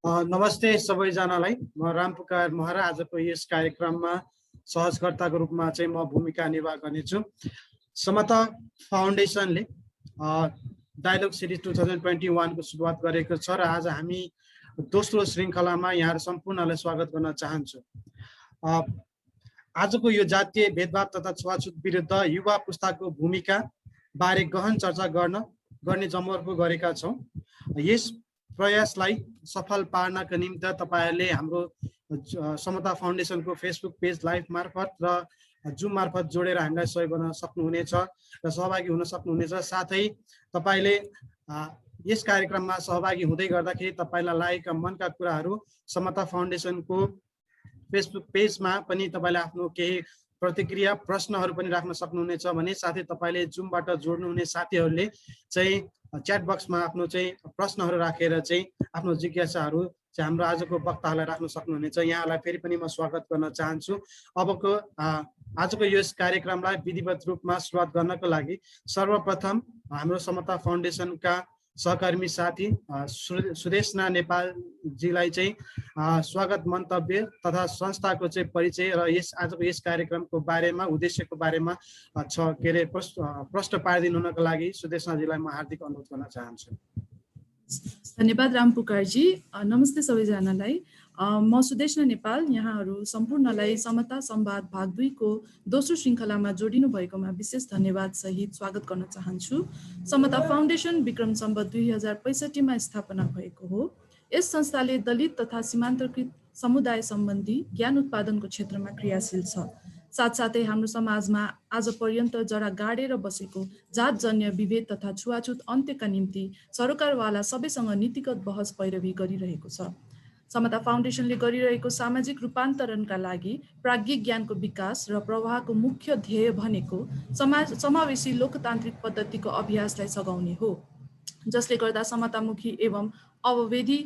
नमस्ते सबैजनालाई। म रामपुकार महरा आजको यस कार्यक्रममा सहजकर्ताको रूपमा चाहिँ म भूमिका निर्वाह गर्नेछु। समता फाउन्डेसनले डायलग सिरिज 2021 को सुरुवात गरेको छ र आज हामी दोस्रो श्रृङ्खलामा यहाँहरू सम्पूर्णलाई स्वागत गर्न चाहन्छु। आजको यो जातीय भेदभाव तथा छुवाछुत विरुद्ध युवा पुस्ताको भूमिका बारे गहन चर्चा गर्ने जमर्को गरेका छौँ। यस प्रयासलाई सफल पार्नका निम्ति तपाईहरुले हाम्रो समता फाउन्डेसनको फेसबुक पेज लाइभ मार्फत र जुम मार्फत जोडेर हामीलाई सहयोग गर्न सक्नुहुनेछ र सहभागी हुन सक्नुहुनेछ। साथै तपाईले यस कार्यक्रममा सहभागी हुँदै गर्दाखेरि तपाईलाई लागेका मनका कुराहरू समता फाउन्डेसनको फेसबुक पेजमा पनि तपाईले आफ्नो केही प्रतिक्रिया प्रश्नहरू पनि राख्न सक्नुहुनेछ भने साथै तपाईले जुमबाट जोड्नुहुने साथीहरूले चाहिँ च्याट बक्समा आफ्नो चाहिँ प्रश्नहरू राखेर चाहिँ आफ्नो जिज्ञासाहरू चाहिँ हाम्रो आजको वक्ताहरूलाई राख्न सक्नुहुनेछ। यहाँलाई फेरि पनि म स्वागत गर्न चाहन्छु। आजको यस कार्यक्रमलाई विधिवत रूपमा सुरुवात गर्नको लागि सर्वप्रथम हाम्रो समता फाउन्डेसनका सहकर्मी साथी सुदेशना नेपालजीलाई चाहिँ स्वागत मन्तव्य तथा संस्थाको चाहिँ परिचय र आजको यस कार्यक्रमको बारेमा उद्देश्यको बारेमा प्रश्न पारिदिनु हुनको लागि सुदेशनाजीलाई म हार्दिक अनुरोध गर्न चाहन्छु। धन्यवाद रामपुकारजी। नमस्ते सबैजनालाई। म सुदेशना नेपाल यहाँहरू सम्पूर्णलाई समता संवाद भाग 2 को दोस्रो श्रृङ्खलामा जोडिनु भएकोमा विशेष धन्यवाद सहित स्वागत गर्न चाहन्छु। समता फाउन्डेसन विक्रम सम्वत 2065 मा स्थापना भएको हो। यस संस्थाले दलित तथा सीमान्तकृत समुदाय सम्बन्धी ज्ञान उत्पादनको क्षेत्रमा क्रियाशील छ। साथसाथै हाम्रो समाजमा आज पर्यन्त जरा गाडेर बसेको जातजन्य विभेद तथा छुवाछुत अन्त्यका निम्ति सरकारवाला सबैसँग नीतिगत बहस पैरवी गरिरहेको छ। समता फाउन्डेसनले गरिरहेको सामाजिक रूपान्तरणका लागि प्राज्ञिक ज्ञानको विकास र प्रवाहको मुख्य ध्येय भनेको समावेशी लोकतान्त्रिक पद्धतिको अभ्यासलाई सघाउने हो, जसले गर्दा समतामुखी एवं अववेदी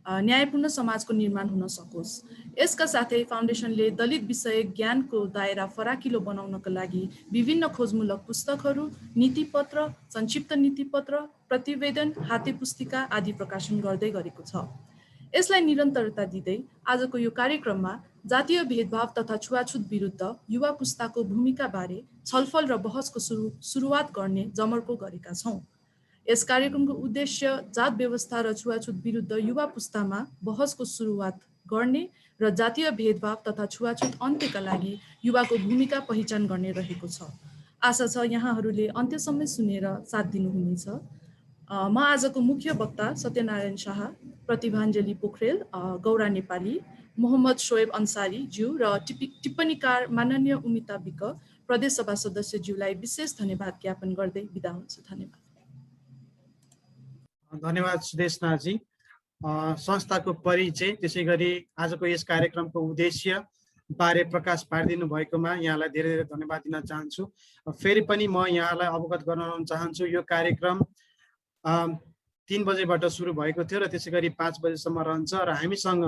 न्यायपूर्ण समाजको निर्माण हुन सकोस्। यसका साथै फाउन्डेसनले दलित विषय ज्ञानको दायरा फराकिलो बनाउनका लागि विभिन्न खोजमूलक पुस्तकहरू, नीतिपत्र, संक्षिप्त नीतिपत्र, प्रतिवेदन, हाते पुस्तिका आदि प्रकाशन गर्दै गरेको छ। यसलाई निरन्तरता दिँदै आजको यो कार्यक्रममा जातीय भेदभाव तथा छुवाछुत विरुद्ध युवा पुस्ताको भूमिका बारे छलफल र बहसको सुरुवात गर्ने जमर्को गरेका छौँ। यस कार्यक्रमको उद्देश्य जात व्यवस्था र छुवाछुत विरुद्ध युवा पुस्तामा बहसको सुरुवात गर्ने र जातीय भेदभाव तथा छुवाछुत अन्त्यका लागि युवाको भूमिका पहिचान गर्ने रहेको छ। आशा छ यहाँहरूले अन्त्यसम्म सुनेर साथ दिनुहुनेछ। म आजको मुख्य वक्ता सत्यनारायण शाह, प्रतिभाञ्जली पोखरेल, गौरा नेपाली, मोहम्मद शोएब अन्सारी ज्यू र टिप्पणीकार माननीय उमिता विक प्रदेश सभा सदस्य ज्यूलाई विशेष धन्यवाद ज्ञापन गर्दै बिदा हुन्छु। धन्यवाद। धन्यवाद सुदेशनाजी। संस्थाको परिचय त्यसै गरी आजको यस कार्यक्रमको उद्देश्य बारे प्रकाश पारिदिनु भएकोमा यहाँलाई धेरै धेरै धन्यवाद दिन चाहन्छु। फेरि पनि म यहाँलाई अवगत गराउन चाहन्छु यो कार्यक्रम 3 बजेबाट सुरु भएको थियो र त्यसै गरी 5 बजेसम्म रहन्छ र हामीसँग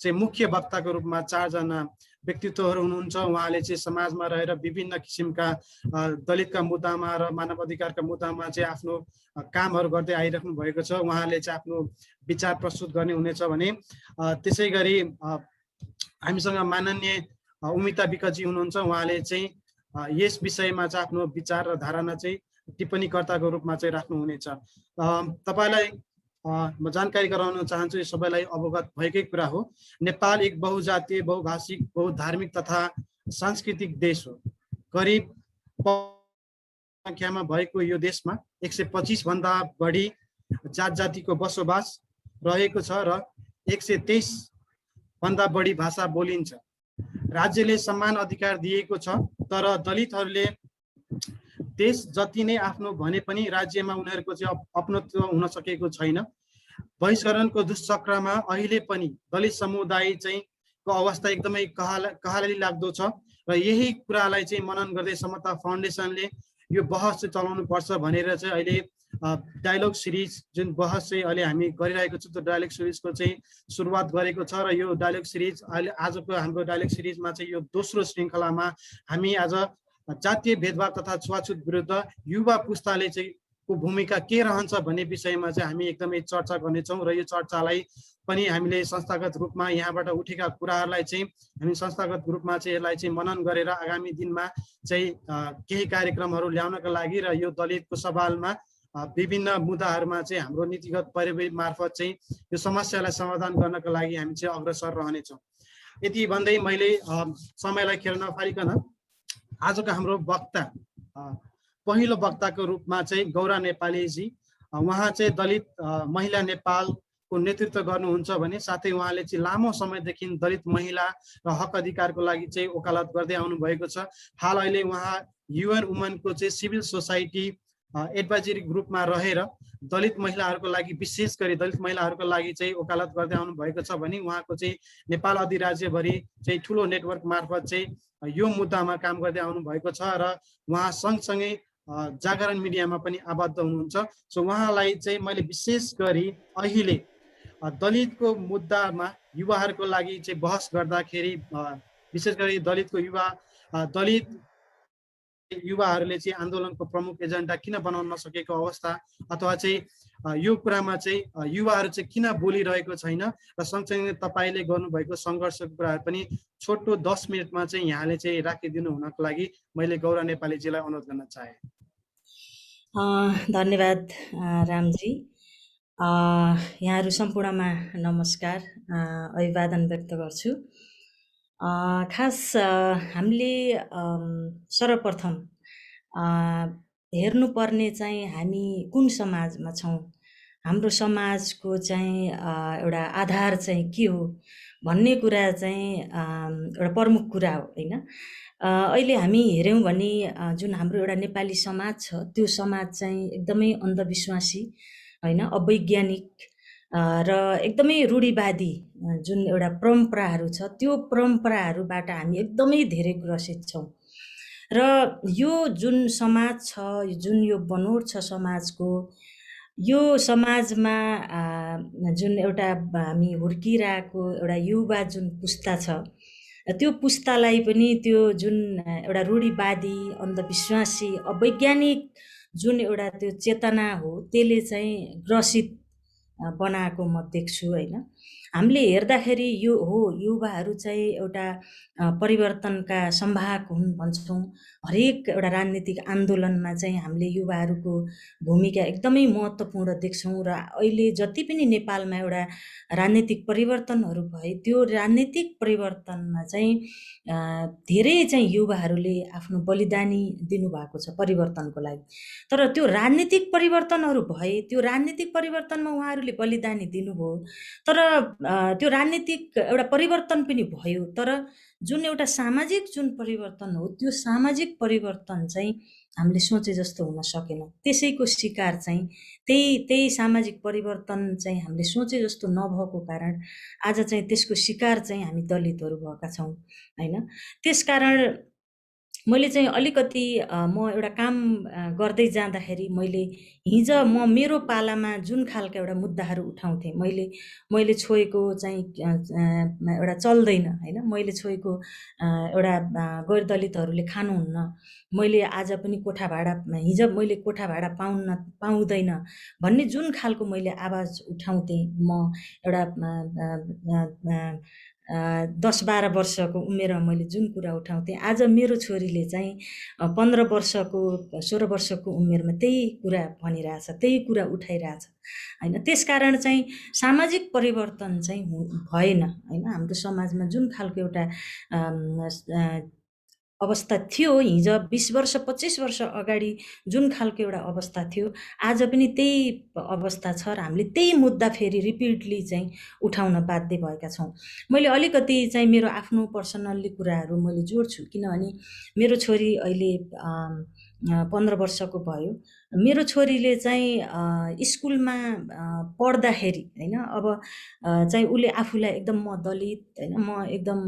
चाहिँ मुख्य वक्ताको रूपमा 4 जना व्यक्तित्वहरू हुनुहुन्छ। उहाँले चाहिँ समाजमा रहेर विभिन्न किसिमका दलितका मुद्दामा र मानव अधिकारका मुद्दामा चाहिँ आफ्नो कामहरू गर्दै आइराख्नु भएको छ। उहाँले चाहिँ आफ्नो विचार प्रस्तुत गर्ने हुनेछ भने त्यसै गरी हामीसँग माननीय उमिता विकजी हुनुहुन्छ। उहाँले चाहिँ यस विषयमा चाहिँ आफ्नो विचार र धारणा चाहिँ टिप्पणीकर्ताको रूपमा चाहिँ राख्नुहुनेछ। तपाईलाई म जानकारी गराउन चाहन्छु, यो सबैलाई अवगत भएकै कुरा हो। नेपाल एक बहुजातीय, बहुभाषिक, बहुधार्मिक तथा सांस्कृतिक देश हो। करिब संख्यामा भएको यो देशमा 125 भन्दा बढी जात जातिको बसोबास रहेको छ र 123 भन्दा बढी भाषा बोलिन्छ। राज्यले समान अधिकार दिएको छ, तर दलितहरूले देश जति नै आफ्नो भने पनि राज्यमा उनीहरूको चाहिँ अपनत्व हुन सकेको छैन। बहिष्करणको दुष्चक्रमा अहिले पनि दलित समुदाय चाहिँ को अवस्था एकदमै कहाली लाग्दो छ र यही कुरालाई चाहिँ मनन गर्दै समता फाउन्डेसनले यो बहस चाहिँ चलाउनु पर्छ भनेर चाहिँ अहिले डायलग सिरिज जुन बहस चाहिँ अहिले हामी गरिरहेको छौँ त्यो डायलग सिरिजको चाहिँ सुरुवात गरेको छ र यो डायलग सिरिज अहिले आजको हाम्रो डायलग सिरिजमा चाहिँ यो दोस्रो श्रृङ्खलामा हामी आज जातीय भेदभाव तथा छुवाछुत विरुद्ध युवा पुस्ताले चाहिँ को भूमिका के रहन्छ भन्ने विषयमा चाहिँ हामी एकदमै चर्चा गर्नेछौँ र यो चर्चालाई पनि हामीले संस्थागत रूपमा यहाँबाट उठेका कुराहरूलाई चाहिँ हामी संस्थागत रूपमा चाहिँ यसलाई चाहिँ मनन गरेर आगामी दिनमा चाहिँ केही कार्यक्रमहरू ल्याउनका लागि र यो दलितको सवालमा विभिन्न मुद्दाहरूमा चाहिँ हाम्रो नीतिगत परिवेश मार्फत चाहिँ यो समस्यालाई समाधान गर्नका लागि हामी चाहिँ अग्रसर रहनेछौँ। यति भन्दै मैले समयलाई खेर नफालिकन आजको हाम्रो वक्ता पहिलो वक्ताको रूपमा चाहिँ गौरा नेपालीजी, उहाँ चाहिँ दलित महिला नेपालको नेतृत्व गर्नुहुन्छ भने साथै उहाँले चाहिँ लामो समयदेखि दलित महिला र हक अधिकारको लागि चाहिँ वकालत गर्दै आउनु भएको छ। हाल अहिले उहाँ युएन वुमनको चाहिँ सिभिल सोसाइटी एडभाइजरी ग्रुपमा रहेर दलित महिलाहरूको लागि विशेष गरी दलित महिलाहरूको लागि चाहिँ वकालत गर्दै आउनु भएको छ भने उहाँको चाहिँ नेपाल अधिराज्यभरि चाहिँ ठुलो नेटवर्क मार्फत चाहिँ यो मुद्दामा काम गर्दै आउनु भएको छ र उहाँ सँगसँगै जागरण मिडियामा पनि आबद्ध हुनुहुन्छ। सो उहाँलाई चाहिँ मैले विशेष गरी अहिले दलितको मुद्दामा युवाहरूको लागि चाहिँ बहस गर्दाखेरि विशेष गरी दलित युवाहरूले चाहिँ आन्दोलनको प्रमुख एजेन्डा किन बनाउन नसकेको अवस्था अथवा चाहिँ यो कुरामा चाहिँ युवाहरू चाहिँ किन बोलिरहेको छैन र सँगसँगै तपाईँले गर्नुभएको सङ्घर्षको कुराहरू पनि छोटो 10 मिनटमा चाहिँ यहाँले चाहिँ राखिदिनु हुनको लागि मैले गौरा नेपालीजीलाई अनुरोध गर्न चाहे। धन्यवाद रामजी। यहाँहरू सम्पूर्णमा नमस्कार, अभिवादन व्यक्त गर्छु। खास हामीले सर्वप्रथम हेर्नुपर्ने चाहिँ हामी कुन समाजमा छौँ, हाम्रो समाजको चाहिँ एउटा आधार चाहिँ के हो भन्ने कुरा चाहिँ एउटा प्रमुख कुरा हो हैन। अहिले हामी हेऱ्यौँ भने जुन हाम्रो एउटा नेपाली समाज छ त्यो समाज चाहिँ एकदमै अन्धविश्वासी हैन, अवैज्ञानिक र एकदमै रूढिवादी जुन एउटा परम्पराहरू छ त्यो परम्पराहरूबाट हामी एकदमै धेरै ग्रसित छौँ र यो जुन समाज छ, जुन यो बनोट छ समाजको, यो समाजमा जुन एउटा हामी हुर्किरहेको एउटा युवा जुन पुस्ता छ त्यो पुस्तालाई पनि त्यो जुन एउटा रूढिवादी अन्धविश्वासी अवैज्ञानिक जुन एउटा त्यो चेतना हो त्यसले चाहिँ ग्रसित बनाएको म देख्छु हैन। हामीले हेर्दाखेरि यो हो युवाहरू चाहिँ एउटा परिवर्तनका संवाहक हुन् भन्छौँ। हरेक एउटा राजनीतिक आन्दोलनमा चाहिँ हामीले युवाहरूको भूमिका एकदमै महत्त्वपूर्ण देख्छौँ र अहिले जति पनि नेपालमा एउटा राजनीतिक परिवर्तनहरू भए त्यो राजनीतिक परिवर्तनमा चाहिँ धेरै चाहिँ युवाहरूले आफ्नो बलिदानी दिनुभएको छ परिवर्तनको लागि। तर त्यो राजनीतिक परिवर्तनहरू भए त्यो राजनीतिक परिवर्तनमा उहाँहरूले बलिदानी दिनुभयो, तर त्यो राजनीतिक एउटा परिवर्तन पनि भयो, तर जुन एउटा सामाजिक जुन परिवर्तन हो त्यो सामाजिक परिवर्तन चाहिँ हामीले सोचे जस्तो हुन सकेन। त्यसैको शिकार चाहिँ त्यही सामाजिक परिवर्तन चाहिँ हामीले सोचे जस्तो नभएको कारण आज चाहिँ त्यसको शिकार चाहिँ हामी दलितहरू भएका छौँ हैन। त्यसकारण मैले चाहिँ अलिकति म एउटा काम गर्दै जाँदाखेरि हिजो म मेरो पालामा जुन खालका एउटा मुद्दाहरू उठाउँथेँ, मैले छोएको चाहिँ एउटा चल्दैन हैन, मैले छोएको एउटा गैर दलितहरूले खानुहुन्न, मैले आज पनि कोठा भाडा हिजो मैले कोठा भाडा पाउँदैन भन्ने जुन खालको मैले आवाज उठाउँथेँ, म एउटा 10-12 वर्षको उमेरमा मैले जुन कुरा उठाउँथेँ, आज मेरो छोरीले चाहिँ 15 वर्षको 16 वर्षको उमेरमा त्यही कुरा भनिरहेछ, त्यही कुरा उठाइरहेछ हैन। त्यसकारण चाहिँ सामाजिक परिवर्तन चाहिँ भएन हैन। हाम्रो समाजमा जुन खालको एउटा अवस्था थियो हिजो 20 वर्ष 25 वर्ष अगाडि जुन खालको एउटा अवस्था थियो आज पनि त्यही अवस्था छ र हामीले त्यही मुद्दा फेरि रिपिटली चाहिँ उठाउन बाध्य भएका छौँ। मैले अलिकति चाहिँ मेरो आफ्नो पर्सनल्ली कुराहरू मैले जोड्छु, किनभने मेरो छोरी अहिले 15 वर्षको भयो। मेरो छोरीले चाहिँ स्कुलमा पढ्दाखेरि हैन, अब चाहिँ उसले आफूलाई एकदम म दलित हैन, म एकदम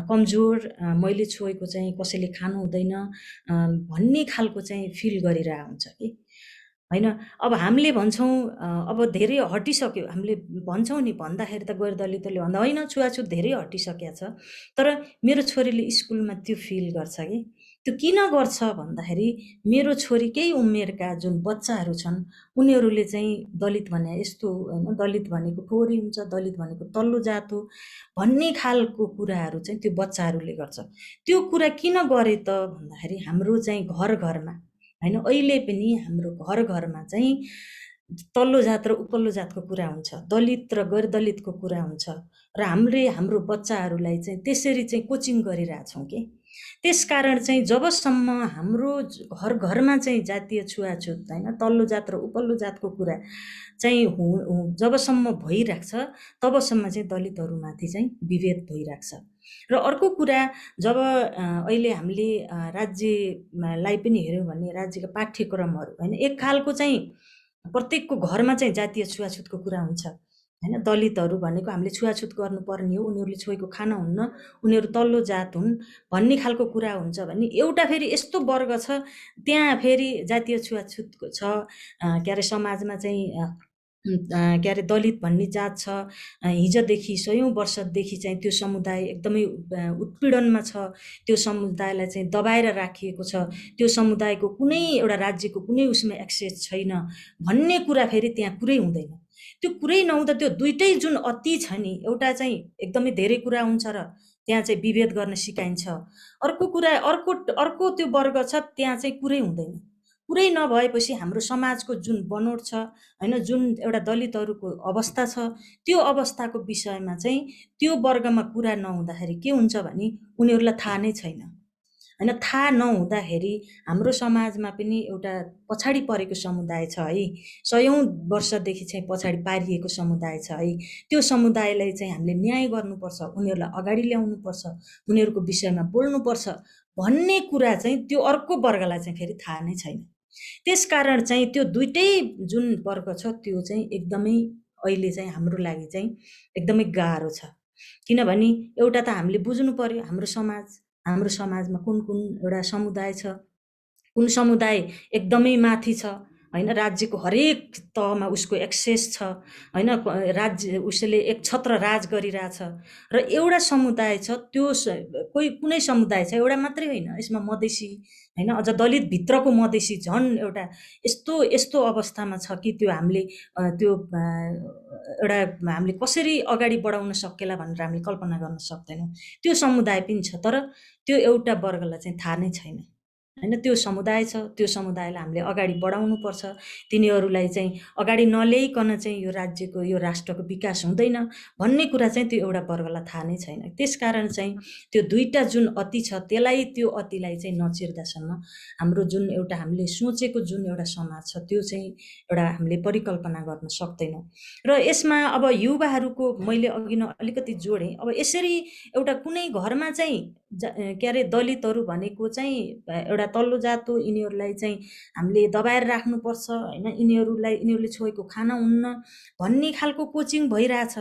कमजोर, मैले छोएको चाहिँ कसैले खानु हुँदैन भन्ने खालको चाहिँ फिल गरिरहेको हुन्छ कि हैन। अब हामीले भन्छौँ अब धेरै हटिसक्यो, हामीले भन्छौँ नि, भन्दाखेरि त गैर दलितले भन्दा होइन छुवाछुत धेरै हटिसकेको छ, तर मेरो छोरीले स्कुलमा त्यो फिल गर्छ कि त्यो किन गर्छ भन्दाखेरि मेरो छोरीकै उमेरका जुन बच्चाहरू छन् उनीहरूले चाहिँ दलित भने यस्तो होइन, दलित भनेको फोहोरी हुन्छ, दलित भनेको तल्लो जात हो भन्ने खालको कुराहरू चाहिँ त्यो बच्चाहरूले गर्छ। त्यो कुरा किन गरे त भन्दाखेरि हाम्रो चाहिँ घर घरमा होइन, अहिले पनि हाम्रो घर घरमा चाहिँ तल्लो जात र उपल्लो जातको कुरा हुन्छ, दलित र गैर दलितको कुरा हुन्छ र हाम्रो बच्चाहरूलाई चाहिँ त्यसरी चाहिँ कोचिङ गरिरहेछौँ कि। त्यसकारण चाहिँ जबसम्म हाम्रो घर घरमा चाहिँ जातीय छुवाछुत होइन, तल्लो जात र उपल्लो जातको कुरा चाहिँ जबसम्म भइरहेको छ तबसम्म चाहिँ दलितहरूमाथि चाहिँ विभेद भइरहेको छ। र अर्को कुरा, जब अहिले हामीले राज्यलाई पनि हेऱ्यौँ भने राज्यका पाठ्यक्रमहरू होइन, एक खालको चाहिँ प्रत्येकको घरमा चाहिँ जातीय छुवाछुतको कुरा हुन्छ होइन। दलितहरू भनेको हामीले छुवाछुत गर्नुपर्ने हो, उनीहरूले छोएको खाना हुन्न, उनीहरू तल्लो जात हुन् भन्ने खालको कुरा हुन्छ भने एउटा फेरि यस्तो वर्ग छ त्यहाँ फेरि जातीय छुवाछुतको छ। के अरे समाजमा चाहिँ के अरे दलित भन्ने जात छ, हिजोदेखि 100औं वर्षदेखि चाहिँ त्यो समुदाय एकदमै उत्पीडनमा छ, त्यो समुदायलाई चाहिँ दबाएर राखिएको छ, त्यो समुदायको कुनै एउटा राज्यको कुनै उसमा एक्सेस छैन भन्ने कुरा फेरि त्यहाँ कुरै हुँदैन। त्यो कुरै नहुँदा त्यो दुइटै जुन अति छ नि, एउटा चाहिँ एकदमै धेरै कुरा हुन्छ र त्यहाँ चाहिँ विभेद गर्न सिकाइन्छ, अर्को कुरा अर्को त्यो वर्ग छ त्यहाँ चाहिँ कुरै हुँदैन। कुरै नभएपछि हाम्रो समाजको जुन बनोट छ होइन, जुन एउटा दलितहरूको अवस्था छ त्यो अवस्थाको विषयमा चाहिँ त्यो वर्गमा कुरा नहुँदाखेरि के हुन्छ भने उनीहरूलाई थाहा नै छैन होइन। थाहा नहुँदाखेरि हाम्रो समाजमा पनि एउटा पछाडि परेको समुदाय छ है, 100औं वर्षदेखि चाहिँ पछाडि पारिएको समुदाय छ है। त्यो समुदायलाई चाहिँ हामीले न्याय गर्नुपर्छ, उनीहरूलाई अगाडि ल्याउनुपर्छ, उनीहरूको विषयमा बोल्नुपर्छ भन्ने कुरा चाहिँ त्यो अर्को वर्गलाई चाहिँ फेरि थाहा नै छैन। त्यसकारण चाहिँ त्यो दुइटै जुन वर्ग छ त्यो चाहिँ एकदमै अहिले चाहिँ हाम्रो लागि चाहिँ एकदमै गाह्रो छ। किनभने एउटा त हामीले बुझ्नु पर्यो हाम्रो समाजमा कुन एउटा समुदाय छ, कुन समुदाय एकदमै माथि छ होइन, राज्यको हरेक तहमा उसको एक्सेस छ होइन, राज्य उसले एक छत्र राज गरिरहेछ। र एउटा समुदाय छ त्यो कुनै समुदाय छ, एउटा मात्रै होइन, यसमा मधेसी होइन, अझ दलित भित्रको मधेसी झन् एउटा यस्तो अवस्थामा छ कि त्यो हामीले त्यो एउटा हामीले कसरी अगाडि बढाउन सकेला भनेर हामीले कल्पना गर्न सक्दैनौँ। त्यो समुदाय पनि छ तर त्यो एउटा वर्गलाई चाहिँ थाहा नै छैन होइन। त्यो समुदाय छ, त्यो समुदायलाई हामीले अगाडि बढाउनुपर्छ, तिनीहरूलाई चाहिँ अगाडि नल्याइकन चाहिँ यो राज्यको यो राष्ट्रको विकास हुँदैन भन्ने कुरा चाहिँ त्यो एउटा वर्गलाई थाहा नै छैन। त्यसकारण चाहिँ त्यो दुईटा जुन अति छ त्यो अतिलाई चाहिँ नचिर्दासम्म हाम्रो जुन एउटा हामीले सोचेको जुन एउटा समाज छ त्यो चाहिँ एउटा हामीले परिकल्पना गर्न सक्दैनौँ। र यसमा अब युवाहरूको मैले अघि न अलिकति जोडेँ, अब यसरी एउटा कुनै घरमा चाहिँ के अरे दलितहरू भनेको चाहिँ एउटा तल्लो जात हो, यिनीहरूलाई चाहिँ हामीले दबाएर राख्नुपर्छ होइन, यिनीहरूले छोएको खाना हुन्न भन्ने खालको कोचिङ भइरहेछ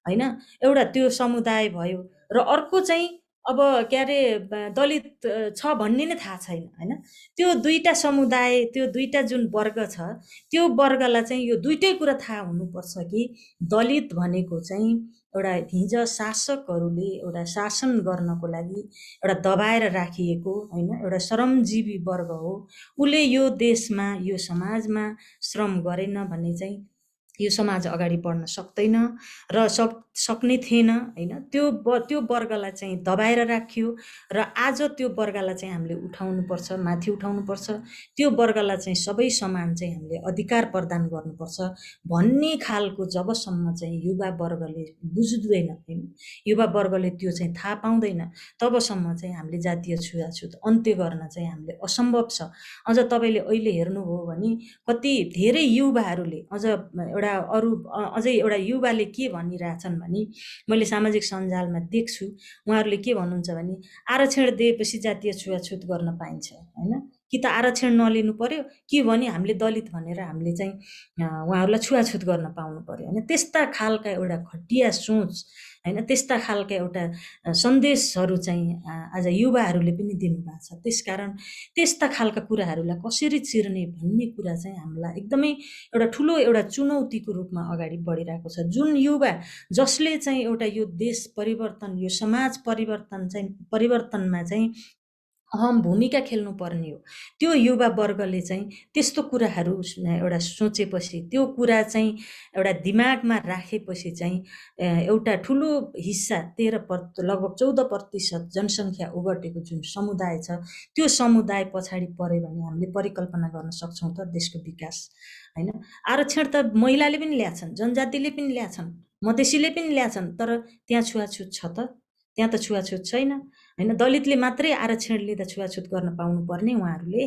होइन। एउटा त्यो समुदाय भयो र अर्को चाहिँ अब के अरे दलित छ भन्ने नै थाहा छैन होइन। त्यो दुईटा समुदाय, त्यो दुईटा जुन वर्ग छ त्यो वर्गलाई चाहिँ यो दुईटै कुरा थाहा हुनुपर्छ कि दलित भनेको चाहिँ एउटा हिजो शासकहरूले एउटा शासन गर्नको लागि एउटा दबाएर राखिएको होइन, एउटा श्रमजीवी वर्ग हो। उसले यो देशमा यो समाजमा श्रम गरेन भने चाहिँ यो समाज अगाडि बढ्न सक्दैन र सक्ने थिएन होइन। त्यो वर्गलाई चाहिँ दबाएर राखियो र आज त्यो वर्गलाई चाहिँ हामीले उठाउनुपर्छ, माथि उठाउनुपर्छ, त्यो वर्गलाई चाहिँ सबै समान चाहिँ हामीले अधिकार प्रदान गर्नुपर्छ भन्ने खालको जबसम्म चाहिँ युवा वर्गले बुझ्दैन होइन, युवा वर्गले त्यो चाहिँ थाहा पाउँदैन तबसम्म चाहिँ हामीले जातीय छुवाछुत अन्त्य गर्न चाहिँ हामीले असम्भव छ। अझ तपाईँले अहिले हेर्नुभयो भने कति धेरै युवाहरूले अझै एउटा युवाले के भनिरहेछन् भने मैले सामाजिक सञ्जालमा देख्छु, उहाँहरूले के भन्नुहुन्छ भने आरक्षण दिएपछि जातीय छुवाछुत गर्न पाइन्छ होइन, कि त आरक्षण नलिनु पर्यो कि भने हामीले दलित भनेर हामीले चाहिँ उहाँहरूलाई छुवाछुत गर्न पाउनु पर्यो होइन। त्यस्ता खालका एउटा घटिया सोच होइन, त्यस्ता खालका एउटा सन्देशहरू चाहिँ आज युवाहरूले पनि दिनुभएको छ। त्यसकारण त्यस्ता खालका कुराहरूलाई कसरी चिर्ने भन्ने कुरा चाहिँ हामीलाई एकदमै एउटा ठुलो एउटा चुनौतीको रूपमा अगाडि बढिरहेको छ। जुन युवा जसले चाहिँ एउटा यो देश परिवर्तन, यो समाज परिवर्तनमा चाहिँ अहम भूमिका खेल्नुपर्ने हो। त्यो युवा वर्गले चाहिँ त्यस्तो कुराहरू एउटा सोचेपछि, त्यो कुरा चाहिँ एउटा दिमागमा राखेपछि चाहिँ एउटा ठुलो हिस्सा लगभग 14% जनसङ्ख्या ओगटेको जुन समुदाय छ, त्यो समुदाय पछाडि पऱ्यो भने हामीले परिकल्पना गर्न सक्छौँ त देशको विकास, होइन? आरक्षण त महिलाले पनि ल्याछन्, जनजातिले पनि ल्याछन्, मधेसीले पनि ल्याछन्, तर त्यहाँ छुवाछुत छ त? त्यहाँ त छुवाछुत छैन, होइन? दलितले मात्रै आरक्षण लिँदा छुवाछुत गर्न पाउनुपर्ने उहाँहरूले,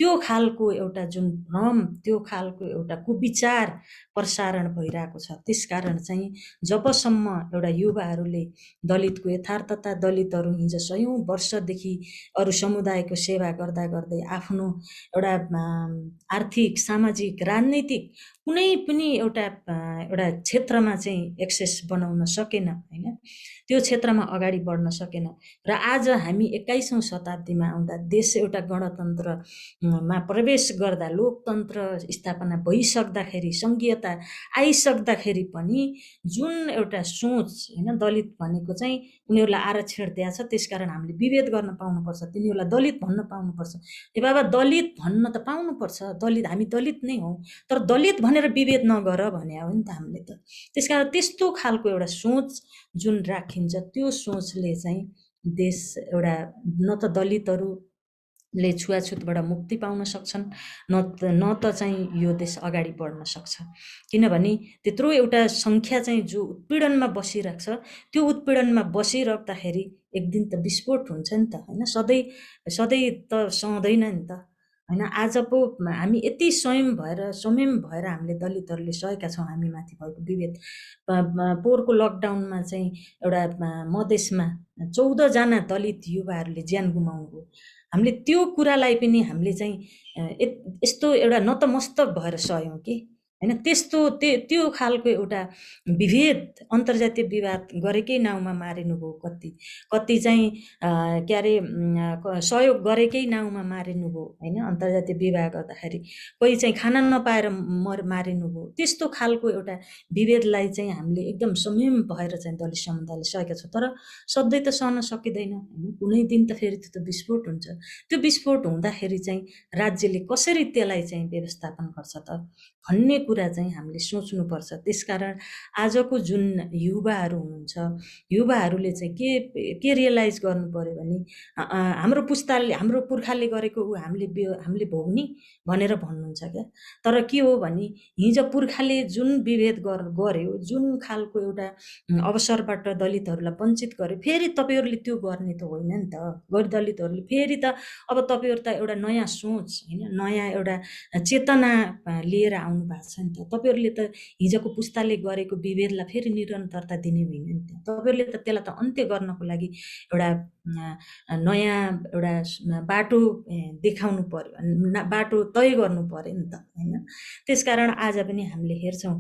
त्यो खालको एउटा जुन भ्रम, त्यो खालको एउटा कुविचार प्रसारण भइरहेको छ। त्यसकारण चाहिँ जबसम्म एउटा युवाहरूले दलितको यथार्थता, दलितहरू हिजो 100औं वर्षदेखि अरू समुदायको सेवा गर्दा गर्दै आफ्नो एउटा आर्थिक, सामाजिक, राजनैतिक कुनै पनि एउटा क्षेत्रमा चाहिँ एक्सेस बनाउन सकेन, होइन? त्यो क्षेत्रमा अगाडि बढ्न सकेन र आज हामी 21औं शताब्दीमा आउँदा देश एउटा गणतन्त्रमा प्रवेश गर्दा, लोकतन्त्र स्थापना भइसक्दाखेरि, सङ्घीयता आइसक्दाखेरि पनि जुन एउटा सोच, होइन, दलित भनेको चाहिँ उनीहरूलाई आरक्षण दिएको छ, त्यसकारण हामीले विभेद गर्न पाउनुपर्छ, तिनीहरूलाई दलित भन्न पाउनुपर्छ। ए बाबा, दलित भन्न त पाउनुपर्छ, दलित हामी दलित नै हौँ, तर दलित भनेर विभेद नगर भने हो नि त हामीले त। त्यसकारण त्यस्तो खालको एउटा सोच जुन राखिन्छ, त्यो सोचले चाहिँ देश एउटा न त दलितहरूले छुवाछुतबाट मुक्ति पाउन सक्छन्, न त चाहिँ यो देश अगाडि बढ्न सक्छ। किनभने त्यत्रो एउटा सङ्ख्या चाहिँ जो उत्पीडनमा बसिरहेको छ, त्यो उत्पीडनमा बसिराख्दाखेरि एक दिन त विस्फोट हुन्छ नि त, होइन? सधैँ त सहँदैन नि त, होइन? आज पो हामी यति संयम भएर हामीले दलितहरूले सहेका छौँ हामी माथि भएको विभेद। पोहोरको लकडाउनमा चाहिँ एउटा मधेसमा 14 जना दलित युवाहरूले ज्यान गुमाउनुभयो। हामीले त्यो कुरालाई पनि हामीले चाहिँ यस्तो एउटा नतमस्तक भएर सह्यौँ कि, होइन? त्यो खालको एउटा विभेद, अन्तर्जातीय विवाद गरेकै नाउँमा मारिनुभयो, कति चाहिँ के अरे सहयोग गरेकै नाउँमा मारिनुभयो, होइन? अन्तर्जातीय विवाह गर्दाखेरि कोही चाहिँ खाना नपाएर मारिनुभयो। त्यस्तो खालको एउटा विभेदलाई चाहिँ हामीले एकदम संयम भएर चाहिँ दलित समुदायले सकेका छ। तर सधैँ त सहन सकिँदैन, होइन? कुनै दिन त फेरि त्यो त विस्फोट हुन्छ। त्यो विस्फोट हुँदाखेरि चाहिँ राज्यले कसरी त्यसलाई चाहिँ व्यवस्थापन गर्छ त भन्ने कुरा चाहिँ हामीले सोच्नुपर्छ। त्यसकारण आजको जुन युवाहरू हुनुहुन्छ, युवाहरूले चाहिँ के रियलाइज गर्नु पर्यो भने हाम्रो पुर्खाले गरेको हामीले भोग्ने भनेर भन्नुहुन्छ क्या। तर के हो भने हिजो पुर्खाले जुन विभेद गर्यो, जुन खालको एउटा अवसरबाट दलितहरूलाई वञ्चित गर्यो, फेरि तपाईँहरूले त्यो गर्ने त होइन नि त। दलितहरूले फेरि त अब तपाईँहरू त एउटा नयाँ सोच, होइन, नयाँ एउटा चेतना लिएर आउनु भएको छ नि त। तपाईँहरूले त हिजोको पुस्ताले गरेको विभेदलाई फेरि निरन्तरता दिने होइन नि त। तपाईँहरूले त त्यसलाई त अन्त्य गर्नको लागि एउटा नयाँ एउटा बाटो देखाउनु पर्यो, बाटो तय गर्नु पर्यो नि त, होइन? त्यसकारण आज पनि हामीले हेर्छौँ,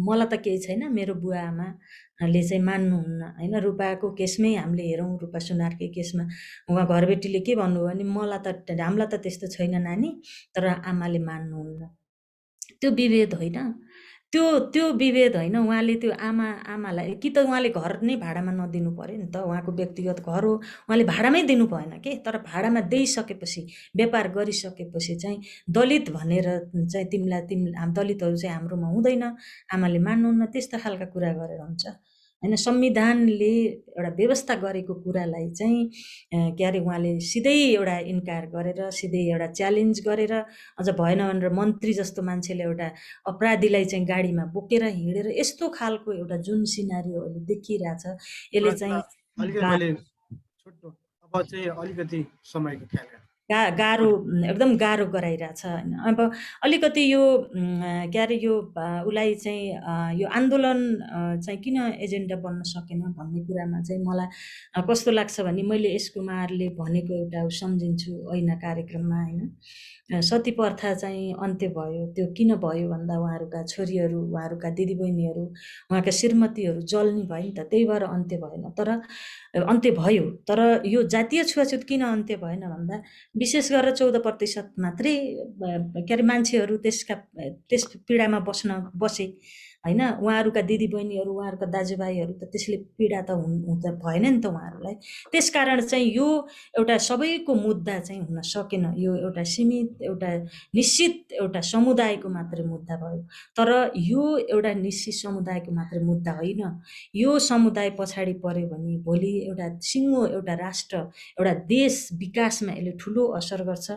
मलाई त केही छैन, मेरो बुवा आमाले चाहिँ मान्नुहुन्न, होइन? रूपाको केसमै हामीले हेरौँ, रूपा सुनारकै केसमा उहाँ घरबेटीले के भन्नुभयो भने हामीलाई त त्यस्तो छैन नानी, तर आमाले मान्नुहुन्न। त्यो विभेद होइन, त्यो विभेद होइन। उहाँले त्यो आमालाई कि त उहाँले घर नै भाडामा नदिनु पर्यो नि त, उहाँको व्यक्तिगत घर हो, उहाँले भाडामै दिनु भएन के। तर भाडामा दिइसकेपछि, व्यापार गरिसकेपछि चाहिँ दलित भनेर चाहिँ दलितहरू चाहिँ हाम्रोमा हुँदैन, आमाले मान्नुहुन्न, त्यस्ता खालका कुरा गरेर हुन्छ, होइन? संविधानले एउटा व्यवस्था गरेको कुरालाई चाहिँ के अरे उहाँले सिधै एउटा इन्कार गरेर, सिधै एउटा च्यालेन्ज गरेर, अझ भएन भनेर मन्त्री जस्तो मान्छेले एउटा अपराधीलाई चाहिँ गाडीमा बोकेर हिँडेर, यस्तो खालको एउटा जुन सिनारियो अहिले देखिरहेछ, यसले चाहिँ अलिकति समयको ख्याल गाह्रो, एकदम गाह्रो गराइरहेछ, होइन? अब अलिकति यो के अरे यो उसलाई चाहिँ यो आन्दोलन चाहिँ किन एजेन्डा बन्न सकेन भन्ने कुरामा चाहिँ मलाई कस्तो लाग्छ भने, मैले एस कुमारले भनेको एउटा सम्झिन्छु ऐना कार्यक्रममा, होइन? सती प्रथा चाहिँ अन्त्य भयो। त्यो किन भयो भन्दा उहाँहरूका छोरीहरू, उहाँहरूका दिदीबहिनीहरू, उहाँका श्रीमतीहरू जल्ने भयो नि त, त्यही भएर अन्त्य भएन। तर अन्त्य भयो। तर यो जातीय छुवाछुत किन अन्त्य भएन भन्दा विशेष गरेर 14% मात्रै के अरे मान्छेहरू त्यस पीडामा बसे। होइन, उहाँहरूका दिदीबहिनीहरू, उहाँहरूका दाजुभाइहरू त त्यसले पीडा त हुँदा भएन नि त उहाँहरूलाई। त्यसकारण चाहिँ यो एउटा सबैको मुद्दा चाहिँ हुन सकेन, यो एउटा सीमित, एउटा निश्चित एउटा समुदायको मात्रै मुद्दा भयो। तर यो एउटा निश्चित समुदायको मात्रै मुद्दा होइन, यो समुदाय पछाडि पर्यो भने भोलि एउटा सिङ्गो एउटा राष्ट्र, एउटा देश विकासमा यसले ठुलो असर गर्छ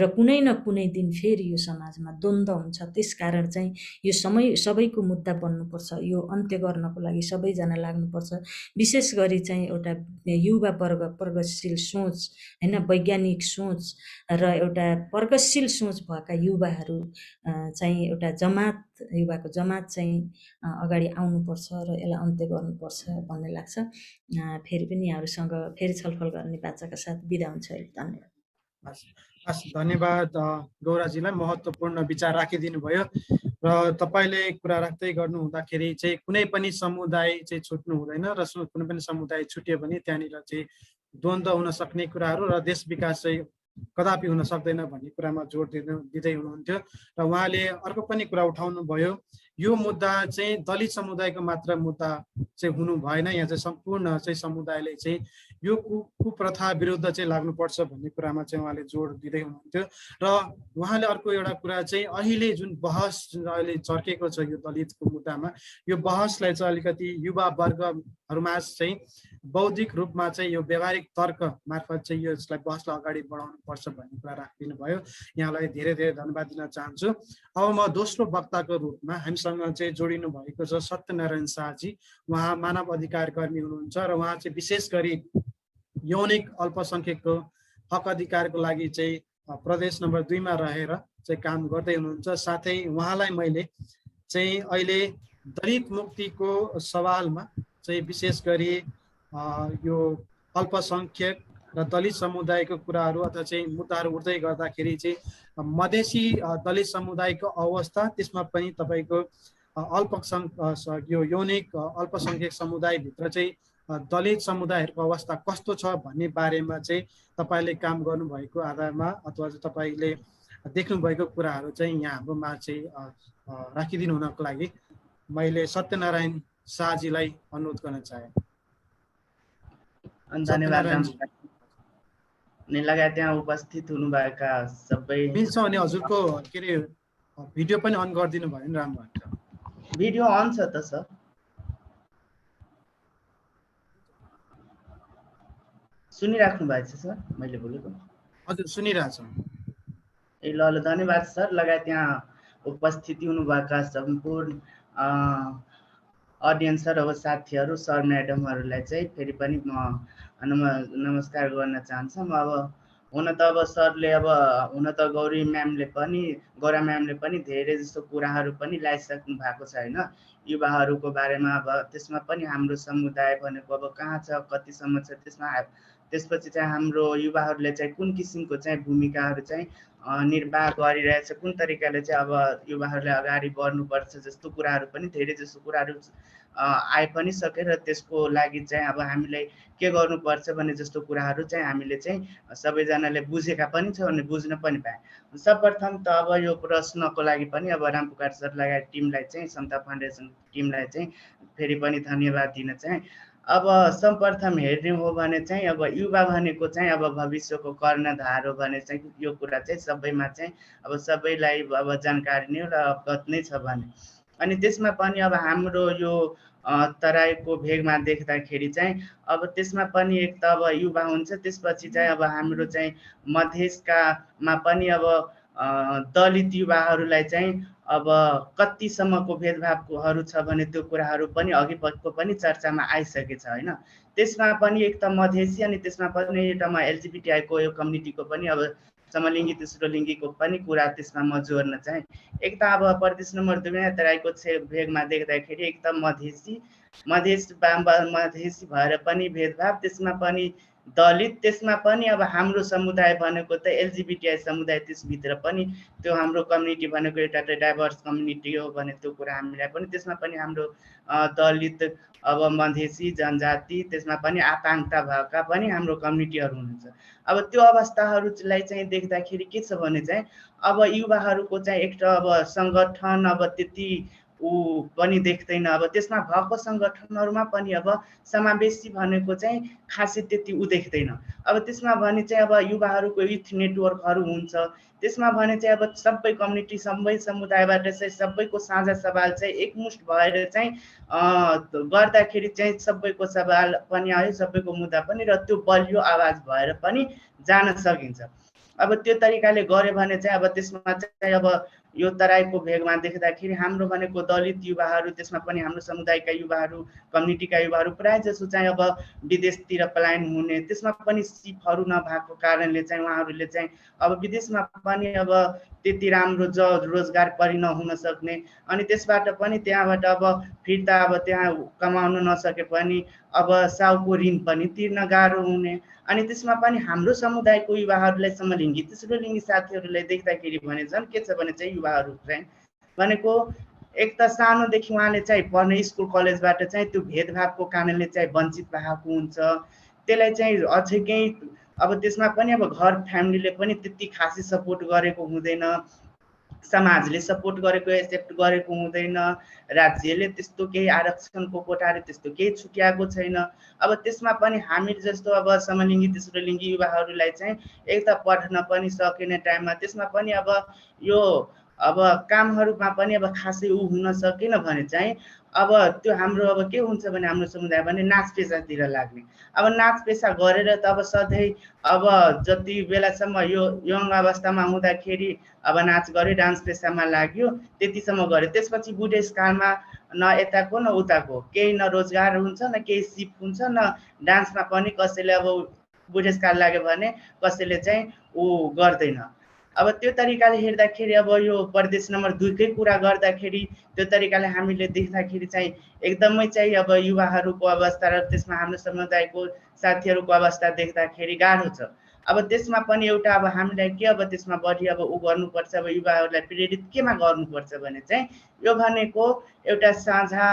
र कुनै न कुनै दिन फेरि यो समाजमा द्वन्द्व हुन्छ। त्यसकारण चाहिँ यो सबैको मुद्दा बन्नुपर्छ, यो अन्त्य गर्नको लागि सबैजना लाग्नुपर्छ। विशेष गरी चाहिँ एउटा युवा वर्ग, प्रगतिशील सोच, होइन, वैज्ञानिक सोच र एउटा प्रगतिशील सोच भएका युवाहरू चाहिँ एउटा जमात, युवाको जमात चाहिँ अगाडि आउनुपर्छ र यसलाई अन्त्य गर्नुपर्छ भन्ने लाग्छ। फेरि पनि यहाँहरूसँग फेरि छलफल गर्ने बाचाका साथ बिदा हुन्छ अहिले। धन्यवाद। हस्, धन्यवाद गौराजीलाई, महत्त्वपूर्ण विचार राखिदिनु भयो। र तपाईँले कुरा राख्दै गर्नु हुँदाखेरि चाहिँ कुनै पनि समुदाय चाहिँ छुट्नु हुँदैन र कुनै पनि समुदाय छुट्यो भने त्यहाँनिर चाहिँ द्वन्द्व हुन सक्ने कुराहरू र देश विकास चाहिँ कदापि हुन सक्दैन भन्ने कुरामा जोड दिँदै हुनुहुन्थ्यो। र उहाँले अर्को पनि कुरा उठाउनु भयो, यो मुद्दा चाहिँ दलित समुदायको मात्र मुद्दा चाहिँ हुनु भएन, यहाँ चाहिँ सम्पूर्ण चाहिँ समुदायले चाहिँ यो कुप्रथा विरुद्ध चाहिँ लाग्नुपर्छ भन्ने कुरामा चाहिँ उहाँले जोड दिँदै हुनुहुन्थ्यो। र उहाँले अर्को एउटा कुरा चाहिँ अहिले जुन बहस अहिले चर्केको छ यो दलितको मुद्दामा, यो बहसलाई चाहिँ अलिकति युवा वर्गहरूमा चाहिँ बौद्धिक रूपमा चाहिँ यो व्यावहारिक तर्क मार्फत चाहिँ यसलाई बहसलाई अगाडि बढाउनु पर्छ भन्ने कुरा राखिदिनु भयो। यहाँलाई धेरै धेरै धन्यवाद दिन चाहन्छु। अब म दोस्रो वक्ताको रूपमा हामीसँग चाहिँ जोडिनु भएको छ सत्यनारायण शाहजी। उहाँ मानव अधिकार कर्मी हुनुहुन्छ र उहाँ चाहिँ विशेष गरी यौनिक अल्पसङ्ख्यकको हक अधिकारको लागि चाहिँ प्रदेश नम्बर 2 मा रहेर चाहिँ काम गर्दै हुनुहुन्छ। साथै उहाँलाई मैले चाहिँ अहिले दलित मुक्तिको सवालमा चाहिँ विशेष गरी यो अल्पसङ्ख्यक र दलित समुदायको कुराहरू अथवा चाहिँ मुद्दाहरू उठ्दै गर्दाखेरि चाहिँ मधेसी दलित समुदायको अवस्था, त्यसमा पनि तपाईँको यो यौनिक अल्पसङ्ख्यक समुदायभित्र चाहिँ दलित समुदायहरूको अवस्था कस्तो छ भन्ने बारेमा चाहिँ तपाईँले काम गर्नुभएको आधारमा अथवा चाहिँ तपाईँले देख्नुभएको कुराहरू चाहिँ यहाँ हाम्रोमा चाहिँ राखिदिनु हुनको लागि मैले सत्यनारायण शाहजीलाई अनुरोध गर्न चाहे। धन्यवाद अनि लगायत त्यहाँ उपस्थित हुनुभएका सबै। मिल्छ भने हजुरको के अरे भिडियो पनि अन गरिदिनु भयो भने राम्रो हुन्छ। भिडियो अन छ त सर? सुनिराख्नु भएको छ सर मैले बोलेको? हजुर सुनिरहेछ। ए ल ल, धन्यवाद सर। लगायत त्यहाँ उपस्थिति हुनुभएका सम्पूर्ण अडियन्स र अब साथीहरू, सर म्याडमहरूलाई चाहिँ फेरि पनि म नमस्कार गर्न चाहन्छु। अब हुन त अब सरले हुन त गौरा म्यामले पनि धेरै जस्तो कुराहरू पनि ल्याइसक्नु भएको छ होइन, युवाहरूको बारेमा। अब त्यसमा पनि हाम्रो समुदाय भनेको अब कहाँ छ, कतिसम्म छ, त्यसपछि चाहिँ हाम्रो युवाहरूले चाहिँ कुन किसिमको चाहिँ भूमिकाहरू चाहिँ निर्वाह गरिरहेछ, कुन तरिकाले चाहिँ अब युवाहरूले अगाडि बढ्नुपर्छ जस्तो कुराहरू पनि धेरै जस्तो कुराहरू आइ पनि सके र त्यसको लागि चाहिँ अब हामीले के गर्नुपर्छ भन्ने जस्तो कुराहरू चाहिँ हामीले चाहिँ सबैजनाले बुझेका पनि छ भने बुझ्न पनि पाए। सर्वप्रथम त अब यो प्रश्नको लागि पनि अब रामपुकार सर लगायत टिमलाई चाहिँ, समता फाउन्डेसन टिमलाई चाहिँ फेरि पनि धन्यवाद दिन चाहे। अब सर्वप्रथम हेर्ने हो भने चाहिँ अब युवा भनेको चाहिँ अब भविष्यको कर्णधार हो भने चाहिँ यो कुरा चाहिँ सबैमा चाहिँ अब सबैलाई अब जानकारी नै र अवगत नै छ भने। अनि त्यसमा पनि अब हाम्रो यो तराईको भेगमा देख्दाखेरि चाहिँ अब त्यसमा पनि एक त अब युवा हुन्छ, त्यसपछि चाहिँ अब हाम्रो चाहिँ मधेसकामा पनि अब दलित युवाहरूलाई चाहिँ अब कतिसम्मको भेदभावहरू छ भने त्यो कुराहरू पनि अघिको पनि चर्चामा आइसकेछ होइन। त्यसमा पनि एक त मधेसी अनि त्यसमा पनि एउटा एलजिबिटिआईको यो कम्युनिटीको पनि अब समलिङ्गी तेस्रो लिङ्गीको पनि कुरा त्यसमा म जोड्न चाहे। एक त अब प्रदेश नम्बर 2 मा तराईको भेगमा देख्दाखेरि एक त मधेसी भएर पनि भेदभाव, त्यसमा पनि दलित, त्यसमा पनि अब हाम्रो समुदाय भनेको त एलजिबिटिआई समुदाय, त्यसभित्र पनि त्यो हाम्रो कम्युनिटी भनेको एउटा डाइभर्स कम्युनिटी हो भने त्यो कुरा हामीलाई पनि त्यसमा पनि हाम्रो दलित, अब मधेसी जनजाति, त्यसमा पनि आकाङ्क्षा भएका पनि हाम्रो कम्युनिटीहरू हुनुहुन्छ। अब त्यो अवस्थाहरूलाई चाहिँ देख्दाखेरि के छ भने चाहिँ अब युवाहरूको चाहिँ एक त अब सङ्गठन अब त्यति ऊ पनि देख्दैन। अब त्यसमा भएको सङ्गठनहरूमा पनि अब समावेशी भनेको चाहिँ खासै त्यति ऊ देख्दैन। अब त्यसमा भने चाहिँ अब युवाहरूको युथ नेटवर्कहरू हुन्छ, त्यसमा भने चाहिँ अब सबै कम्युनिटी सबै समुदायबाट चाहिँ सबैको साझा सवाल चाहिँ एकमुष्ट भएर चाहिँ गर्दाखेरि चाहिँ सबैको सवाल पनि आयो, सबैको मुद्दा पनि, र त्यो बलियो आवाज भएर पनि जान सकिन्छ। अब त्यो तरिकाले गऱ्यो भने चाहिँ अब त्यसमा चाहिँ अब यो तराईको भेगमा देख्दाखेरि हाम्रो भनेको दलित युवाहरू, त्यसमा पनि हाम्रो समुदायका युवाहरू, कम्युनिटीका युवाहरू प्रायः जसो चाहिँ अब विदेशतिर पलायन हुने, त्यसमा पनि सिपहरू नभएको कारणले चाहिँ उहाँहरूले चाहिँ अब विदेशमा पनि अब त्यति राम्रो रोजगार पनि नहुन सक्ने, अनि त्यसबाट पनि त्यहाँबाट अब फिर्ता अब त्यहाँ कमाउन नसके पनि अब साउको ऋण पनि तिर्न गाह्रो हुने। अनि त्यसमा पनि हाम्रो समुदायको युवाहरूलाई, समलिङ्गी तेस्रो लिङ्गी साथीहरूलाई देख्दाखेरि भने झन् के छ भने चाहिँ युवाहरू चाहिँ भनेको एक त सानोदेखि उहाँले चाहिँ पढ्ने स्कुल कलेजबाट चाहिँ त्यो भेदभावको कारणले चाहिँ वञ्चित भएको हुन्छ। त्यसलाई चाहिँ अझै केही अब त्यसमा पनि अब घर फ्यामिलीले पनि त्यति खासै सपोर्ट गरेको हुँदैन, समाजले सपोर्ट गरेको एक्सेप्ट गरेको हुँदैन, राज्यले त्यस्तो केही आरक्षणको कोटाले त्यस्तो केही छुट्याएको छैन। अब त्यसमा पनि हामी जस्तो अब समलिङ्गी तेस्रो लिङ्गी युवाहरूलाई चाहिँ एक त पढ्न पनि सकेन टाइममा, त्यसमा पनि अब यो अब कामहरूमा पनि अब खासै ऊ हुन सकेन भने चाहिँ अब त्यो हाम्रो अब के हुन्छ भने हाम्रो समुदाय भने नाच पेसातिर लाग्ने। अब नाच पेसा गरेर त अब सधैँ अब जति बेलासम्म यो यङ अवस्थामा हुँदाखेरि अब नाच गऱ्यो, डान्स पेसामा लाग्यो, त्यतिसम्म गऱ्यो, त्यसपछि बुढेसकालमा न यताको न उताको केही न रोजगार हुन्छ, न केही सिप हुन्छ, न डान्समा पनि कसैले अब बुढेसकाल लाग्यो भने कसैले चाहिँ ऊ गर्दैन। अब त्यो तरिकाले हेर्दाखेरि अब यो प्रदेश नम्बर 2 कै कुरा गर्दाखेरि त्यो तरिकाले हामीले देख्दाखेरि चाहिँ एकदमै चाहिँ अब युवाहरूको अवस्था र त्यसमा हाम्रो समुदायको साथीहरूको अवस्था देख्दाखेरि गाह्रो छ। अब त्यसमा पनि एउटा अब हामीलाई के अब त्यसमा बढी अब ऊ गर्नुपर्छ, अब युवाहरूलाई प्रेरित केमा गर्नुपर्छ भने चाहिँ यो भनेको एउटा साझा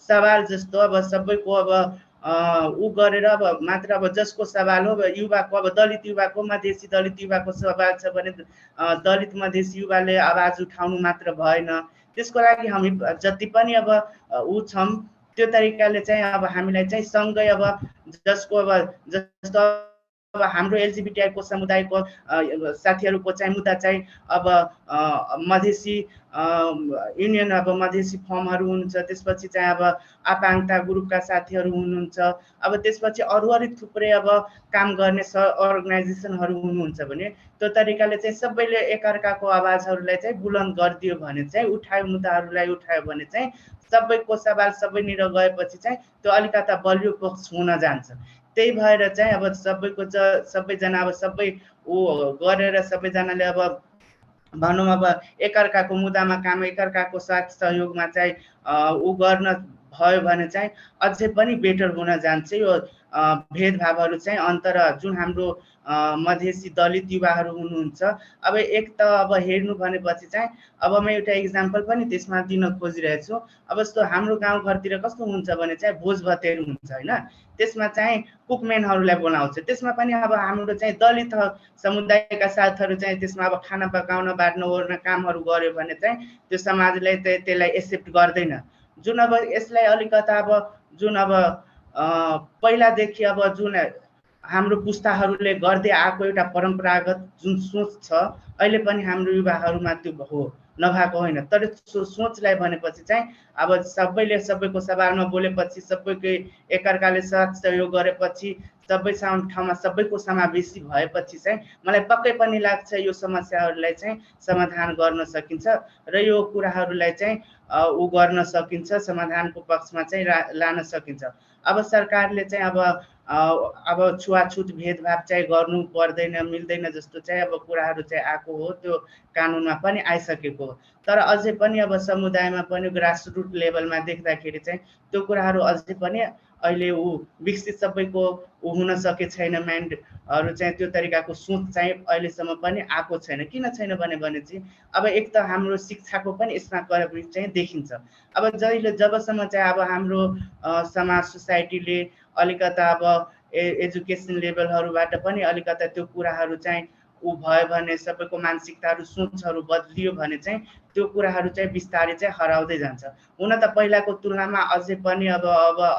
सवाल जस्तो अब सबैको अब ऊ गरेर अब मात्र अब जसको सवाल हो युवाको, अब दलित युवाको, मधेसी दलित युवाको सवाल छ भने दलित मधेसी युवाले आवाज उठाउनु मात्र भएन, त्यसको लागि हामी जति पनि अब ऊ छौँ त्यो तरिकाले चाहिँ अब हामीलाई चाहिँ सँगै अब जसको अब जस्तो अब हाम्रो एलजिबिटीआईको समुदायको साथीहरूको चाहिँ मुद्दा चाहिँ अब मधेसी युनियन अब मधेसी फर्महरू हुनुहुन्छ, त्यसपछि चाहिँ अब आपाङ्गता ग्रुपका साथीहरू हुनुहुन्छ, अब त्यसपछि अरू थुप्रै अब काम गर्ने अर्गनाइजेसनहरू हुनुहुन्छ भने त्यो तरिकाले चाहिँ सबैले एकअर्काको आवाजहरूलाई चाहिँ बुलन्द गरिदियो भने चाहिँ उठायो, मुद्दाहरूलाई उठायो भने चाहिँ सबैको सवाल सबैनिर गएपछि चाहिँ त्यो अलिकता बलियो पक्ष हुन जान्छ। त्यही भएर चाहिँ अब सबैको सबैजना अब सबै ऊ गरेर सबैजनाले अब भनौँ अब एकअर्काको मुद्दामा काम, एकअर्काको साथ सहयोगमा चाहिँ ऊ गर्न भयो भने चाहिँ अझै पनि बेटर हुन जान्छ। यो भेदभावहरू चाहिँ अन्तर जुन हाम्रो मधेसी दलित युवाहरू हुनुहुन्छ, अब एक त अब हेर्नु भनेपछि चाहिँ अब म एउटा इक्जाम्पल पनि त्यसमा दिन खोजिरहेको छु। अब जस्तो हाम्रो गाउँघरतिर कस्तो हुन्छ भने चाहिँ भोज भतेर हुन्छ होइन, त्यसमा चाहिँ कुकमेनहरूलाई बोलाउँछ, त्यसमा पनि अब हाम्रो चाहिँ दलित समुदायका साथहरू चाहिँ त्यसमा अब खाना पकाउन बाँड्न ओर्न कामहरू गर्यो भने चाहिँ त्यो समाजले त्यसलाई एक्सेप्ट गर्दैन। जुन अब यसलाई अलिकता अब जुन अब पहिलादेखि अब जुन हाम्रो पुस्ताहरूले गर्दै आएको एउटा परम्परागत जुन सोच छ अहिले पनि हाम्रो युवाहरूमा त्यो हो नभएको होइन, तर सोचलाई भनेपछि चाहिँ अब सबैले सबैको सवालमा बोलेपछि, सबैको एकअर्काले साथ सहयोग गरेपछि, सबै ठाउँमा सबैको समावेशी भएपछि चाहिँ मलाई पक्कै पनि लाग्छ यो समस्याहरूलाई चाहिँ समाधान गर्न सकिन्छ र यो कुराहरूलाई चाहिँ ऊ गर्न सकिन्छ, समाधानको पक्षमा चाहिँ लान सकिन्छ। अब सरकारले चाहिँ अब छुवाछुत भेदभाव चाहिँ गर्नु पर्दैन, मिल्दैन जस्तो चाहिँ अब कुराहरू चाहिँ आएको हो, त्यो कानुनमा पनि आइसकेको हो, तर अझै पनि अब समुदायमा पनि ग्रासरुट लेभलमा देख्दाखेरि चाहिँ त्यो कुराहरू अझै पनि अहिले ऊ विकसित सबैको ऊ हुन सके छैन, माइन्डहरू चाहिँ त्यो तरिकाको सोच चाहिँ अहिलेसम्म पनि आएको छैन। किन छैन भने चाहिँ अब एक त हाम्रो शिक्षाको पनि यसमा कमी चाहिँ देखिन्छ। अब जबसम्म चाहिँ अब हाम्रो समाज सोसाइटीले अलिकता अब एजुकेसन लेभलहरूबाट पनि अलिकता त्यो कुराहरू चाहिँ ऊ भयो भने, सबैको मानसिकताहरू सोचहरू बदलियो भने चाहिँ त्यो कुराहरू चाहिँ बिस्तारै चाहिँ हराउँदै जान्छ। हुन त पहिलाको तुलनामा अझै पनि अब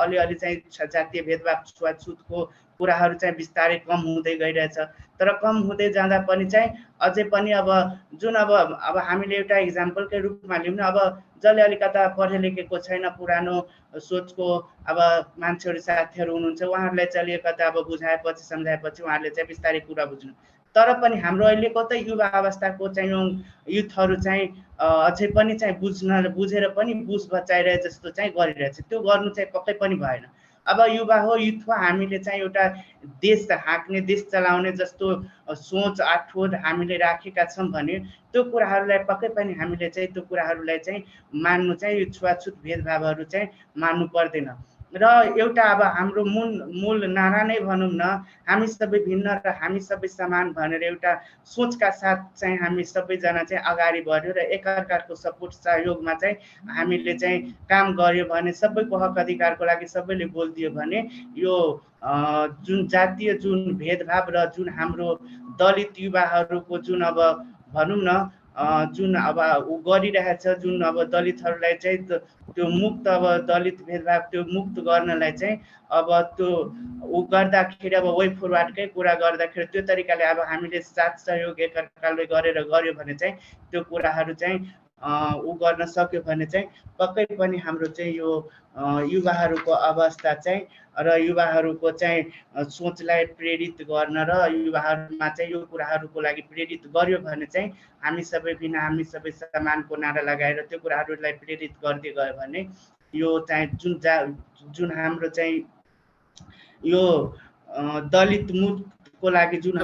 अलिअलि चाहिँ जातीय भेदभाव छुवाछुतको कुराहरू चाहिँ बिस्तारै कम हुँदै गइरहेछ। तर कम हुँदै जाँदा पनि चाहिँ अझै पनि अब जुन अब हामीले एउटा इक्जाम्पलकै रूपमा लिउँ न, अब जसले अलिकता पढे लेखेको छैन, पुरानो सोचको अब मान्छेहरू साथीहरू हुनुहुन्छ, उहाँहरूलाई चाहिँ अलिकता अब बुझाएपछि सम्झाएपछि उहाँहरूले चाहिँ बिस्तारै कुरा बुझ्नु। तर पनि हाम्रो अहिलेको त युवा अवस्थाको चाहिँ युथहरू चाहिँ अझै पनि चाहिँ बुझेर पनि बुझ बचाइरहे जस्तो चाहिँ गरिरहेछ। त्यो गर्नु चाहिँ पक्कै पनि भएन। अब युवा हो, युथ हो, हामीले चाहिँ एउटा देश हाँक्ने, देश चलाउने जस्तो सोच आठोट हामीले राखेका छौँ भने त्यो कुराहरूलाई पक्कै पनि हामीले चाहिँ त्यो कुराहरूलाई चाहिँ मान्नु चाहिँ यो छुवाछुत भेदभावहरू चाहिँ मान्नु पर्दैन। र एउटा अब हाम्रो मूल नारा नै भनौँ न, हामी सबै भिन्न र हामी सबै समान भनेर एउटा सोचका साथ चाहिँ हामी सबैजना चाहिँ अगाडि बढ्यो र एकअर्काको सपोर्ट सहयोगमा चाहिँ हामीले चाहिँ काम गर्यो भने, सबैको हक अधिकारको लागि सबैले बोलिदियो भने यो जुन जातीय जुन भेदभाव र जुन हाम्रो दलित युवाहरूको जुन अब भनौँ न जुन अब ऊ गरिरहेछ, जुन अब दलितहरूलाई चाहिँ त्यो मुक्त अब दलित भेदभाव त्यो मुक्त गर्नलाई चाहिँ अब त्यो ऊ गर्दाखेरि अब वे फरवार्डकै कुरा गर्दाखेरि त्यो तरिकाले अब हामीले साथ सहयोग एकअर्काले गरेर गऱ्यो भने चाहिँ त्यो कुराहरू चाहिँ ऊ गर्न सक्यो भने चाहिँ पक्कै पनि हाम्रो चाहिँ यो युवाहरूको अवस्था चाहिँ र युवाहरूको चाहिँ सोचलाई प्रेरित गर्न र युवाहरूमा चाहिँ यो कुराहरूको लागि प्रेरित गर्यो भने चाहिँ हामी सबै भिन्न हामी सबै समानको नारा लगाएर त्यो कुराहरूलाई प्रेरित गर्दै गयो भने यो चाहिँ जुन हाम्रो चाहिँ यो दलित मुक्तको लागि जुन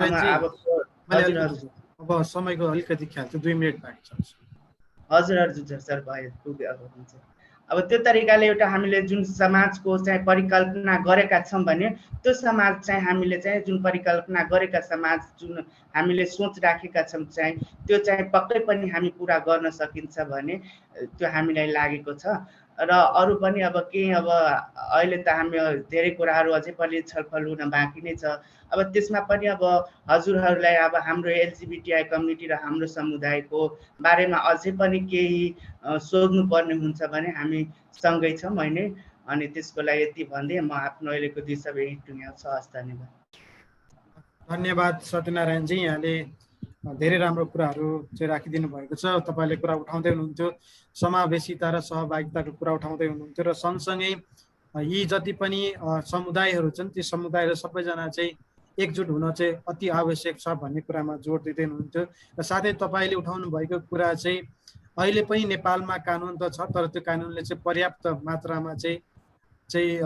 अब समयको अलिकति ख्याल छ, 2 मिनेट बाँकी छ। हजुर सर भयो पुग्यो। अब हुन्छ अब त्यो तरिकाले एउटा हामीले जुन समाजको चाहिँ परिकल्पना गरेका छौँ भने त्यो समाज चाहिँ हामीले चाहिँ जुन परिकल्पना गरेका समाज जुन हामीले सोच राखेका छौँ चाहिँ त्यो चाहिँ पक्कै पनि हामी पुरा गर्न सकिन्छ भने त्यो हामीलाई लागेको छ। र अरू पनि अब केही अब अहिले त हामी धेरै कुराहरू अझै पनि छलफल हुन बाँकी नै छ। अब त्यसमा पनि अब हजुरहरूलाई अब हाम्रो एलजिबिटिआई कम्युनिटी र हाम्रो समुदायको बारेमा अझै पनि केही सोध्नुपर्ने हुन्छ भने हामी सँगै छौँ होइन। अनि त्यसको लागि यति भन्दै म आफ्नो अहिलेको 2 शब्द यही टुङ्ग्याउँछु। हस्, धन्यवाद। धन्यवाद सत्यनारायणजी, यहाँले धेरै राम्रो कुराहरू चाहिँ राखिदिनु भएको छ। तपाईँले कुरा उठाउँदै हुनुहुन्थ्यो, समावेशिता र सहभागिताको कुरा उठाउँदै हुनुहुन्थ्यो र सँगसँगै यी जति पनि समुदायहरू छन् ती समुदायहरू सबैजना चाहिँ एकजुट हुन चाहिँ अति आवश्यक छ भन्ने कुरामा जोड दिँदै हुनुहुन्थ्यो। र साथै तपाईँले उठाउनु भएको कुरा चाहिँ अहिले पनि नेपालमा कानुन त छ, तर त्यो कानुनले चाहिँ पर्याप्त मात्रामा चाहिँ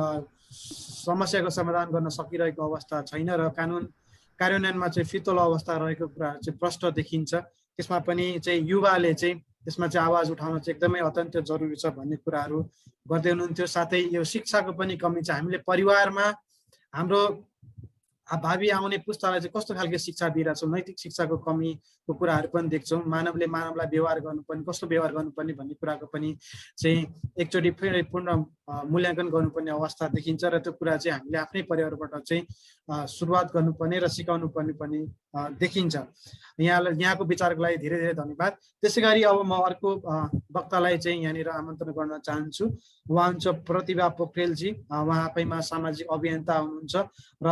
समस्याको समाधान गर्न सकिरहेको अवस्था छैन र कानुन कार्यान्वयनमा चाहिँ फितलो अवस्था रहेको कुराहरू चाहिँ प्रष्ट देखिन्छ। त्यसमा पनि चाहिँ युवाले चाहिँ त्यसमा चाहिँ आवाज उठाउन चाहिँ एकदमै अत्यन्त जरुरी छ भन्ने कुराहरू गर्दै हुनुहुन्थ्यो। साथै यो शिक्षाको पनि कमी छ। हामीले परिवारमा हाम्रो भावी आउने पुस्तालाई चाहिँ कस्तो खालको शिक्षा दिइरहेछौँ, नैतिक शिक्षाको कमीको कुराहरू पनि देख्छौँ। मानवले मानवलाई व्यवहार गर्नुपर्ने, कस्तो व्यवहार गर्नुपर्ने भन्ने कुराको पनि चाहिँ एकचोटि फेरि पूर्ण मूल्याङ्कन गर्नुपर्ने अवस्था देखिन्छ र त्यो कुरा चाहिँ हामीले आफ्नै परिवारबाट चाहिँ सुरुवात गर्नुपर्ने र सिकाउनु पर्ने पनि देखिन्छ। यहाँको विचारको लागि धेरै धेरै धन्यवाद। त्यसै गरी अब म अर्को वक्तालाई चाहिँ यहाँनिर आमन्त्रण गर्न चाहन्छु। उहाँ हुन्छ प्रतिभा पोखरेलजी। उहाँ आफैमा सामाजिक अभियन्ता हुनुहुन्छ र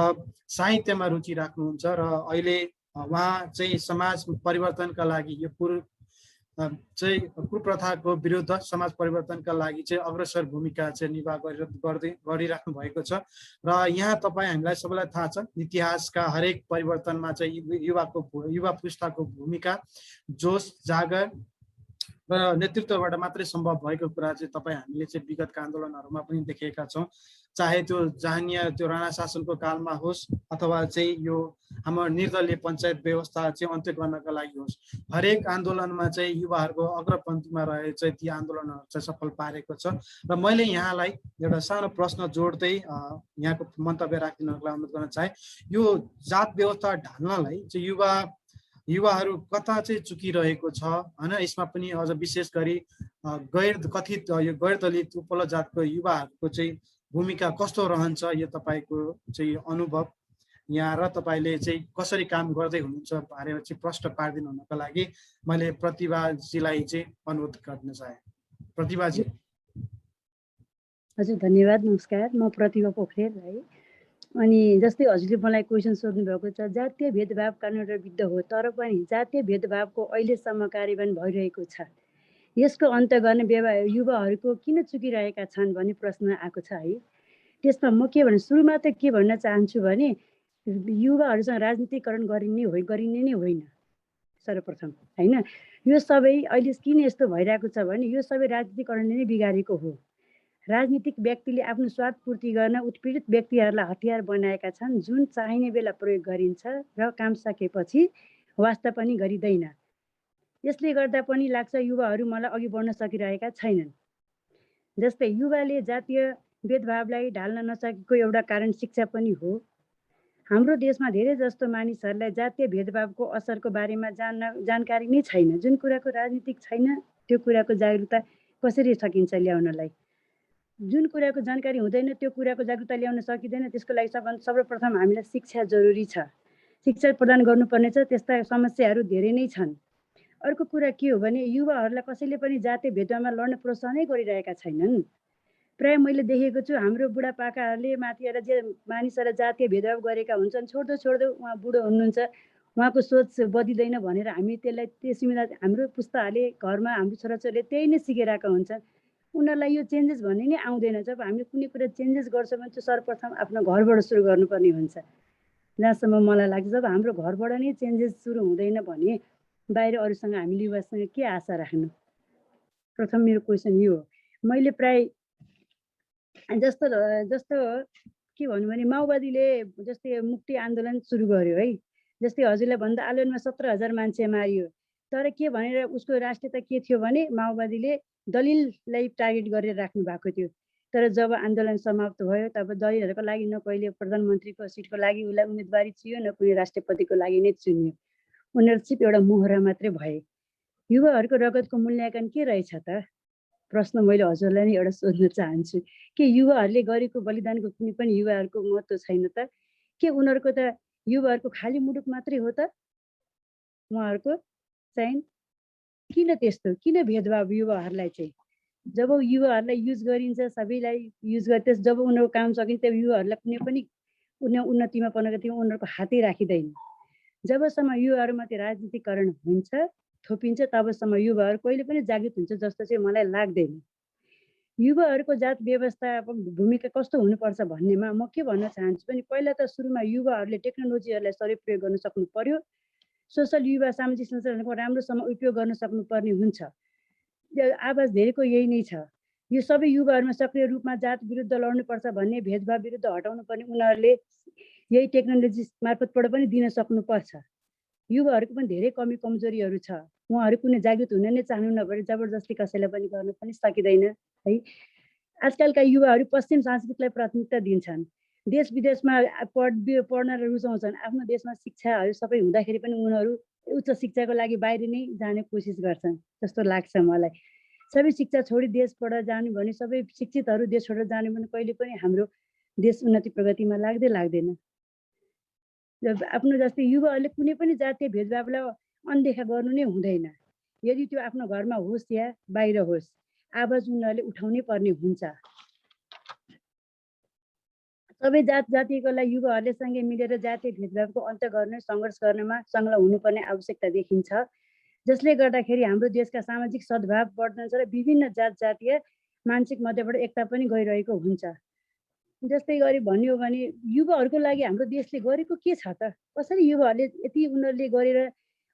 साहित्यमा रुचि राख्नुहुन्छ र अहिले उहाँ चाहिँ समाज परिवर्तनका लागि यो चाहिँ कुप्रथाको विरुद्ध समाज परिवर्तनका लागि चाहिँ अग्रसर भूमिका चाहिँ निर्वाह गरिराख्नु भएको छ। र यहाँ तपाईँ हामीलाई सबैलाई थाहा छ, इतिहासका हरेक परिवर्तनमा चाहिँ युवा पुस्ताको भूमिका, जोस, जागर र नेतृत्वबाट मात्रै सम्भव भएको कुरा चाहिँ तपाईँ हामीले चाहिँ विगतका आन्दोलनहरूमा पनि देखेका छौँ। चाहे त्यो जहानीय त्यो राणा शासनको कालमा होस् अथवा चाहिँ यो हाम्रो निर्दलीय पञ्चायत व्यवस्था चाहिँ अन्त्य गर्नका लागि होस्, हरेक आन्दोलनमा चाहिँ युवाहरूको अग्रपन्थीमा रहेर चाहिँ ती आन्दोलनहरू चाहिँ सफल पारेको छ। र मैले यहाँलाई एउटा सानो प्रश्न जोड्दै यहाँको मन्तव्य राखिदिनको लागि अनुरोध गर्न चाहे। यो जात व्यवस्था ढाल्नलाई चाहिँ युवाहरू कता चाहिँ चुकिरहेको छ होइन, यसमा पनि अझ विशेष गरी कथित यो गैर दलित उपल्लो जातको युवाहरूको चाहिँ भूमिका कस्तो रहन्छ, यो तपाईँको चाहिँ अनुभव यहाँ र तपाईँले चाहिँ कसरी काम गर्दै हुनुहुन्छ भनेर चाहिँ प्रश्न पारिदिनु हुनको लागि मैले प्रतिभाजीलाई चाहिँ अनुरोध गर्न चाहे। प्रतिभाजी। हजुर धन्यवाद, नमस्कार। म प्रतिभा पोखरेल है। अनि जस्तै हजुरले मलाई क्वेसन सोध्नु भएको छ, जातीय भेदभाव कानुन विरुद्ध हो, तर पनि जातीय भेदभावको अहिलेसम्म कार्यान्वयन भइरहेको छ। यसको अन्त्य गर्ने युवाहरूको किन चुकिरहेका छन् भन्ने प्रश्न आएको छ है। त्यसमा म के भन्नु, सुरुमा त के भन्न चाहन्छु भने युवाहरूसँग राजनीतिकरण गरिने नै होइन सर्वप्रथम होइन। यो सबै अहिले किन यस्तो भइरहेको छ भने यो सबै राजनीतिकरणले नै बिगारेको हो। राजनीतिक व्यक्तिले आफ्नो स्वार्थ पूर्ति गर्न उत्पीडित व्यक्तिहरूलाई हतियार बनाएका छन्, जुन चाहिने बेला प्रयोग गरिन्छ र काम सकेपछि वास्ता पनि गरिँदैन। यसले गर्दा पनि लाग्छ युवाहरू मलाई अघि बढ्न सकिरहेका छैनन्। जस्तै युवाले जातीय भेदभावलाई ढाल्न नसकेको एउटा कारण शिक्षा पनि हो। हाम्रो देशमा धेरै जस्तो मानिसहरूलाई जातीय भेदभावको असरको बारेमा जानकारी नै छैन। जुन कुराको राजनीतिक छैन त्यो कुराको जागरुकता कसरी सकिन्छ ल्याउनलाई। जुन कुराको जानकारी हुँदैन त्यो कुराको जागरुकता ल्याउन सकिँदैन। त्यसको लागि सर्वप्रथम हामीलाई शिक्षा जरुरी छ, शिक्षा प्रदान गर्नुपर्ने छ। त्यस्ता समस्याहरू धेरै नै छन्। अर्को कुरा के हो भने युवाहरूलाई कसैले पनि जातीय भेदभावमा लड्न प्रोत्साहनै गरिरहेका छैनन्। प्राय मैले देखेको छु हाम्रो बुढापाकाहरूले माथि आएर जे मानिसहरूलाई जातीय भेदभाव गरेका हुन्छन्, छोड्दो उहाँ बुढो हुनुहुन्छ, उहाँको सोच बदिँदैन भनेर हामी त्यसलाई त्यसमा हाम्रो पुस्ताहरूले घरमा हाम्रो छोराछोरीले त्यही नै सिकेरहेका हुन्छन्। उनीहरूलाई यो चेन्जेस भन्ने नै आउँदैन। जब हामीले कुनै कुरा चेन्जेस गर्छौँ भने चाहिँ सर्वप्रथम आफ्नो घरबाट सुरु गर्नुपर्ने हुन्छ। जहाँसम्म मलाई लाग्छ जब हाम्रो घरबाट नै चेन्जेस सुरु हुँदैन भने बाहिर अरूसँग हामीले युवासँग के आशा राख्नु। प्रथम मेरो क्वेसन यो हो। मैले प्राय जस्तो के भन्नु भने माओवादीले जस्तै मुक्ति आन्दोलन सुरु गर्यो है। जस्तै हजुरलाई भन्दा आन्दोलनमा 17,000 मान्छे मारियो। तर के भनेर उसको राष्ट्रियता के थियो भने माओवादीले दलिललाई टार्गेट गरेर राख्नु भएको थियो। तर जब आन्दोलन समाप्त भयो तब दलिलहरूको लागि न कहिले प्रधानमन्त्रीको सिटको लागि उसलाई उम्मेदवारी चियो, न कुनै राष्ट्रपतिको लागि नै चुनियो। उनीहरू सिर्फ एउटा मोहरा मात्रै भए। युवाहरूको रगतको मूल्याङ्कन के रहेछ त? प्रश्न मैले हजुरलाई नै एउटा सोध्न चाहन्छु। के युवाहरूले गरेको बलिदानको कुनै पनि युवाहरूको महत्त्व छैन त? के उनीहरूको त युवाहरूको खाली मुलुक मात्रै हो त? उहाँहरूको चाहिँ किन त्यस्तो, किन भेदभाव युवाहरूलाई चाहिँ? जब युवाहरूलाई युज गरिन्छ, सबैलाई युज गर्छ, जब उनीहरूको काम सकिन्छ तब युवाहरूलाई कुनै पनि उन्नतिमा प्रगतिमा उनीहरूको हातै राखिँदैन। जबसम्म युवाहरूमाथि राजनीतिकरण हुन्छ, थोपिन्छ, तबसम्म युवाहरू कहिले पनि जागृत हुन्छ जस्तो चाहिँ मलाई लाग्दैन। युवाहरूको जात व्यवस्थापक भूमिका कस्तो हुनुपर्छ भन्नेमा म के भन्न चाहन्छु भने पहिला त सुरुमा युवाहरूले टेक्नोलोजीहरूलाई सदुपयोग गर्न सक्नु पर्यो। सोसल युवा सामाजिक सञ्जालहरूको राम्रोसँग उपयोग गर्न सक्नुपर्ने हुन्छ। आवाज धेरैको यही नै छ। यो सबै युवाहरूमा सक्रिय रूपमा जात विरुद्ध लड्नुपर्छ भन्ने, भेदभाव विरुद्ध हटाउनु पर्ने उनीहरूले यही टेक्नोलोजी मार्फतबाट पनि दिन सक्नुपर्छ। युवाहरूको पनि धेरै कमी कमजोरीहरू छ। उहाँहरू कुनै जागृत हुन नै चाहनु नभए जबरजस्ती कसैलाई पनि गर्न पनि सकिँदैन है। आजकलका युवाहरू पश्चिम संस्कृतिलाई प्राथमिकता दिन्छन्। देश विदेशमा पढ्न रुचाउँछन्। आफ्नो देशमा शिक्षाहरू सबै हुँदाखेरि पनि उनीहरू उच्च शिक्षाको लागि बाहिर नै जाने कोसिस गर्छन् जस्तो लाग्छ मलाई। सबै शिक्षा छोडी देशबाट जानु भने, सबै शिक्षितहरू देश छोडेर जानु भने कहिले पनि हाम्रो देश उन्नति प्रगतिमा लाग्दैन। आफ्नो जस्तै युवाहरूले कुनै पनि जातीय भेदभावलाई अनदेखा गर्नु नै हुँदैन। यदि त्यो आफ्नो घरमा होस् या बाहिर होस्, आवाज उनीहरूले उठाउनै पर्ने हुन्छ। सबै जातिकोलाई युवाहरूले सँगै मिलेर जातीय भेदभावको अन्त्य गर्न सङ्घर्ष गर्नमा संलग्न हुनुपर्ने आवश्यकता देखिन्छ। जसले गर्दाखेरि हाम्रो देशका सामाजिक सद्भाव बढ्दछ र विभिन्न जातीय मानसिक मध्येबाट एकता पनि गइरहेको हुन्छ। जस्तै गरी भन्यो भने युवाहरूको लागि हाम्रो देशले गरेको के छ त? कसरी युवाहरूले यति उनीहरूले गरेर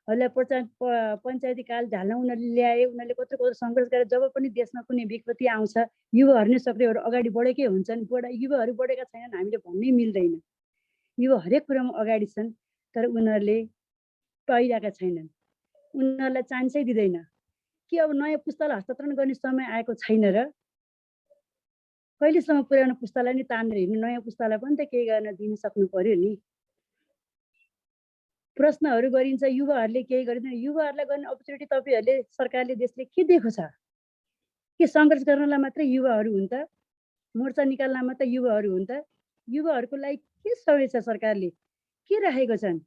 पञ्चायती काल ढाल्न उनीहरूले ल्याए, उनीहरूले कत्रो सङ्घर्ष गरेर जब पनि देशमा कुनै विपत्ति आउँछ युवाहरू नै सक्रियहरू अगाडि बढेकै हुन्छन्। युवाहरू बढेका छैनन् हामीले भन्नै मिल्दैन। युवा हरेक कुरामा अगाडि छन्, तर उनीहरूले पाइरहेका छैनन्, उनीहरूलाई चान्सै दिँदैन। कि अब नयाँ पुस्तालाई हस्तान्तरण गर्ने समय आएको छैन र? कहिलेसम्म पुरानो पुस्तालाई नै तानेर हिँड्नु, नयाँ पुस्तालाई पनि त केही गर्न दिन सक्नु पर्यो नि। प्रश्नहरू गरिन्छ, युवाहरूले केही गरिँदैन। युवाहरूलाई गर्ने अपर्च्युनिटी तपाईँहरूले सरकारले देशले के दिएको छ? के सङ्घर्ष गर्नलाई मात्रै युवाहरू हुन् त? मोर्चा निकाल्न मात्रै युवाहरू हुन् त? युवाहरूको लागि के समय छ सरकारले? के राखेको छन्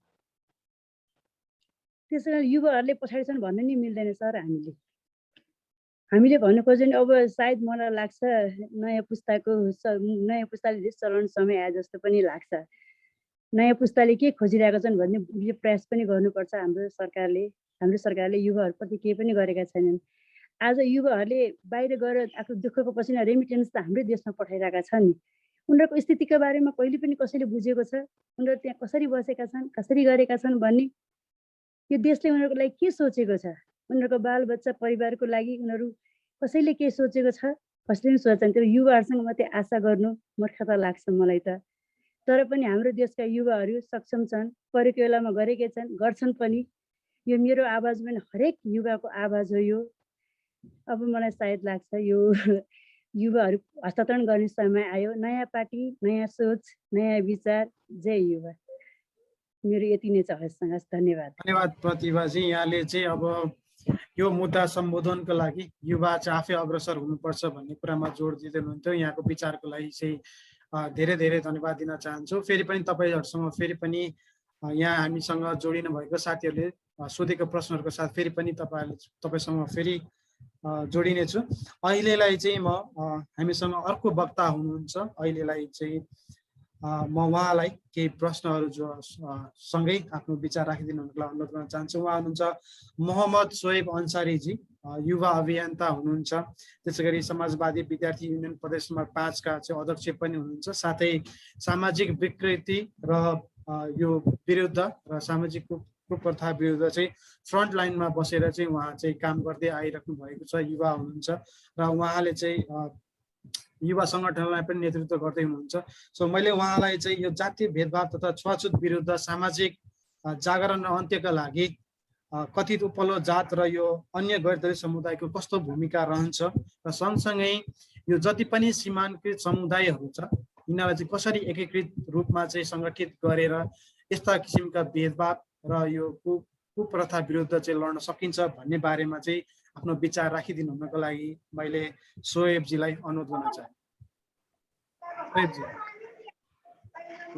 त्यसै कारण युवाहरूले पछाडि छन् भन्नु नि मिल्दैन सर। हामीले भन्नु खोज्यो भने अब सायद मलाई लाग्छ नयाँ पुस्ताले चलाउने समय आए जस्तो पनि लाग्छ। नयाँ पुस्ताले के खोजिरहेका छन् भन्ने यो प्रयास पनि गर्नुपर्छ। हाम्रो सरकारले युवाहरूप्रति केही पनि गरेका छैनन्। आज युवाहरूले बाहिर गएर आफ्नो दुःखको पसिना रेमिटेन्स त हाम्रै देशमा पठाइरहेका छन् नि। उनीहरूको स्थितिको बारेमा कहिले पनि कसैले बुझेको छ? उनीहरू त्यहाँ कसरी बसेका छन्, कसरी गरेका छन् भन्ने यो देशले उनीहरूको लागि के सोचेको छ? उनीहरूको बालबच्चा परिवारको लागि उनीहरू कसैले के सोचेको छ? कसैले पनि सोच्छन्। त्यो युवाहरूसँग मात्रै आशा गर्नु मूर्खता लाग्छ मलाई त। तर पनि हाम्रो देशका युवाहरू सक्षम छन्, परेको बेलामा गरेकै छन्, गर्छन् पनि। यो मेरो आवाज पनि हरेक युवाको आवाज हो यो। अब मलाई सायद लाग्छ यो युवाहरू हस्तान्तरण गर्ने समय आयो। नयाँ पार्टी, नयाँ सोच, नयाँ विचार। जय युवा। मेरो यति नै छ। हस्, धन्यवाद। धन्यवाद प्रतिभाजी। यहाँले चाहिँ अब यो मुद्दा सम्बोधनको लागि युवा चाहिँ आफै अग्रसर हुनुपर्छ भन्ने कुरामा जोड दिँदै हुनुहुन्थ्यो। यहाँको विचारको लागि चाहिँ धेरै धेरै धन्यवाद दिन चाहन्छु। फेरि पनि तपाईँहरूसँग फेरि पनि यहाँ हामीसँग जोडिनु भएको साथीहरूले सोधेको प्रश्नहरूको साथ फेरि पनि तपाईँसँग फेरि जोडिनेछु। अहिलेलाई चाहिँ म हामीसँग अर्को वक्ता हुनुहुन्छ। अहिलेलाई चाहिँ म उहाँलाई केही प्रश्नहरू जो सँगै आफ्नो विचार राखिदिनु हुनुको लागि अनुरोध गर्न चाहन्छु। उहाँ हुनुहुन्छ मोहम्मद सोएब अन्सारीजी, युवा अभियन्ता हुनुहुन्छ। त्यसै गरी समाजवादी विद्यार्थी युनियन प्रदेश नम्बर 5 का चाहिँ अध्यक्ष पनि हुनुहुन्छ। साथै सामाजिक विकृति र यो विरुद्ध र सामाजिक कुप्रथा विरुद्ध चाहिँ फ्रन्ट लाइनमा बसेर चाहिँ उहाँ चाहिँ काम गर्दै आइराख्नु भएको छ। युवा हुनुहुन्छ र उहाँले चाहिँ युवा सङ्गठनलाई पनि नेतृत्व गर्दै हुनुहुन्छ। सो मैले उहाँलाई चाहिँ यो जातीय भेदभाव तथा छुवाछुत विरुद्ध सामाजिक जागरण र अन्त्यका लागि कथित उपल्लो जात र यो अन्य गैरदलीय समुदायको कस्तो भूमिका रहन्छ र सँगसँगै यो जति पनि सीमाङ्कित समुदायहरू छ यिनीहरूलाई चाहिँ कसरी एकीकृत रूपमा चाहिँ सङ्गठित गरेर यस्ता किसिमका भेदभाव र यो कुप्रथा विरुद्ध चाहिँ लड्न सकिन्छ भन्ने बारेमा चाहिँ आफ्नो विचार राखिदिनु हुनको लागि मैले सोएबजीलाई अनुरोध गर्न चाहे।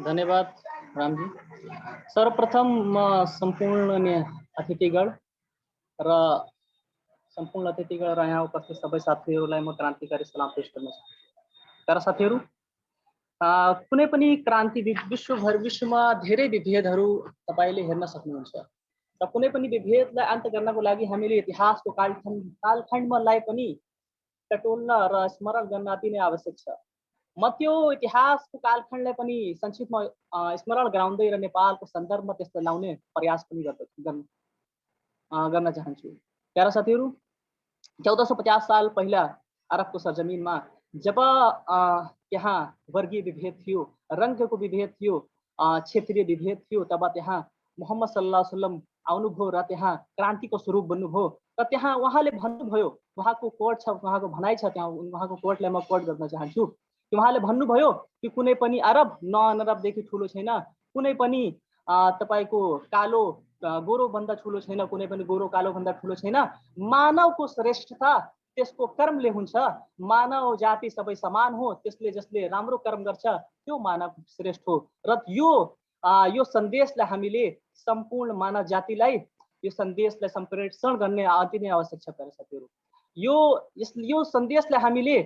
धन्यवाद रामजी। सर्वप्रथम म सम्पूर्ण अतिथिगण र यहाँ उपस्थित सबै साथीहरूलाई म क्रान्तिकारी सलाम पेश गर्न चाहन्छु। तर साथीहरू, कुनै पनि क्रान्ति विश्वमा धेरै विभेदहरू तपाईँले हेर्न सक्नुहुन्छ र कुनै पनि विभेदलाई अन्त्य गर्नको लागि हामीले इतिहासको कालखण्डलाई पनि टटोल्न र स्मरण गर्न अति नै आवश्यक छ। म त्यो इतिहासको कालखण्डलाई पनि संक्षिप्तमा स्मरण गराउँदै र नेपालको सन्दर्भमा त्यसलाई लाउने प्रयास पनि गर्न चाहन्छु। प्यारा साथीहरू, 1450 साल पहिला अरबको सरजमिनमा जब त्यहाँ वर्गीय विभेद थियो, रङ्गको विभेद थियो, क्षेत्रीय विभेद थियो, तब त्यहाँ मोहम्मद सल्लल्लाहु अलैहि वसल्लम आउनुभयो र त्यहाँ क्रान्तिको स्वरूप बन्नुभयो। र त्यहाँ उहाँले भन्नुभयो, उहाँको कोट छ, उहाँको भनाइ छ, त्यहाँ उहाँको कोटलाई म कोट गर्न चाहन्छु कि उहाँले भन्नुभयो कि कुनै पनि अरब अनरबदेखि ठुलो छैन, कुनै पनि तपाईँको कालो गोरो भन्दा ठुलो छैन, कुनै पनि गोरो कालो भन्दा ठुलो छैन। मानवको श्रेष्ठता त्यसको कर्मले हुन्छ। मानव जाति सबै समान हो, त्यसले जसले राम्रो कर्म गर्छ त्यो मानव श्रेष्ठ हो। र यो सन्देशलाई हामीले सम्पूर्ण मानव जातिलाई यो सन्देशलाई सम्प्रेषण गर्ने अति नै आवश्यक छ। साथीहरू, यो सन्देशलाई हामीले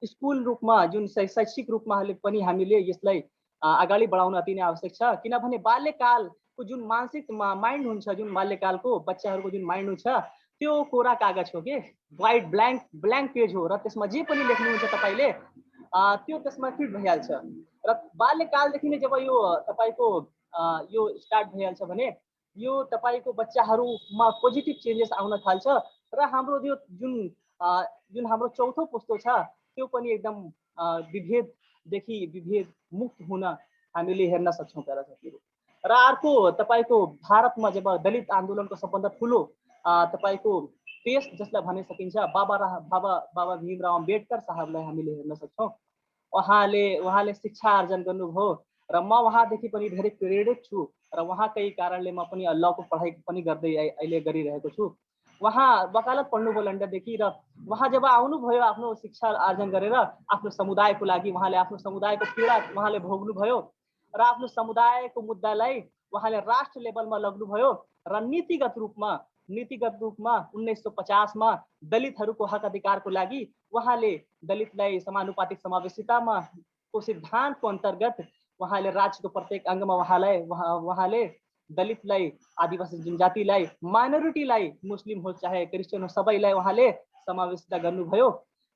स्कुल रूपमा जुन शैक्षिक रूपमा पनि हामीले यसलाई अगाडि बढाउन अति नै आवश्यक छ। किनभने बाल्यकालको जुन मानसिक माइन्ड हुन्छ, जुन बाल्यकालको बच्चाहरूको जुन माइन्ड हुन्छ त्यो कोरा कागज हो कि वाइट ब्ल्याङ्क पेज हो र त्यसमा जे पनि लेख्नुहुन्छ तपाईँले त्यो त्यसमा फिट भइहाल्छ। र बाल्यकालदेखि नै जब यो तपाईँको यो स्टार्ट भइहाल्छ भने यो तपाईँको बच्चाहरूमा पोजिटिभ चेन्जेस आउन थाल्छ र हाम्रो यो जुन हाम्रो चौथो पुस्तो छ त्यो पनि एकदम विभेद मुक्त हुन हामीले हेर्न सक्छौँ। प्यारा साथीहरू, र अर्को तपाईँको भारतमा जब दलित आन्दोलनको सबभन्दा ठुलो तपाईँको पेस जसलाई भन्न सकिन्छ बाबा भीमराव अम्बेडकर साहबलाई हामीले हेर्न सक्छौँ। उहाँले शिक्षा आर्जन गर्नुभयो र म उहाँदेखि पनि धेरै प्रेरित छु र उहाँकै कारणले म पनि अल्लाहको पढाइ पनि गर्दै अहिले गरिरहेको छु। उहाँ वकालत पढ्नुभयो लन्डनदेखि र उहाँ जब आउनुभयो आफ्नो शिक्षा आर्जन गरेर आफ्नो समुदायको लागि उहाँले आफ्नो समुदायको पीडा उहाँले भोग्नुभयो र आफ्नो समुदायको मुद्दालाई उहाँले राष्ट्र लेभलमा लग्नुभयो र नीतिगत रूपमा 1950 मा दलितहरूको हक अधिकारको लागि उहाँले दलितलाई समानुपातिक समावेशितामा को सिद्धान्तको अन्तर्गत उहाँले राज्यको प्रत्येक अङ्गमा उहाँले दलितलाई, आदिवासी जनजातिलाई, माइनोरिटीलाई, मुस्लिम होस् चाहे क्रिस्चियन होस् सबैलाई उहाँले समावेशिता गर्नुभयो।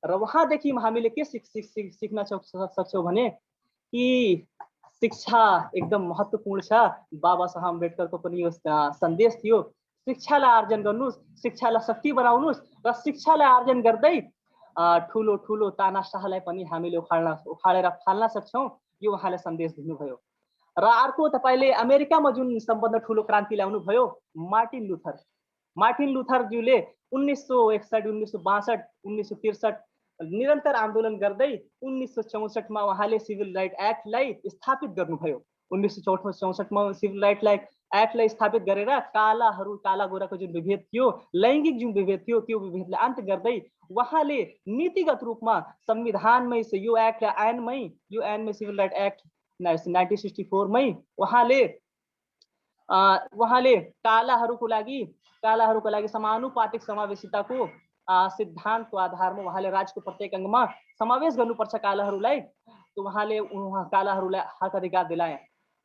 र उहाँदेखि हामीले के सिक्न सक्छौँ भने कि शिक्षा एकदम महत्त्वपूर्ण छ। बाबा साहब अम्बेडकरको पनि यो सन्देश थियो, शिक्षालाई आर्जन गर्नुहोस्, शिक्षालाई शक्ति बनाउनुहोस् र शिक्षालाई आर्जन गर्दै ठुलो ठुलो तानाशाहलाई पनि हामीले उखाडेर फाल्न सक्छौँ, यो उहाँले सन्देश दिनुभयो। र अर्को तपाईले अमेरिकामा जुन सबभन्दा ठुलो क्रान्ति ल्याउनु भयो मार्टिन लुथरज्यूले 1961, 1962, 1963 निरन्तर आन्दोलन गर्दै 1964 मा उहाँले सिभिल राइट एक्टलाई स्थापित गर्नुभयो। 1964 मा सिभिल राइट एक्टलाई स्थापित गरेर काला गोराको जुन विभेद थियो, लैङ्गिक जुन विभेद थियो, त्यो विभेदलाई अन्त्य गर्दै उहाँले नीतिगत रूपमा संविधानमै यो ऐनमै सिभिल राइट एक्ट 1964 मै उहाँले कालाहरूको लागि समानुपातिक समावेशिताको सिद्धान्तको आधारमा उहाँले राज्यको प्रत्येक अङ्गमा समावेश गर्नुपर्छ कालाहरूलाई। उहाँले कालाहरूलाई हक अधिकार दिलाए।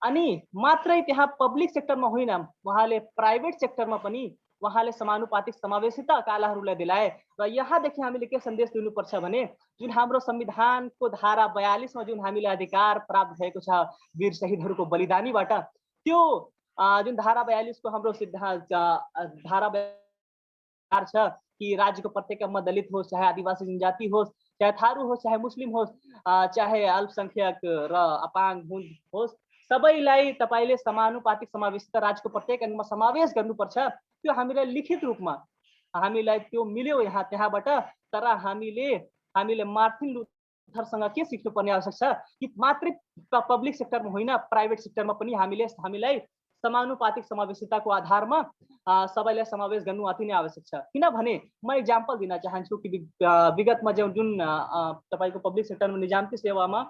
अनि मात्रै त्यहाँ पब्लिक सेक्टरमा होइन, उहाँले प्राइभेट सेक्टरमा पनि उहाँले समानुपातिक समावेशिता कालाहरूलाई दिलाए। र यहाँदेखि हामीले के सन्देश दिनुपर्छ भने जुन हाम्रो संविधानको धारा 42 मा जुन हामीले अधिकार प्राप्त भएको छ वीर शहीदहरूको बलिदानीबाट, त्यो जुन धारा 42 को हाम्रो धारा छ कि राज्यको प्रत्येक अङ्गमा दलित होस् चाहे आदिवासी जनजाति होस् चाहे थारू होस् चाहे मुस्लिम होस् चाहे अल्पसंख्यक र अपाङ्ग होस्, सबैलाई तपाईले समानुपातिक समावेशिता राज्यको प्रत्येक अङ्गमा समावेश गर्नुपर्छ। त्यो हामीलाई लिखित रूपमा हामीलाई त्यो मिल्यो त्यहाँबाट। तर हामीले मार्टिन लुथरसँग के सिक्नुपर्ने आवश्यक छ कि मात्रै पब्लिक सेक्टरमा होइन, प्राइभेट सेक्टरमा पनि हामीलाई समानुपातिक समावेशिताको आधारमा सबैलाई समावेश गर्नु अति नै आवश्यक छ। किनभने म इक्जाम्पल दिन चाहन्छु कि विगतमा जुन तपाईको पब्लिक सेक्टरमा निजामती सेवामा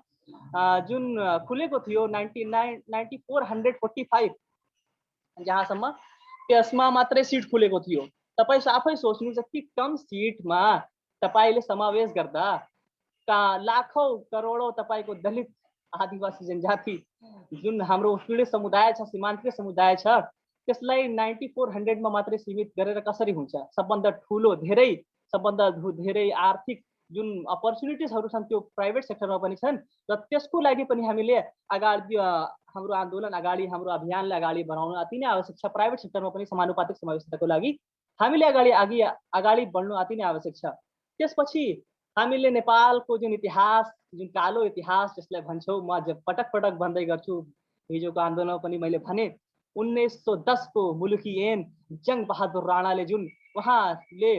जुन खुलेको थियो 9445 जहाँसम्म, त्यसमा मात्रै सिट खुलेको थियो। तपाई आफै सोच्नुहुन्छ कि कम सिटमा तपाईले समावेश गर्दा लाखौं करोडौं तपाईको दलित आदिवासी जनजाति जुन हाम्रो पीडित समुदाय छ, सीमान्तकृत समुदाय छ, त्यसलाई 9400 मा मात्रै सीमित गरेर कसरी हुन्छ? सबभन्दा धेरै आर्थिक जुन अपर्च्युनिटिजहरू छन् त्यो प्राइभेट सेक्टरमा पनि छन्। र त्यसको लागि पनि हामीले हाम्रो आन्दोलन अगाडि, हाम्रो अभियानलाई अगाडि बढाउन अति नै आवश्यक छ। प्राइभेट सेक्टरमा पनि समानुपातिक समावेशिताको लागि हामीले अगाडि बढ्नु अति नै आवश्यक छ। त्यसपछि हामीले नेपालको जुन इतिहास, जुन कालो इतिहास जसलाई भन्छौँ, म पटक भन्दै गर्छु, हिजोको आन्दोलनमा पनि मैले भने 1910 को मुलुकी ऐन जंग बहादुर राणाले जुन उहाँले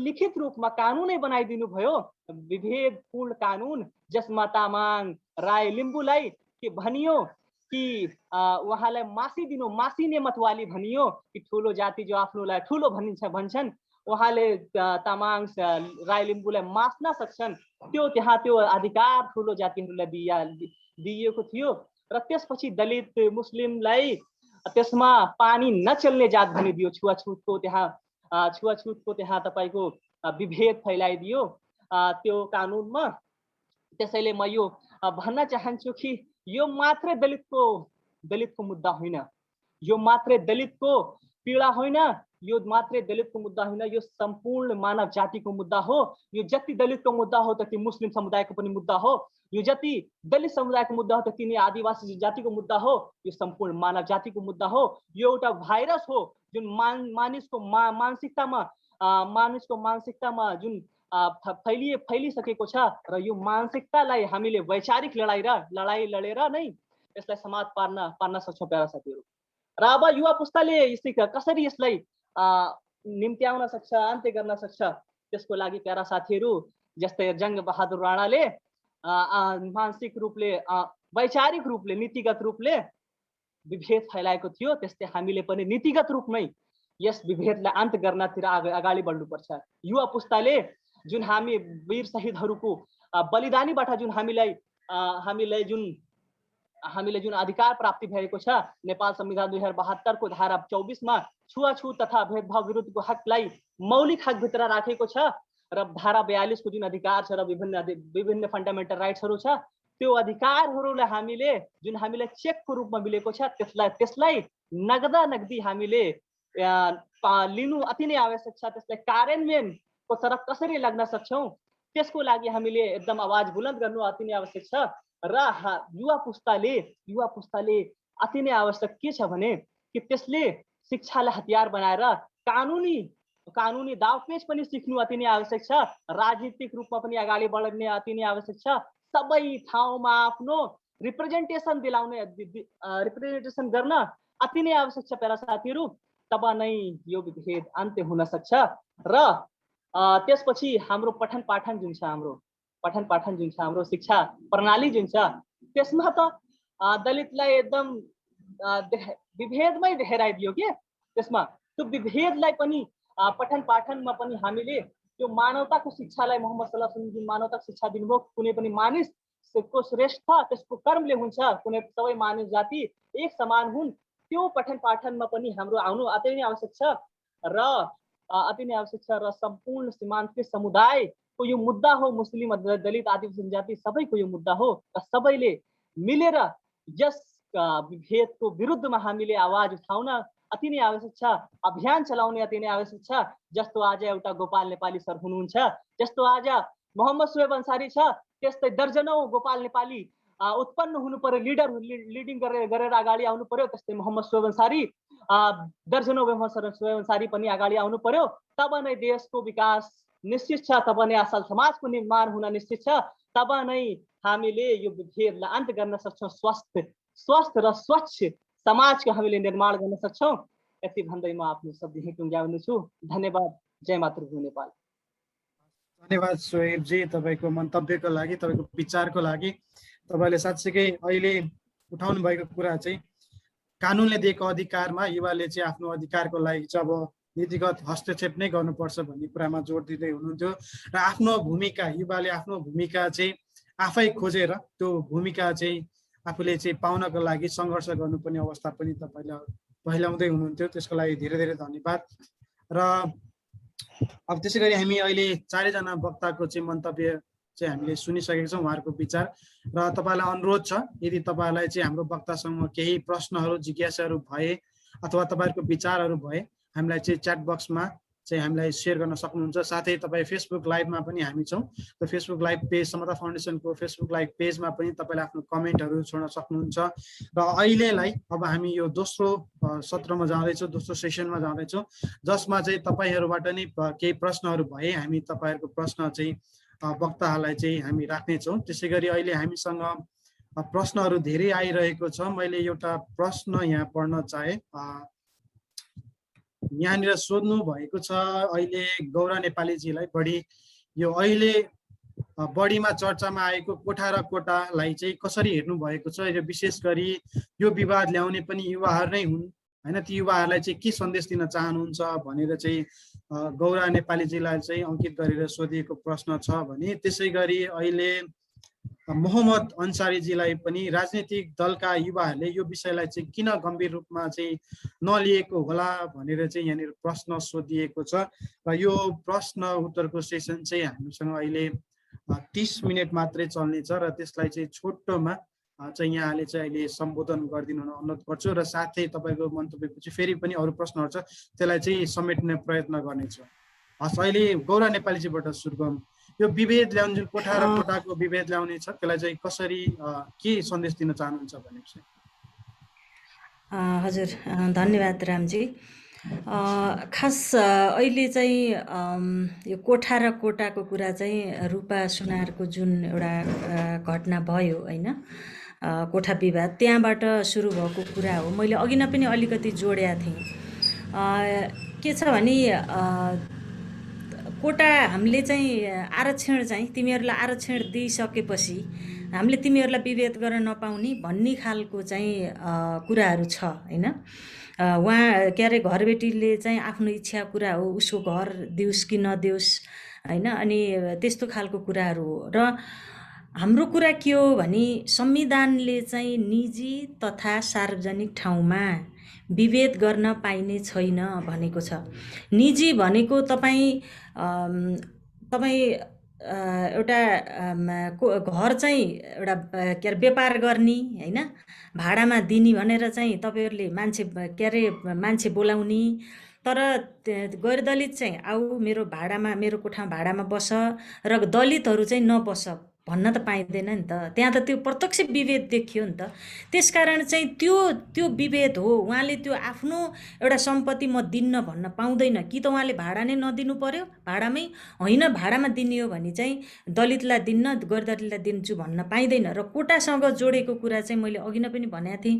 लिखित रूपमा कानुनै बनाइदिनु भयो, विभेदपूर्ण कानुन, जसमा तामाङ, राई, लिम्बूलाई के भनियो कि उहाँलाई मासिने मतवाली भनियो कि ठुलो जाति जो आफ्नोलाई ठुलो भन्छन् उहाँले तामाङ, राई, लिम्बूलाई मास्न सक्छन्। त्यो अधिकार ठुलो जातिहरूलाई दिइएको थियो। र त्यसपछि दलित मुस्लिमलाई त्यसमा पानी नचल्ने जात भनिदियो। छुवाछुतको त्यहाँ तपाईको विभेद फैलाइदियो त्यो कानुनमा। त्यसैले म यो भन्न चाहन्छु कि यो मात्रै दलितको मुद्दा होइन, यो मात्रै दलितको पीडा होइन, यो मात्रै दलितको मुद्दा होइन, यो सम्पूर्ण मानव जातिको मुद्दा हो। यो जति दलितको मुद्दा हो त्यति मुस्लिम समुदायको पनि मुद्दा हो। यो जति दलित समुदायको मुद्दा हो त्यति नै आदिवासी जातिको मुद्दा हो। यो सम्पूर्ण मानव जातिको मुद्दा हो। यो एउटा भाइरस हो जुन मानिसको मानसिकतामा जुन फैलिसकेको छ। र यो मानसिकतालाई हामीले वैचारिक लडाई लडेर नै यसलाई समाप्त पार्न सक्छौँ प्यारा साथीहरू। र अब युवा पुस्ताले कसरी यसलाई निम्त्याउन सक्छ, अन्त्य गर्न सक्छ, त्यसको लागि प्यारा साथीहरू जस्तै जंग बहादुर राणाले मानसिक रूपले, वैचारिक रूपले, नीतिगत रूपले विभेद फैलाएको थियो, त्यस्तै हामीले पनि नीतिगत रूपमै यस विभेदलाई अन्त्य गर्नतिर अगाडि बढ्नुपर्छ। युवा पुस्ताले जुन हामी वीर शहीदहरूको बलिदानीबाट जुन हामीलाई जुन हामीले जुन अधिकार प्राप्ति भएको छ नेपाल संविधान 2072 को धारा 24 मा छुवाछुत तथा भेदभाव विरुद्धको हकलाई मौलिक हकभित्र राखेको छ र धारा 42 को जुन अधिकार छ र विभिन्न फन्डामेन्टल राइट्सहरू छ त्यो अधिकारहरूलाई हामीले जुन हामीलाई चेकको रूपमा मिलेको छ त्यसलाई नगदी हामीले लिनु अति नै आवश्यक छ। त्यसलाई कार्यान्वयनको तरफ कसरी लाग्न सक्छौं त्यसको लागि हामीले एकदम आवाज बुलन्द गर्नु अति नै आवश्यक छ र युवा पुस्ताले अति नै आवश्यक के छ भने कि त्यसले शिक्षालाई हतियार बनाएर कानुनी दावपेच पनि सिक्नु अति नै आवश्यक छ। राजनीतिक रूपमा पनि अगाडि बढ्ने अति नै आवश्यक छ। सबै ठाउँमा आफ्नो रिप्रेजेन्टेसन गर्न अति नै आवश्यक छ प्यारा साथीहरू। तब नै यो विभेद अन्त्य हुन सक्छ र त्यसपछि हाम्रो पठन पाठन जुन छ हाम्रो शिक्षा प्रणाली जुन छ त्यसमा त दलितलाई एकदम विभेदमै देखाइदियो के। त्यसमा त्यो विभेदलाई पनि पठन पाठनमा पनि हामीले त्यो मानवताको शिक्षालाई मोहम्मद सल्लल्लाहु अलैहि वसल्लम जुन मानवताको शिक्षा दिनुभयो कुनै पनि मानिसको श्रेष्ठ त्यसको कर्मले हुन्छ, कुनै सबै मानिस जाति एक समान हुन् त्यो पठन पाठनमा पनि हाम्रो आउनु अति नै आवश्यक छ र सम्पूर्ण सीमान्तकृत समुदायको यो मुद्दा हो। मुस्लिम दलित आदिवासी जनजाति सबैको यो मुद्दा हो र सबैले मिलेर यस विभेदको विरुद्धमा हामीले आवाज उठाउन अति नै आवश्यक छ। अभियान चलाउने अति नै आवश्यक छ। जस्तो आज एउटा गोपाल नेपाली सर हुनुहुन्छ, जस्तो आज मोहम्मद सुहेब अन्सारी छ, त्यस्तै दर्जनौं गोपाल नेपाली उत्पन्न हुनु पर्यो, लिडिङ गरेर अगाडि आउनु पर्यो। त्यस्तै मोहम्मद सुहेब अन्सारी दर्जनौं मोहम्मद सुहेब अन्सारी पनि अगाडि आउनु पर्यो। तब नै देशको विकास निश्चित छ, तब नै असल समाजको निर्माण हुन निश्चित छ, तब नै हामीले यो विभेदलाई अन्त्य गर्न सक्छौं। स्वस्थ र स्वच्छ समाजको हामीले निर्माण गर्न सक्छौं। यति भन्दै म आफ्नो शब्द यही टुङ्ग्याउनेछु। धन्यवाद। जय मातृभूमि नेपाल। धन्यवाद सोहेबजी तपाईँको मन्तव्यको लागि, तपाईँको विचारको लागि। तपाईँले साँच्चीकै अहिले उठाउनु भएको कुरा चाहिँ कानुनले दिएको अधिकारमा युवाले चाहिँ आफ्नो अधिकारको लागि चाहिँ अब नीतिगत हस्तक्षेप नै गर्नुपर्छ भन्ने कुरामा जोड दिँदै हुनुहुन्थ्यो र आफ्नो भूमिका युवाले आफ्नो भूमिका चाहिँ आफै खोजेर त्यो भूमिका चाहिँ आफूले चाहिँ पाउनको लागि सङ्घर्ष गर्नुपर्ने अवस्था पनि तपाईँले पहिलाउँदै हुनुहुन्थ्यो। त्यसको लागि धेरै धेरै धन्यवाद। र अब त्यसै गरी हामी अहिले चारैजना वक्ताको चाहिँ मन्तव्य चाहिँ हामीले सुनिसकेका छौँ, उहाँहरूको विचार। र तपाईँलाई अनुरोध छ यदि तपाईँलाई चाहिँ हाम्रो वक्तासँग केही प्रश्नहरू जिज्ञासाहरू भए अथवा तपाईँहरूको विचारहरू भए हामीलाई चाहिँ च्याट बक्समा चाहिँ हामीलाई सेयर गर्न सक्नुहुन्छ। साथै तपाईँ फेसबुक लाइभमा पनि हामी छौँ, त्यो फेसबुक लाइभ पेज समता फाउन्डेसनको फेसबुक लाइभ पेजमा पनि तपाईँले आफ्नो कमेन्टहरू छोड्न सक्नुहुन्छ। र अहिलेलाई अब हामी यो दोस्रो सत्रमा जाँदैछौँ, दोस्रो सेसनमा जाँदैछौँ, जसमा चाहिँ तपाईँहरूबाट नै केही प्रश्नहरू भए हामी तपाईँहरूको प्रश्न चाहिँ वक्ताहरूलाई चाहिँ हामी राख्नेछौँ। त्यसै गरी अहिले हामीसँग प्रश्नहरू धेरै आइरहेको छ। मैले एउटा प्रश्न यहाँ पढ्न चाहे। यहाँनिर सोध्नु भएको छ अहिले गौरा नेपालीजीलाई बढी यो अहिले बढीमा चर्चामा आएको कोठा र कोटालाई चाहिँ कसरी हेर्नु भएको छ र विशेष गरी यो विवाद ल्याउने पनि युवाहरू नै हुन् हैन, ती युवाहरूलाई चाहिँ के सन्देश दिन चाहनुहुन्छ भनेर चाहिँ गौरा नेपालीजीलाई चाहिँ अंकित गरेर सोधिएको प्रश्न छ भने त्यसै गरी अहिले मोहम्मद अन्सारीजीलाई पनि राजनीतिक दलका युवाहरूले यो विषयलाई चाहिँ किन गम्भीर रूपमा चाहिँ नलिएको होला भनेर चाहिँ यहाँनिर प्रश्न सोधिएको छ र यो प्रश्न उत्तरको सेसन चाहिँ हामीसँग अहिले 30 मिनट मात्रै चल्नेछ र त्यसलाई चाहिँ छोटोमा चाहिँ यहाँले चाहिँ अहिले सम्बोधन गरिदिनु अनुरोध गर्छु र साथै तपाईँको मन्तव्यपछि फेरि पनि अरू प्रश्नहरू छ त्यसलाई चाहिँ समेट्ने प्रयत्न गर्नेछु। हस्, अहिले गौरा नेपालीजीबाट सुरु गरौँ। यो विभेद ल्याउने जुन कोठा र कोटाको विभेद ल्याउने छ त्यसलाई चाहिँ कसरी के सन्देश दिन चाहनुहुन्छ भनेपछि। हजुर, धन्यवाद रामजी। खास अहिले चाहिँ यो कोठा र कोटाको कुरा चाहिँ रूपा सुनारको जुन एउटा घटना भयो होइन, कोठा विवाद, त्यहाँबाट सुरु भएको कुरा हो। मैले अघि नै पनि अलिकति जोडेका थिएँ। के छ भने कोटा हामीले चाहिँ आरक्षण चाहिँ तिमीहरूलाई आरक्षण दिइसकेपछि हामीले तिमीहरूलाई विभेद गर्न नपाउने भन्ने खालको चाहिँ कुराहरू छ होइन। उहाँ के अरे घरबेटीले चाहिँ आफ्नो इच्छा कुरा हो, उसको घर दियोस् कि नदियोस् होइन, अनि त्यस्तो खालको कुराहरू हो। र हाम्रो कुरा के हो भने संविधानले चाहिँ निजी तथा सार्वजनिक ठाउँमा विभेद गर्न पाइने छैन भनेको छ। निजी भनेको तपाईँ एउटा घर चाहिँ एउटा के अरे व्यापार गर्ने हैन, भाडामा दिने भनेर चाहिँ तपाईँहरूले मान्छे बोलाउने, तर गैर दलित चाहिँ आऊ मेरो कोठामा भाडामा बस र दलितहरू चाहिँ नबस भन्न त पाइँदैन नि त। त्यहाँ त त्यो प्रत्यक्ष विभेद देखियो नि त। त्यसकारण चाहिँ त्यो विभेद हो। उहाँले त्यो आफ्नो एउटा सम्पत्ति म दिन्न भन्न पाउँदैन कि त उहाँले भाडा नै नदिनु पर्यो, भाडामै होइन भाडामा दिने हो भने चाहिँ दलितलाई दिन्न गैर दलितलाई दिन्छु भन्न पाइँदैन। र कोटासँग जोडेको कुरा चाहिँ मैले अघि नै पनि भनेको थिएँ,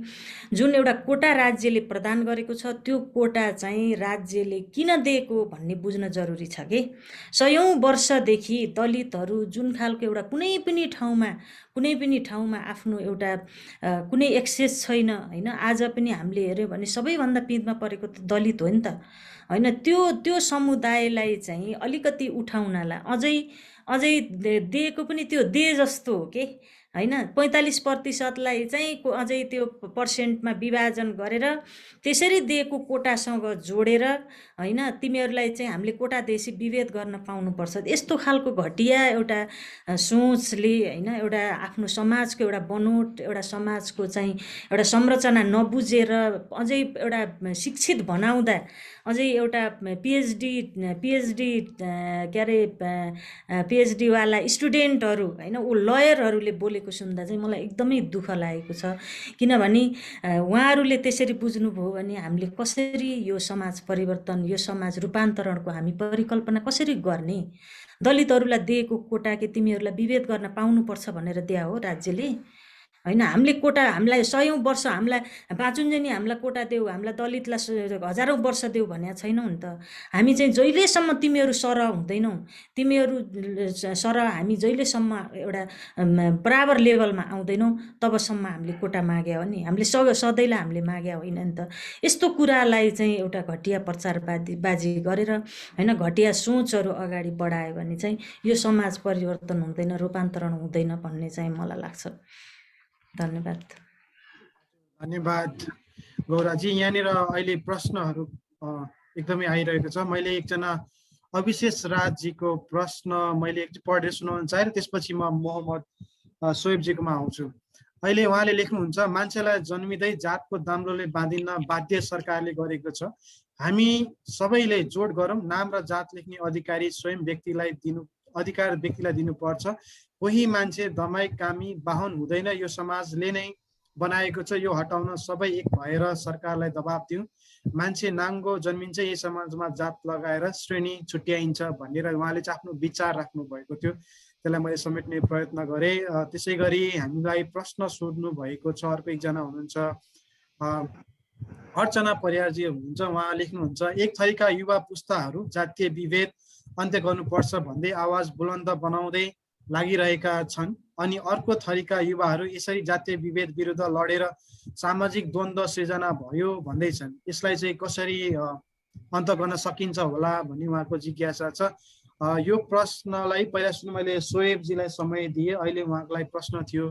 जुन एउटा कोटा राज्यले प्रदान गरेको छ त्यो कोटा चाहिँ राज्यले किन दिएको भन्ने बुझ्न जरुरी छ के। सयौं वर्षदेखि दलितहरू जुन खालको एउटा कुनै पनि ठाउँमा आफ्नो एउटा कुनै एक्सेस छैन हैन। आज पनि हामीले हेर्यो भने सबैभन्दा पिँधमा परेको त दलित हो नि त हैन। त्यो समुदायलाई चाहिँ अलिकति उठाउनलाई अझै दिएको पनि त्यो दे जस्तो हो के हैन। 45% चाहिँ अझै त्यो पर्सेन्टमा विभाजन गरेर त्यसरी दिएको कोटासँग जोडेर हैन तिमीहरूलाई चाहिँ हामीले कोटा देशी विभेद गर्न पाउनुपर्छ। यस्तो खालको घटिया एउटा सोचले हैन एउटा आफ्नो समाजको एउटा बनोट, एउटा समाजको चाहिँ एउटा संरचना नबुझेर अझै एउटा शिक्षित बनाउँदा अझै एउटा पिएचडी वाला स्टुडेन्टहरू हैन ऊ लयरहरूले बोलेको सुन्दा चाहिँ मलाई एकदमै दुःख लागेको छ। किनभने उहाँहरूले त्यसरी बुझ्नुभयो भने हामीले कसरी यो समाज परिवर्तन, यो समाज रूपान्तरणको हामी परिकल्पना कसरी गर्ने। दलितहरूलाई दिएको कोटा के तिमीहरूलाई विभेद गर्न पाउनुपर्छ भनेर दिया हो राज्यले हैन। हामीलाई सयौं वर्ष हामीलाई बाँचुन्जेनी हामीलाई कोटा देऊ, हामीलाई दलितलाई हजारौं वर्ष देऊ भनेको छैनौँ नि त। हामी चाहिँ जहिलेसम्म तिमीहरू सरह हुँदैनौ, हामी जहिलेसम्म एउटा बराबर लेभलमा आउँदैनौँ तबसम्म हामीले कोटा माग्या हो नि। हामीले सधैँलाई हामीले माग्या होइन नि त। यस्तो कुरालाई चाहिँ एउटा घटिया प्रचारबाजी गरेर हैन घटिया सोचहरू अगाडि बढायो भने चाहिँ यो समाज परिवर्तन हुँदैन, रूपान्तरण हुँदैन भन्ने चाहिँ मलाई लाग्छ। धन्यवाद गौराजी। यहाँनिर अहिले प्रश्नहरू एकदमै आइरहेको छ। मैले एकजना अविशेष राजजीको प्रश्न मैले एकचोटि पढेर सुनाउन चाहे, त्यसपछि म मोहम्मद सोएबजीकोमा आउँछु। अहिले उहाँले लेख्नुहुन्छ, मान्छेलाई जन्मिँदै जातको दाम्रोले बाँधिन बाध्य सरकारले गरेको छ। हामी सबैले जोड गरौँ, नाम र जात लेख्ने अधिकार व्यक्तिलाई दिनुपर्छ। कोही मान्छे दमाई कामी बाहन हुँदैन, यो समाजले नै बनाएको छ। यो हटाउन सबै एक भएर सरकारलाई दबाब दिउँ। मान्छे नाङ्गो जन्मिन्छ, यही समाजमा जात लगाएर श्रेणी छुट्याइन्छ भनेर उहाँले चाहिँ आफ्नो विचार राख्नु भएको थियो। त्यसलाई मैले समेट्ने प्रयत्न गरेँ। त्यसै गरी हामीलाई प्रश्न सोध्नु भएको छ अर्को एकजना हुनुहुन्छ अर्चना परियारजी हुनुहुन्छ। उहाँ लेख्नुहुन्छ, एक थरीका युवा पुस्ताहरू जातीय विभेद अन्त्य गर्नुपर्छ भन्दै आवाज बुलन्द बनाउँदै लागिरहेका छन्, अनि अर्को थरीका युवाहरू यसरी जातीय विभेद विरुद्ध लडेर सामाजिक द्वन्द्व सृजना भयो भन्दैछन्। यसलाई चाहिँ कसरी अन्त गर्न सकिन्छ होला भन्ने उहाँको जिज्ञासा छ। यो प्रश्नलाई पहिला सुन्नु मैले सोएबजीलाई समय दिएँ। अहिले उहाँको लागि प्रश्न थियो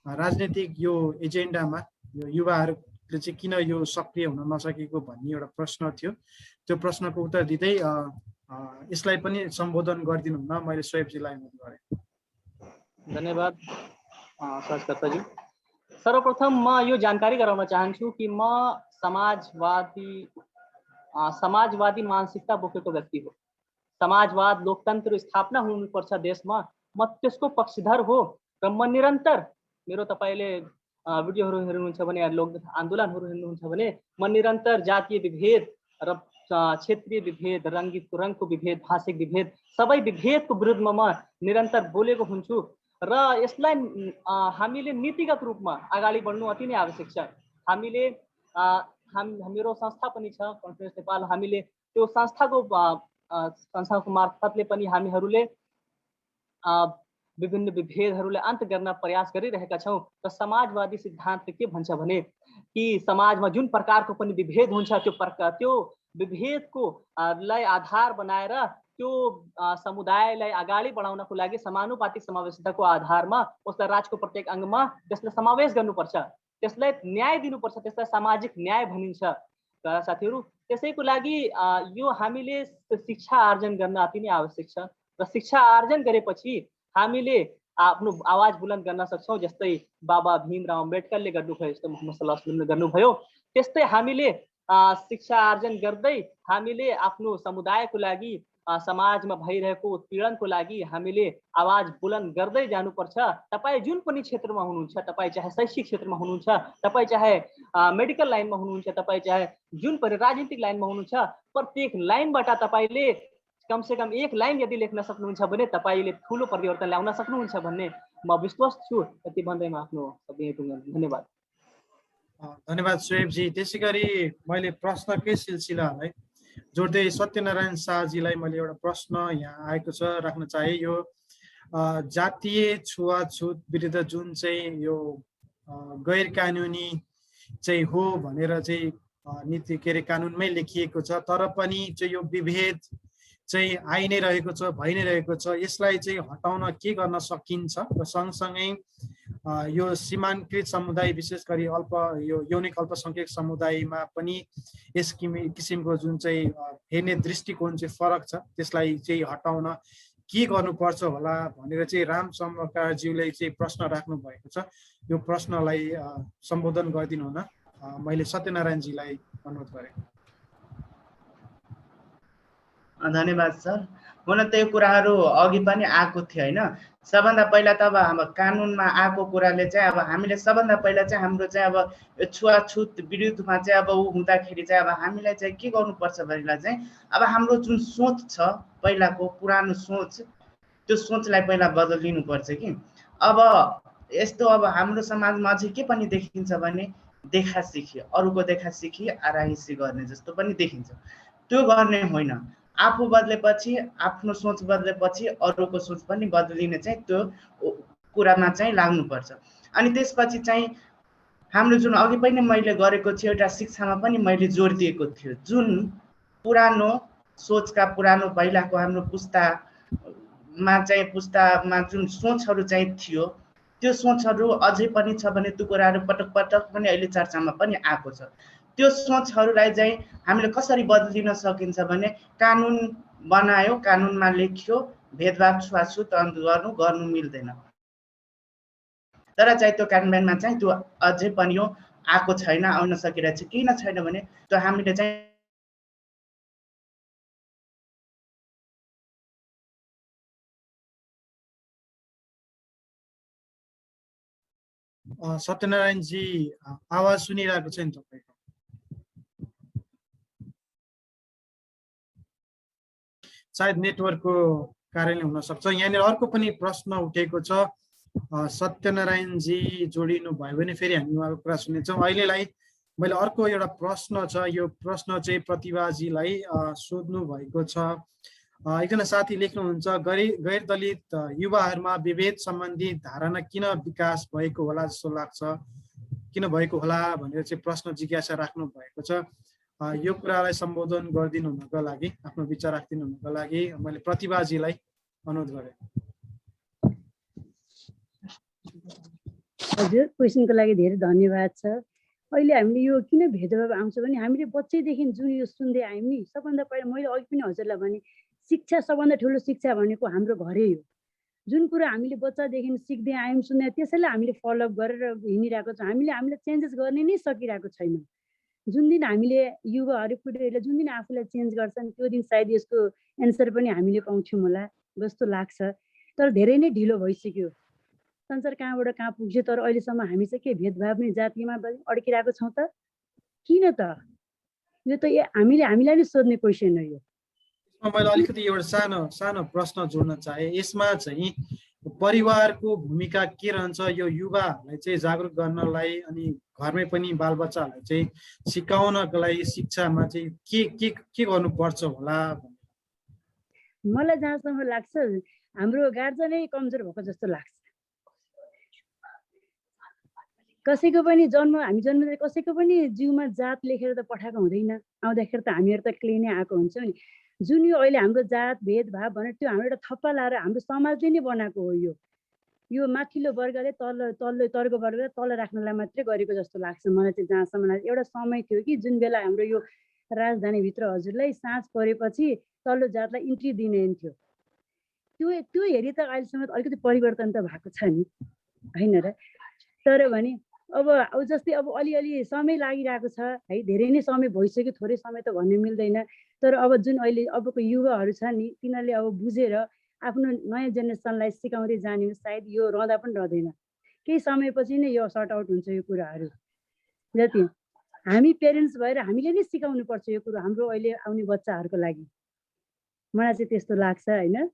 राजनीतिक यो एजेन्डामा यो युवाहरूले चाहिँ किन यो सक्रिय हुन नसकेको भन्ने एउटा प्रश्न थियो। त्यो प्रश्नको उत्तर दिँदै यसलाई पनि सम्बोधन गरिदिनु हुन मैले सोएबजीलाई अनुरोध गरेँ। धन्यवाद सहजकर्ताजी। सर्वप्रथम म यो जानकारी गराउन चाहन्छु कि म समाजवादी मानसिकता बोकेको व्यक्ति हो। समाजवाद लोकतन्त्र स्थापना हुनुपर्छ देशमा, म त्यसको पक्षधर हो र म निरन्तर मेरो तपाईले भिडियोहरू हेर्नुहुन्छ भने लोक आन्दोलनहरू हेर्नुहुन्छ भने म निरन्तर जातीय विभेद र क्षेत्रीय विभेद, रङको विभेद, भाषिक विभेद, सबै विभेदको विरुद्धमा म निरन्तर बोलेको हुन्छु र यसलाई हामीले नीतिगत रूपमा अगाडि बढ्नु अति नै आवश्यक छ। हामीले मेरो संस्था पनि छ कन्फरेन्स नेपाल, हामीले त्यो संस्थाको मार्फतले पनि हामीहरूले विभिन्न विभेदहरूलाई अन्त गर्न प्रयास गरिरहेका छौँ। र समाजवादी सिद्धान्त के भन्छ भने कि समाजमा जुन प्रकारको पनि विभेद हुन्छ त्यो विभेदको लाई आधार बनाएर त्यो समुदायलाई अगाडि बढाउनको लागि समानुपातिक समावेशिताको आधारमा उसलाई राजको प्रत्येक अङ्गमा त्यसलाई समावेश गर्नुपर्छ, त्यसलाई न्याय दिनुपर्छ, त्यसलाई सामाजिक न्याय भनिन्छ साथीहरू। त्यसैको लागि यो हामीले शिक्षा आर्जन गर्न अति नै आवश्यक छ र शिक्षा आर्जन गरेपछि हामीले आफ्नो आवाज बुलन्द गर्न सक्छौँ। जस्तै बाबा भीमराव अम्बेडकरले गर्नुभयो, जस्तो मोहम्मद सल्लल्लाहु अलैहि वसल्लमले गर्नुभयो, त्यस्तै हामीले शिक्षा आर्जन गर्दै हामीले आफ्नो समुदायको लागि समाजमा भइरहेको उत्पीडनको लागि हामीले आवाज बुलन्द गर्दै जानुपर्छ। तपाईँ जुन पनि क्षेत्रमा हुनुहुन्छ, तपाईँ चाहे शैक्षिक क्षेत्रमा हुनुहुन्छ, तपाईँ चाहे मेडिकल लाइनमा हुनुहुन्छ, तपाईँ चाहे जुन पनि राजनीतिक लाइनमा हुनुहुन्छ, प्रत्येक लाइनबाट तपाईँले कमसेकम एक लाइन यदि लेख्न सक्नुहुन्छ भने तपाईँले ठुलो परिवर्तन ल्याउन सक्नुहुन्छ भन्ने म विश्वास छु। यति भन्दै म आफ्नो शब्द यहीँ टुङ्ग्याउँछु। धन्यवाद। धन्यवाद सुएबजी। त्यसै गरी मैले प्रश्नकै सिलसिलालाई जोड्दै सत्यनारायण शाहजीलाई मैले एउटा प्रश्न यहाँ आएको छ राख्न चाहे। यो जातीय छुवाछुत विरुद्ध जुन चाहिँ यो गैर कानुनी चाहिँ हो भनेर चाहिँ नीति के अरे कानुनमै लेखिएको छ, तर पनि चाहिँ यो विभेद चाहिँ आइ नै रहेको छ, भइ नै रहेको छ। यसलाई चाहिँ हटाउन के गर्न सकिन्छ र सँगसँगै यो सीमाङ्कृत समुदाय विशेष गरी यो यौनिक अल्पसङ्ख्यक समुदायमा पनि यस किसिमको जुन चाहिँ हेर्ने दृष्टिकोण चाहिँ फरक छ, त्यसलाई चाहिँ हटाउन के गर्नुपर्छ होला भनेर चाहिँ राम समकारज्यूले चाहिँ प्रश्न राख्नु भएको छ। यो प्रश्नलाई सम्बोधन गरिदिनु हुन मैले सत्यनारायणजीलाई अनुरोध गरेँ। धन्यवाद सर। हुन त यो कुराहरू अघि पनि आएको थियो होइन। सबभन्दा पहिला त अब हाम्रो कानुनमा आएको कुराले चाहिँ अब हामीले सबभन्दा पहिला चाहिँ हाम्रो चाहिँ अब यो छुवाछुत विरुद्धमा चाहिँ अब ऊ हुँदाखेरि चाहिँ अब हामीलाई चाहिँ के गर्नुपर्छ भनेर चाहिँ अब हाम्रो जुन सोच छ पहिलाको पुरानो सोच, त्यो सोचलाई पहिला बदलिनुपर्छ कि। अब यस्तो अब हाम्रो समाजमा अझै के पनि देखिन्छ भने देखा सिखी, अरूको देखा सिखी आराइसी गर्ने जस्तो पनि देखिन्छ। त्यो गर्ने होइन। आफू बदलेपछि, आफ्नो सोच बदलेपछि अरूको सोच पनि बदलिने चाहिँ त्यो कुरामा चाहिँ लाग्नुपर्छ। अनि त्यसपछि चाहिँ हाम्रो जुन अघि पनि मैले गरेको थियो एउटा शिक्षामा पनि मैले जोड दिएको थियो, जुन पुरानो सोचका पुरानो पहिलाको हाम्रो पुस्तामा जुन सोचहरू चाहिँ थियो, त्यो सोचहरू अझै पनि छ भने त्यो कुराहरू पटक पटक पनि अहिले चर्चामा पनि आएको छ। त्यो सोचहरूलाई चाहिँ हामीले कसरी बदलिन सकिन्छ भने कानुन बनायो, कानुनमा लेख्यो, भेदभाव छुवाछुत गर्नु मिल्दैन, तर चाहिँ त्यो कार्यान्वयनमा चाहिँ त्यो अझै पनि यो आएको छैन, आउन सकिरहेको छ। किन छैन भने त्यो हामीले चाहिँ सत्यनारायणजी आवाज सुनिरहेको छ नि तपाईँको? सायद नेटवर्कको कारणले हुन सक्छ। यहाँनिर अर्को पनि प्रश्न उठेको छ, सत्यनारायणजी जोडिनु भयो भने फेरि हामी उहाँको कुरा सुनेछौँ। अहिलेलाई मैले अर्को एउटा प्रश्न छ, यो प्रश्न चाहिँ प्रतिभाजीलाई सोध्नु भएको छ। एकजना साथी लेख्नुहुन्छ, गैर दलित युवाहरूमा विभेद सम्बन्धी धारणा किन विकास भएको होला जस्तो लाग्छ, किन भएको होला भनेर चाहिँ प्रश्न जिज्ञासा राख्नु भएको छ। यो कुरालाई सम्बोधन गरिदिनु हुनको लागि, आफ्नो विचार राखिदिनु हुनको लागि मैले प्रतिभाजीलाई अनुरोध गरेँ। हजुर, क्वेसनको लागि धेरै धन्यवाद छ। अहिले हामीले यो किन भेदभाव आउँछ भने हामीले बच्चैदेखि जुन यो सुन्दै आयौँ नि, सबभन्दा पहिला मैले अघि पनि हजुरलाई भने शिक्षा सबभन्दा ठुलो शिक्षा भनेको हाम्रो घरै हो। जुन कुरा हामीले बच्चादेखि सिक्दै आयौँ, सुन्दै, त्यसैलाई हामीले फलोअप गरेर हिँडिरहेको छौँ। हामीले चेन्जेस गर्ने नै सकिरहेको छैन। जुन दिन हामीले युवाहरू पिँढीहरूले जुन दिन आफूलाई चेन्ज गर्छन्, त्यो दिन सायद यसको एन्सर पनि हामीले पाउँछौँ होला जस्तो लाग्छ। तर धेरै नै ढिलो भइसक्यो, संसार कहाँबाट कहाँ पुग्यो। तर अहिलेसम्म हामी चाहिँ के भेदभाव नै जातिमा अड्किरहेको छौँ त? किन त? यो त हामीलाई नै सोध्ने क्वेसन हो। यो मैले अलिकति एउटा सानो प्रश्न जोड्न चाहे। यसमा चाहिँ परिवारको भूमिका के रहन्छ यो युवाहरूलाई चाहिँ जागरुक गर्नलाई, अनि घरमै पनि बालबच्चाहरूलाई चाहिँ सिकाउनको लागि शिक्षामा चाहिँ के गर्नुपर्छ होला? मलाई जहाँसम्म लाग्छ हाम्रो गार्जियनै कमजोर भएको जस्तो लाग्छ। कसैको पनि हामी जन्मदा कसैको पनि जिउमा जात लेखेर त पठाएको हुँदैन। आउँदाखेरि त हामीहरू त क्लिनै आएको हुन्छौँ नि। जुन यो अहिले हाम्रो जात भेदभाव भनेर त्यो हाम्रो एउटा थप्पा लाएर हाम्रो समाजले नै बनाएको हो। यो माथिल्लो वर्गले तल्लो वर्गले तल राख्नलाई मात्रै गरेको जस्तो लाग्छ मलाई चाहिँ। जहाँसम्म लाग्छ एउटा समय थियो कि जुन बेला हाम्रो यो राजधानीभित्र हजुरलाई साँझ परेपछि तल्लो जातलाई इन्ट्री दिइन्थ्यो। त्यो हेरी त अहिलेसम्म अलिकति परिवर्तन त भएको छ नि, होइन र? तर भने अब जस्तै अब अलिअलि समय लागिरहेको छ है, धेरै नै समय भइसक्यो, थोरै समय त भन्नु मिल्दैन। तर अब जुन अहिले अबको युवाहरू छ नि, तिनीहरूले अब बुझेर आफ्नो नयाँ जेनेरेसनलाई सिकाउँदै जाने हो। सायद यो रहँदा पनि रहँदैन, केही समयपछि नै यो सर्ट आउट हुन्छ यो कुराहरू। जति हामी पेरेन्ट्स भएर हामीले नै सिकाउनु पर्छ यो कुरो हाम्रो अहिले आउने बच्चाहरूको लागि, मलाई चाहिँ त्यस्तो लाग्छ, होइन?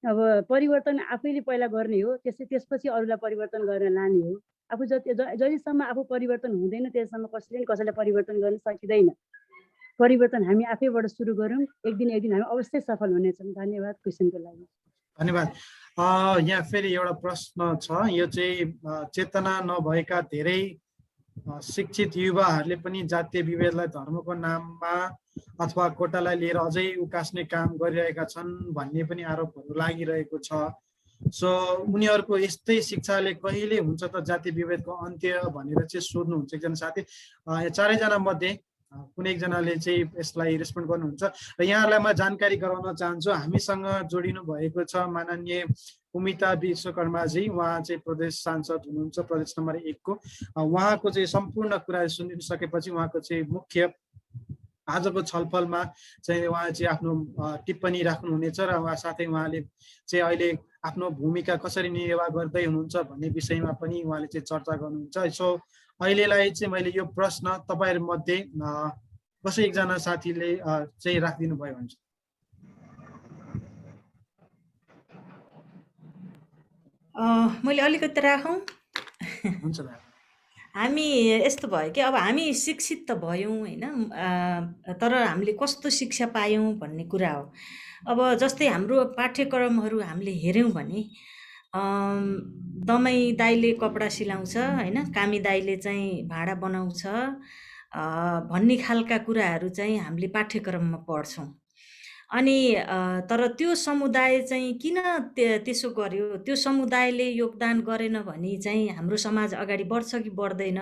अब परिवर्तन आफैले पहिला गर्ने हो, त्यसपछि अरूलाई परिवर्तन गरेर लाने हो। आफू जतिसम्म आफू परिवर्तन हुँदैन त्यससम्म कसैले कसैलाई परिवर्तन गर्न सकिँदैन। परिवर्तन हामी आफैबाट सुरु गरौँ, एक दिन हामी अवश्य सफल हुनेछौँ। धन्यवाद क्वेसनको लागि। धन्यवाद। यहाँ फेरि एउटा प्रश्न छ, यो चाहिँ चेतना नभएका धेरै शिक्षित युवाहरूले पनि जातीय विभेदलाई धर्मको नाममा अथवा कोटालाई लिएर अझै उकास्ने काम गरिरहेका छन् भन्ने पनि आरोपहरू लागिरहेको छ। सो उनीहरूको यस्तै शिक्षाले कहिले हुन्छ त जातीय विभेदको अन्त्य भनेर चाहिँ सोध्नुहुन्छ एकजना साथी। चारैजना मध्ये कुनै एकजनाले चाहिँ यसलाई रेस्पोन्ड गर्नुहुन्छ र यहाँहरूलाई म जानकारी गराउन चाहन्छु। हामीसँग जोडिनु भएको छ माननीय उमिता विश्वकर्माजी, उहाँ चाहिँ प्रदेश सांसद हुनुहुन्छ, प्रदेश नम्बर 1 को। उहाँको चाहिँ सम्पूर्ण कुरा सुनिसकेपछि उहाँको चाहिँ मुख्य आजको छलफलमा चाहिँ उहाँ चाहिँ आफ्नो टिप्पणी राख्नुहुनेछ र उहाँ साथै उहाँले चाहिँ अहिले आफ्नो भूमिका कसरी निर्वाह गर्दै हुनुहुन्छ भन्ने विषयमा पनि उहाँले चाहिँ चर्चा गर्नुहुन्छ। सो अहिलेलाई चाहिँ मैले यो प्रश्न तपाईहरु मध्ये कसै एकजना साथीले चाहिँ राखिदिनु भयो हुन्छ। मैले अलिकति राखौँ। हुन्छ। हामी यस्तो भयो कि अब हामी शिक्षित त भयौँ होइन, तर हामीले कस्तो शिक्षा पायौँ भन्ने कुरा हो। अब जस्तै हाम्रो पाठ्यक्रमहरू हामीले हेऱ्यौँ भने दमाई दाइले कपडा सिलाउँछ होइन, कामी दाइले चाहिँ भाँडा बनाउँछ भन्ने खालका कुराहरू चाहिँ हामीले पाठ्यक्रममा पढ्छौँ। अनि तर त्यो समुदाय चाहिँ किन त्यसो गर्यो, त्यो समुदायले योगदान गरेन भने चाहिँ हाम्रो समाज अगाडि बढ्छ कि बढ्दैन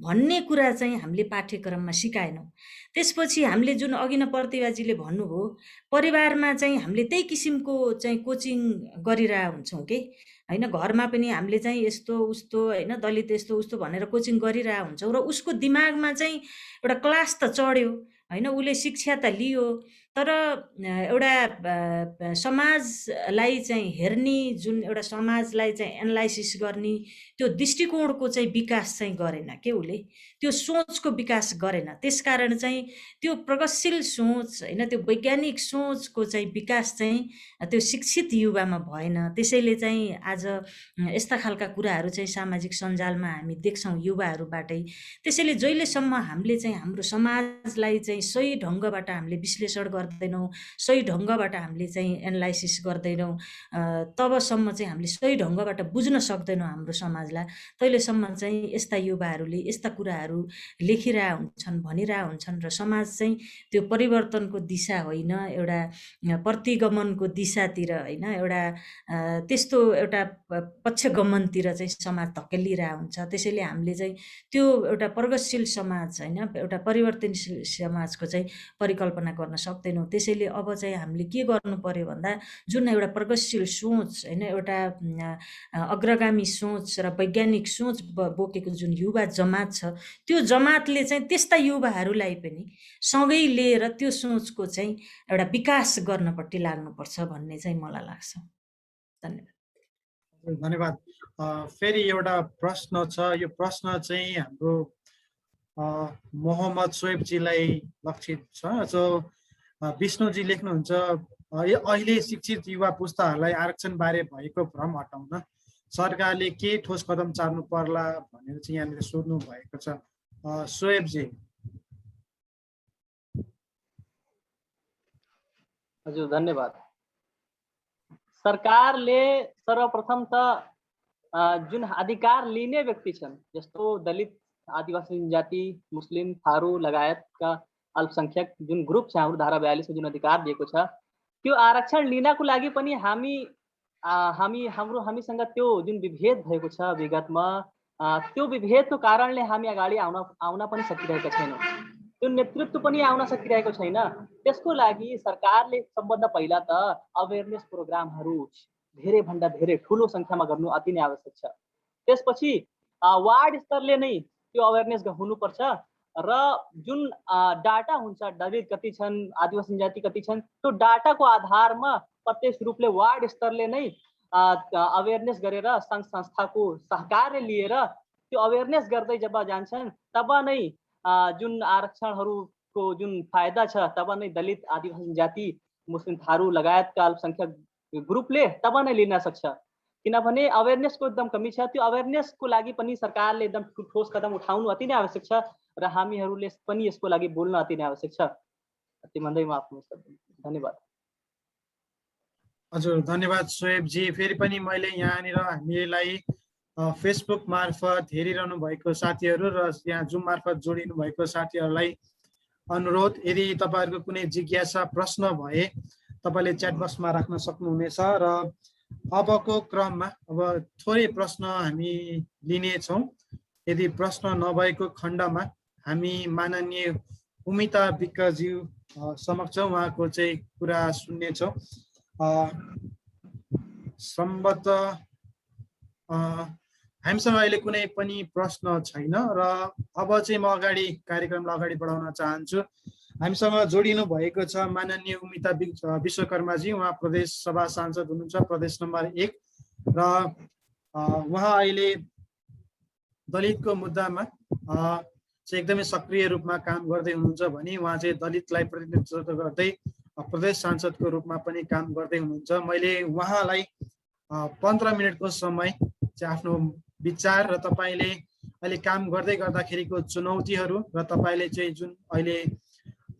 भन्ने कुरा चाहिँ हामीले पाठ्यक्रममा सिकाएनौँ। त्यसपछि हामीले जुन अघि नै प्रतिभाजीले भन्नुभयो, परिवारमा चाहिँ हामीले त्यही किसिमको चाहिँ कोचिङ गरिरहेका हुन्छौँ कि होइन, घरमा पनि हामीले चाहिँ यस्तो उस्तो होइन, दलित यस्तो उस्तो भनेर कोचिङ गरिरहेका हुन्छौँ र उसको दिमागमा चाहिँ एउटा क्लास त चढ्यो होइन, उसले शिक्षा त लियो, तर एउटा समाजलाई चाहिँ हेर्ने जुन एउटा समाजलाई चाहिँ एनालाइसिस गर्ने त्यो दृष्टिकोणको चाहिँ विकास चाहिँ गरेन के, उसले त्यो सोचको विकास गरेन। त्यसकारण चाहिँ त्यो प्रगतिशील सोच होइन, त्यो वैज्ञानिक सोचको चाहिँ विकास चाहिँ त्यो शिक्षित युवामा भएन। त्यसैले चाहिँ आज यस्ता खालका कुराहरू चाहिँ सामाजिक सञ्जालमा हामी देख्छौँ युवाहरूबाटै। त्यसैले जहिलेसम्म हामीले चाहिँ हाम्रो समाजलाई चाहिँ सही ढङ्गबाट हामीले विश्लेषण गर्दैनौँ, सही ढङ्गबाट हामीले चाहिँ एनालाइसिस गर्दैनौँ, तबसम्म चाहिँ हामीले सही ढङ्गबाट बुझ्न सक्दैनौँ हाम्रो समाजलाई। तहिलेसम्म चाहिँ यस्ता युवाहरूले यस्ता कुराहरू लेखिरहेका हुन्छन्, भनिरहेका हुन्छन् र समाज चाहिँ त्यो परिवर्तनको दिशा होइन, एउटा प्रतिगमनको दिशातिर होइन, एउटा त्यस्तो एउटा पक्षगमनतिर चाहिँ समाज धकेलिरहेको हुन्छ। त्यसैले हामीले चाहिँ त्यो एउटा प्रगतिशील समाज होइन, एउटा परिवर्तनशील समाजको चाहिँ परिकल्पना गर्न सक्दैनौँ। त्यसैले अब चाहिँ हामीले के गर्नु पर्यो भन्दा जुन एउटा प्रगतिशील सोच होइन, एउटा अग्रगामी सोच र वैज्ञानिक सोच बोकेको जुन युवा जमात छ, त्यो जमातले चाहिँ त्यस्ता युवाहरूलाई पनि सँगै लिएर त्यो सोचको चाहिँ एउटा विकास गर्नपट्टि लाग्नुपर्छ भन्ने चाहिँ मलाई लाग्छ। धन्यवाद। धन्यवाद। फेरि एउटा प्रश्न छ, यो प्रश्न चाहिँ हाम्रो मोहम्मद सोएबजीलाई लक्षित छ। सो विष्णुजी लेख्नुहुन्छ, अहिले शिक्षित युवा पुस्ताहरूलाई आरक्षण बारे भएको भ्रम हटाउन सरकारले के ठोस कदम चाल्नु पर्ला भनेर चाहिँ यहाँनिर सोध्नु भएको छ। सोएबजी। हजुर धन्यवाद। सरकारले सर्वप्रथम त जुन अधिकार लिने व्यक्ति छन्, जस्तो दलित, आदिवासी जनजाति, मुस्लिम, थारू लगायतका अल्पसंख्यक जुन ग्रुप छ हाम्रो धारा 42 जुन अधिकार दिएको छ त्यो आरक्षण लिनको लागि पनि हामीसँग त्यो जुन विभेद भएको छ विगतमा त्यो विभेदको कारणले हामी अगाडि आउन पनि सकिरहेका छैनौँ। त्यो नेतृत्व पनि आउन सकिरहेको छैन। त्यसको लागि सरकारले सबभन्दा पहिला त अवेरनेस प्रोग्रामहरू धेरै भन्दा धेरै ठुलो संख्यामा गर्नु अति नै आवश्यक छ। त्यसपछि वार्ड स्तरले नै त्यो अवेरनेस हुनुपर्छ र जुन डाटा हुन्छ दलित कति छन् आदिवासी जाति कति छन् त्यो डाटाको आधारमा प्रत्यक्ष रूपले वार्ड स्तरले नै अवेरनेस गरेर संघ संस्थाको सहकार्य लिएर त्यो अवेरनेस गर्दै जब जान्छन् तब नै जुन आरक्षणहरूको जुन फाइदा छ तब नै दलित आदिवासी जाति मुस्लिम थारू लगायतका अल्पसंख्यक ग्रुपले तब नै लिन सक्छ। किनभने अवेरनेसको एकदम कमी छ। त्यो अवेरनेसको लागि पनि सरकारले एकदम ठोस कदम उठाउनु अति नै आवश्यक छ र हामीहरूले पनि यसको लागि बोल्न अति नै आवश्यक छ। यति भन्दै म आफ्नो धन्यवाद। हजुर धन्यवाद सोएबजी। फेरि पनि मैले यहाँनिर हामीलाई फेसबुक मार्फत हेरिरहनु भएको साथीहरू र यहाँ जुम मार्फत जोडिनु भएको साथीहरूलाई अनुरोध, यदि तपाईँहरूको कुनै जिज्ञासा प्रश्न भए तपाईँले च्याट बक्समा राख्न सक्नुहुनेछ र अबको क्रममा अब थोरै प्रश्न हामी लिनेछौँ। यदि प्रश्न नभएको खण्डमा हामी माननीय उमिता विकज्यू समक्ष उहाँको चाहिँ कुरा सुन्नेछौँ। सम्भवतः हामीसँग अहिले कुनै पनि प्रश्न छैन र अब चाहिँ म कार्यक्रमलाई अगाडि बढाउन चाहन्छु। हामीसँग जोडिनु भएको छ माननीय उमिता विश्वकर्माजी। उहाँ प्रदेश सभा सांसद हुनुहुन्छ प्रदेश नम्बर 1 र उहाँ अहिले दलितको मुद्दामा चाहिँ एकदमै सक्रिय रूपमा काम गर्दै हुनुहुन्छ भने उहाँ चाहिँ दलितलाई प्रतिनिधित्व गर्दै प्रदेश सांसदको रूपमा पनि काम गर्दै हुनुहुन्छ। मैले उहाँलाई 15 मिनटको समय चाहिँ आफ्नो विचार र तपाईँले अहिले काम गर्दै गर्दाखेरिको चुनौतीहरू र तपाईँले चाहिँ जुन अहिले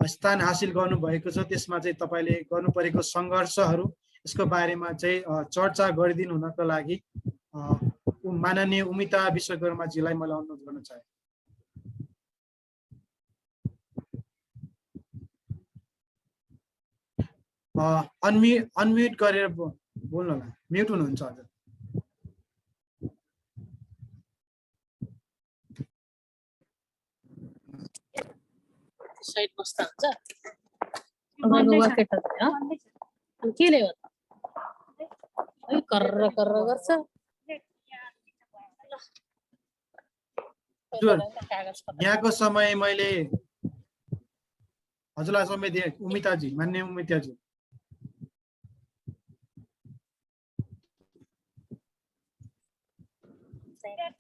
स्थान हासिल गर्नुभएको छ त्यसमा चाहिँ तपाईँले गर्नु परेको सङ्घर्षहरू यसको बारेमा चाहिँ चर्चा गरिदिनु हुनको लागि माननीय उमिता विश्वकर्माजीलाई मैले अनुरोध गर्न चाहे। अनम्युट गरेर बोल्नु होला, म्युट हुनुहुन्छ हजुर। साइड बस्दा हुन्छ केले हो कर्र कर्र गर्छ। यहाँको समय मैले हजुरलाई समय दिएँ उमिताजी, मान्य उमिताजी।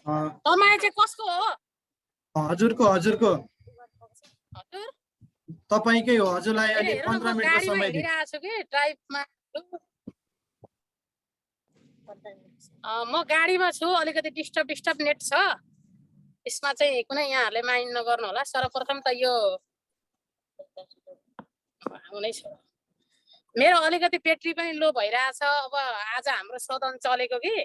तपाईँ चाहिँ कसको हो? हजुरको हजुर तपाईकै हो। हजुरलाई अहिले 15 मिनेटको समय दिए। म गाडीमा छु, अलिकति डिस्टर्ब नेट छ। यसमा चाहिँ कुनै यहाँहरूले माइन्ड नगर्नु होला। सर्वप्रथम त यो आउनै छ, मेरो अलिकति ब्याट्री पनि लो भइरहेछ। अब आज हाम्रो सदन चलेको कि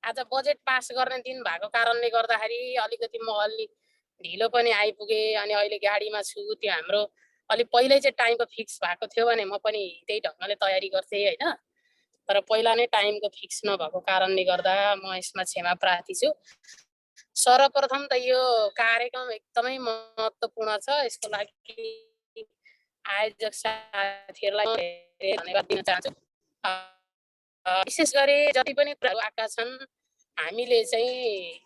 आज बजेट पास गर्ने दिन भएको कारणले गर्दाखेरि अलिकति म अलि ढिलो पनि आइपुगेँ। अनि अहिले गाडीमा छु। त्यो हाम्रो अलि पहिल्यै चाहिँ टाइमको फिक्स भएको थियो भने म पनि त्यही ढङ्गले तयारी गर्थेँ होइन। तर पहिला नै टाइमको फिक्स नभएको कारणले गर्दा म यसमा क्षमा प्रार्थी छु। सर्वप्रथम त यो कार्यक्रम एकदमै महत्त्वपूर्ण छ। यसको लागि आयोजक साथीहरूलाई धेरै धन्यवाद दिन चाहन्छु। विशेष गरी जति पनि कुराहरू आएका छन् हामीले चाहिँ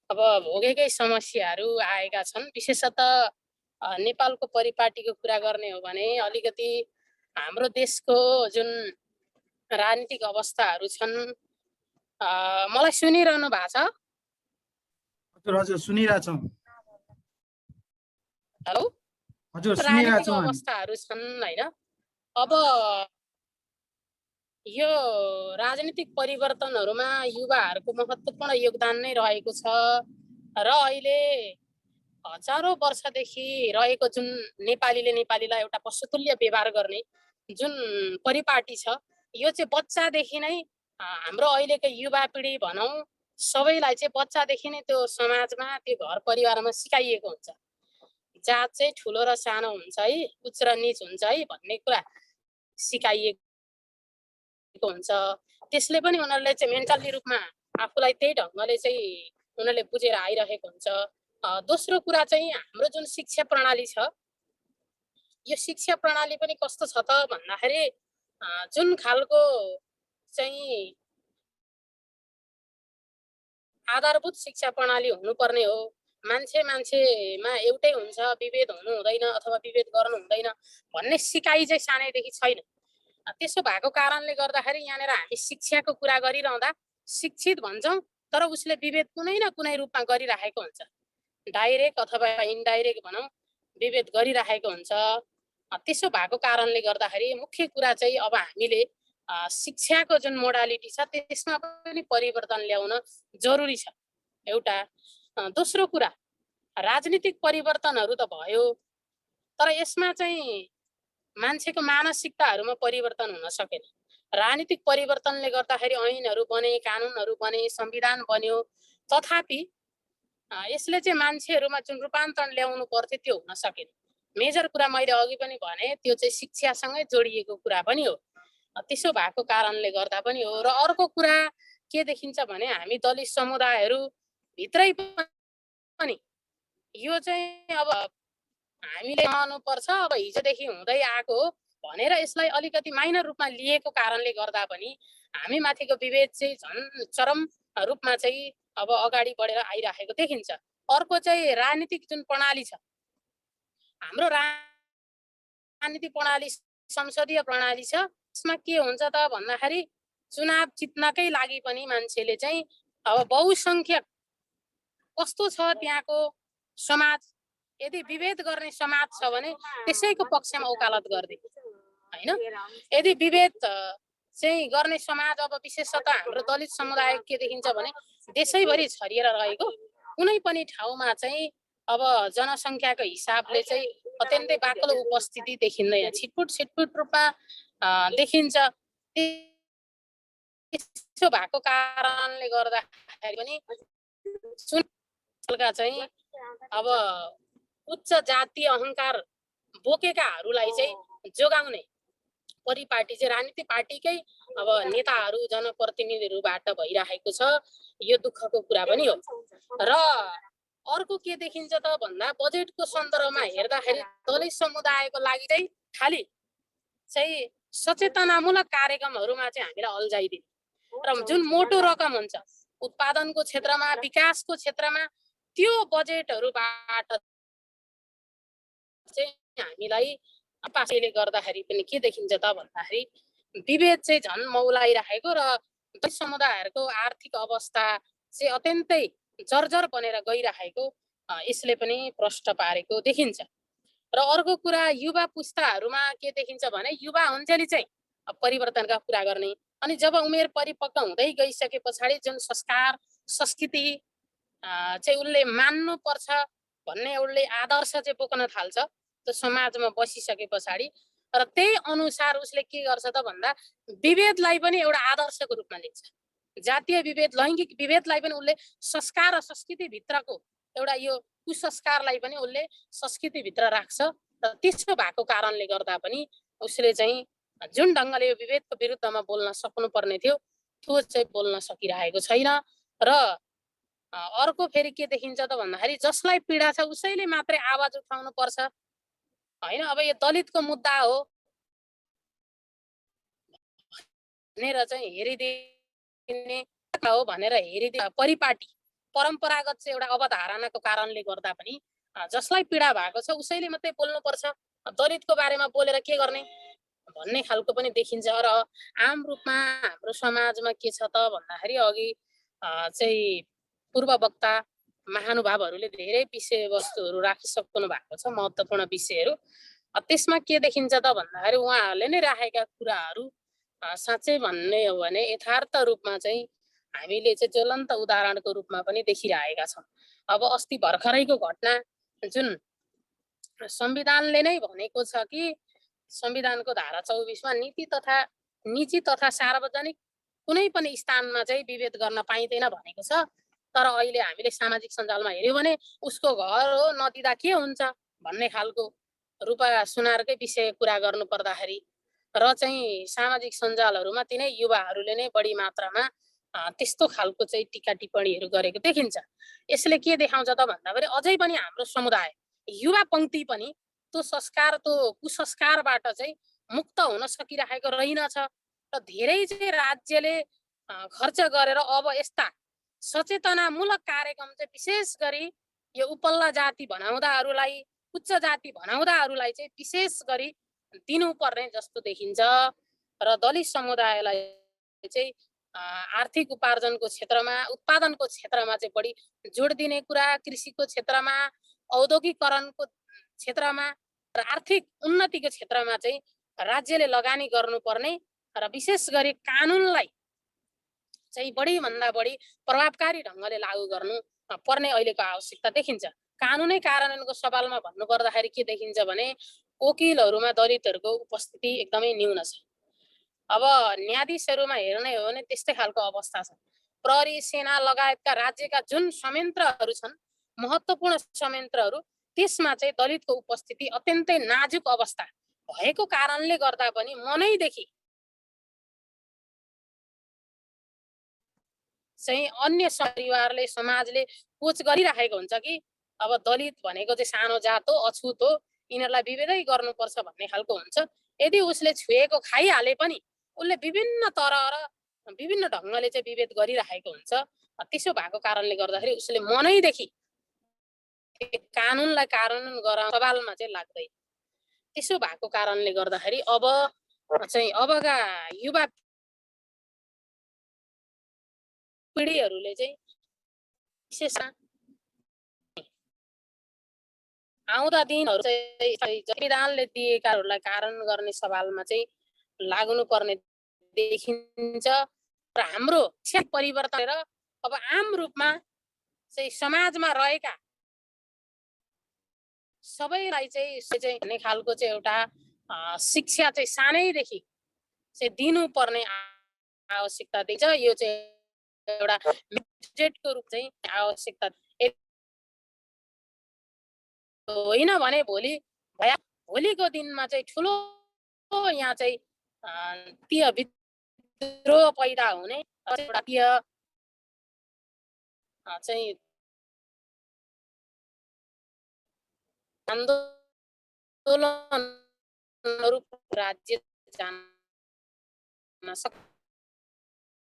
अब भोगेकै समस्याहरू आएका छन्। विशेषतः नेपालको परिपाटीको कुरा गर्ने हो भने अलिकति हाम्रो देशको जुन राजनीतिक अवस्थाहरू छन्, मलाई सुनिरहनु भएको छ? हजुर सुनिरहेछौँ। हेलो हजुर राजनीतिक अवस्थाहरू छन् होइन। अब यो राजनीतिक परिवर्तनहरूमा युवाहरूको महत्त्वपूर्ण योगदान नै रहेको छ र अहिले हजारौँ वर्षदेखि रहेको जुन नेपालीले नेपालीलाई एउटा पशुतुल्य व्यवहार गर्ने जुन परिपाटी छ, यो चाहिँ बच्चादेखि नै हाम्रो अहिलेको युवा पिँढी भनौँ सबैलाई चाहिँ बच्चादेखि नै त्यो समाजमा त्यो घर परिवारमा सिकाइएको हुन्छ। जात चाहिँ ठुलो र सानो हुन्छ है, उच्च र नीच हुन्छ है भन्ने कुरा सिकाइएको हुन्छ। त्यसले पनि उनीहरूले चाहिँ मेन्टल्ली रूपमा आफूलाई त्यही ढङ्गले चाहिँ उनीहरूले बुझेर आइरहेको हुन्छ। दोस्रो कुरा चाहिँ हाम्रो जुन शिक्षा प्रणाली छ, यो शिक्षा प्रणाली पनि कस्तो छ त भन्दाखेरि जुन खालको चाहिँ आधारभूत शिक्षा प्रणाली हुनुपर्ने हो, मान्छेमा एउटै हुन्छ, विभेद हुनु हुँदैन अथवा विभेद गर्नु हुँदैन भन्ने सिकाइ चाहिँ सानैदेखि छैन। त्यसो भएको कारणले गर्दाखेरि यहाँनिर हामी शिक्षाको कुरा गरिरहँदा शिक्षित भन्छौँ, तर उसले विभेद कुनै न कुनै रूपमा गरिराखेको हुन्छ, डाइरेक्ट अथवा इन्डाइरेक्ट भनौँ विभेद गरिराखेको हुन्छ। त्यसो भएको कारणले गर्दाखेरि मुख्य कुरा चाहिँ अब हामीले शिक्षाको जुन मोडालिटी छ त्यसमा पनि परिवर्तन ल्याउन जरुरी छ एउटा। दोस्रो कुरा राजनीतिक परिवर्तनहरू त भयो, तर यसमा चाहिँ मान्छेको मानसिकताहरूमा परिवर्तन हुन सकेन। राजनीतिक परिवर्तनले गर्दाखेरि ऐनहरू बने, कानुनहरू बने, संविधान बन्यो, तथापि यसले चाहिँ मान्छेहरूमा जुन रूपान्तरण ल्याउनु पर्थ्यो त्यो हुन सकेन। मेजर कुरा मैले अघि पनि भने त्यो चाहिँ शिक्षासँगै जोडिएको कुरा पनि हो। त्यसो भएको कारणले गर्दा पनि हो। र अर्को कुरा के देखिन्छ भने हामी दलित समुदायहरू भित्रै पनि यो चाहिँ अब हामीले रहनुपर्छ, अब हिजोदेखि हुँदै आएको हो भनेर यसलाई अलिकति माइनर रूपमा लिएको कारणले गर्दा पनि हामी माथिको विभेद चाहिँ झन् चरम रूपमा चाहिँ अब अगाडि बढेर आइरहेको देखिन्छ। अर्को चाहिँ राजनीतिक जुन प्रणाली छ, हाम्रो राजनीतिक प्रणाली संसदीय प्रणाली छ, यसमा के हुन्छ त भन्दाखेरि चुनाव जित्नकै लागि पनि मान्छेले चाहिँ अब बहुसंख्यक कस्तो छ त्यहाँको समाज, यदि विभेद गर्ने समाज छ भने त्यसैको पक्षमा वकालत गरिदिन्छ हैन। यदि विभेद चाहिँ गर्ने समाज अब विशेषतः हाम्रो दलित समुदाय के देखिन्छ भने देशैभरि छरिएर रहेको, कुनै पनि ठाउँमा चाहिँ अब जनसङ्ख्याको हिसाबले चाहिँ अत्यन्तै बाक्लो उपस्थिति देखिँदैन, छिटपुट रूपमा देखिन्छ। त्यसो भएको कारणले गर्दाखेरि पनि चाहिँ अब उच्च जातीय अहङ्कार बोकेकाहरूलाई चाहिँ जोगाउने परिपाटी चाहिँ राजनीतिक पार्टीकै अब नेताहरू जनप्रतिनिधिहरूबाट भइरहेको छ। यो दुःखको कुरा पनि हो। र अर्को के देखिन्छ त भन्दा बजेटको सन्दर्भमा हेर्दाखेरि दलित समुदायको लागि चाहिँ खालि चाहिँ सचेतनामूलक कार्यक्रमहरूमा चाहिँ हामीलाई अल्झाइदिने र जुन मोटो रकम हुन्छ उत्पादनको क्षेत्रमा, विकासको क्षेत्रमा, त्यो बजेटहरूबाट चाहिँ हामीलाई पासैले गर्दाखेरि पनि के देखिन्छ त भन्दाखेरि विभेद चाहिँ झन् मौलाइरहेको र दलित समुदायहरूको आर्थिक अवस्था चाहिँ अत्यन्तै जर्जर बनेर गइरहेको यसले पनि प्रष्ट पारेको देखिन्छ। र अर्को कुरा युवा पुस्ताहरूमा के देखिन्छ भने युवा हुन्छले चाहिँ परिवर्तनका कुरा गर्ने, अनि जब उमेर परिपक्व हुँदै गइसके पछाडि जुन संस्कार संस्कृति चाहिँ उसले मान्नु पर्छ भन्ने उसले आदर्श चाहिँ बोक्न थाल्छ त्यो समाजमा बसिसके पछाडि, र त्यही अनुसार उसले के गर्छ त भन्दा विभेदलाई पनि एउटा आदर्शको रूपमा लिन्छ। जातीय विभेद, लैङ्गिक विभेदलाई पनि उसले संस्कार र संस्कृति भित्रको एउटा यो कुसंस्कारलाई पनि उसले संस्कृति भित्र राख्छ। र त्यसो भएको कारणले गर्दा पनि उसले चाहिँ जुन ढङ्गले यो विभेदको विरुद्धमा बोल्न सक्नुपर्ने थियो त्यो चाहिँ बोल्न सकिरहेको छैन। र अर्को फेरि के देखिन्छ त भन्दाखेरि जसलाई पीडा छ उसैले मात्रै आवाज उठाउनु पर्छ हैन। अब यो दलितको मुद्दा हो भनेर चाहिँ हेरिदिने हो भनेर हेरिदिने परिपाटी परम्परागत चाहिँ एउटा अवधारणाको कारणले गर्दा पनि जसलाई पीडा भएको छ उसैले मात्रै बोल्नुपर्छ, दलितको बारेमा बोलेर के गर्ने भन्ने खालको पनि देखिन्छ। र आम रूपमा हाम्रो समाजमा के छ त भन्दाखेरि अघि चाहिँ पूर्व वक्ता महानुभावहरूले धेरै विषयवस्तुहरू राखिसक्नु भएको छ, महत्त्वपूर्ण विषयहरू। त्यसमा के देखिन्छ त भन्दाखेरि उहाँहरूले नै राखेका कुराहरू साँच्चै भन्ने हो भने यथार्थ रूपमा चाहिँ हामीले चाहिँ ज्वलन्त उदाहरणको रूपमा पनि देखिरहेका छौँ। अब अस्ति भर्खरैको घटना जुन संविधानले नै भनेको छ कि संविधानको धारा 24मा नीति तथा निजी तथा सार्वजनिक कुनै पनि स्थानमा चाहिँ विभेद गर्न पाइँदैन भनेको छ। तर अहिले हामीले सामाजिक सञ्जालमा हेर्यौँ भने उसको घर हो नदिँदा के हुन्छ भन्ने खालको रूपा सुनारकै विषय कुरा गर्नु पर्दाखेरि र चाहिँ सामाजिक सञ्जालहरूमा तिनै युवाहरूले नै बढी मात्रामा त्यस्तो खालको चाहिँ टिका टिप्पणीहरू गरेको देखिन्छ। यसले के देखाउँछ त भन्दाखेरि अझै पनि हाम्रो समुदाय युवा पङ्क्ति पनि त्यो संस्कार त्यो कुसंस्कारबाट चाहिँ मुक्त हुन सकिरहेको रहेनछ र धेरै चाहिँ राज्यले खर्च गरेर अब यस्ता सचेतनामूलक कार्यक्रम चाहिँ विशेष गरी यो उपल्ला जाति भनाउँदाहरूलाई उच्च जाति भनाउँदाहरूलाई चाहिँ विशेष गरी दिनुपर्ने जस्तो देखिन्छ र दलित समुदायलाई चाहिँ आर्थिक उपार्जनको क्षेत्रमा उत्पादनको क्षेत्रमा चाहिँ बढी जोड दिने कुरा, कृषिको क्षेत्रमा औद्योगिकरणको क्षेत्रमा र आर्थिक उन्नतिको क्षेत्रमा चाहिँ राज्यले लगानी गर्नुपर्ने र विशेष गरी कानुनलाई चाहिँ बढीभन्दा बढी प्रभावकारी ढङ्गले लागू गर्नु पर्ने अहिलेको आवश्यकता देखिन्छ। कानुनै कार्यान्वयनको सवालमा भन्नुपर्दाखेरि के देखिन्छ भने वकिलहरूमा दलितहरूको उपस्थिति एकदमै न्यून छ। अब न्यायाधीशहरूमा हेर्ने हो भने त्यस्तै खालको अवस्था छ। प्रहरी सेना लगायतका राज्यका जुन संयन्त्रहरू छन् महत्त्वपूर्ण संयन्त्रहरू त्यसमा चाहिँ दलितको उपस्थिति अत्यन्तै नाजुक अवस्था भएको कारणले गर्दा पनि मनैदेखि चाहिँ अन्य परिवारले समाजले कोच गरिराखेको हुन्छ कि अब दलित भनेको चाहिँ सानो जात हो, अछुत हो, यिनीहरूलाई विभेदै गर्नुपर्छ भन्ने खालको हुन्छ। यदि उसले छुएको खाइहाले पनि उसले विभिन्न तरह र विभिन्न ढङ्गले चाहिँ विभेद गरिराखेको हुन्छ। त्यसो भएको कारणले गर्दाखेरि उसले मनैदेखि कानुनलाई कार्यान्वयन गराउन सवालमा चाहिँ लाग्दैन। त्यसो भएको कारणले गर्दाखेरि अब चाहिँ अबका युवा पिँढीहरूले चाहिँ विशेष आउँदा दिनहरू चाहिँ संविधानले दिएकाहरूलाई कार्यान्वयन गर्ने सवालमा चाहिँ लाग्नुपर्ने देखिन्छ र हाम्रो परिवर्तन गरेर अब आम रूपमा चाहिँ समाजमा रहेका सबैलाई चाहिँ भन्ने खालको चाहिँ एउटा शिक्षा चाहिँ सानैदेखि चाहिँ दिनुपर्ने आवश्यकता देखिन्छ। यो चाहिँ एउटा मेडिटेटको रूप चाहिँ आवश्यकता होइन भने भोलिको दिनमा चाहिँ ठुलो यहाँ चाहिँ विद्रोह पैदा हुने एउटा चाहिँ आन्दोलनहरू राज्य जान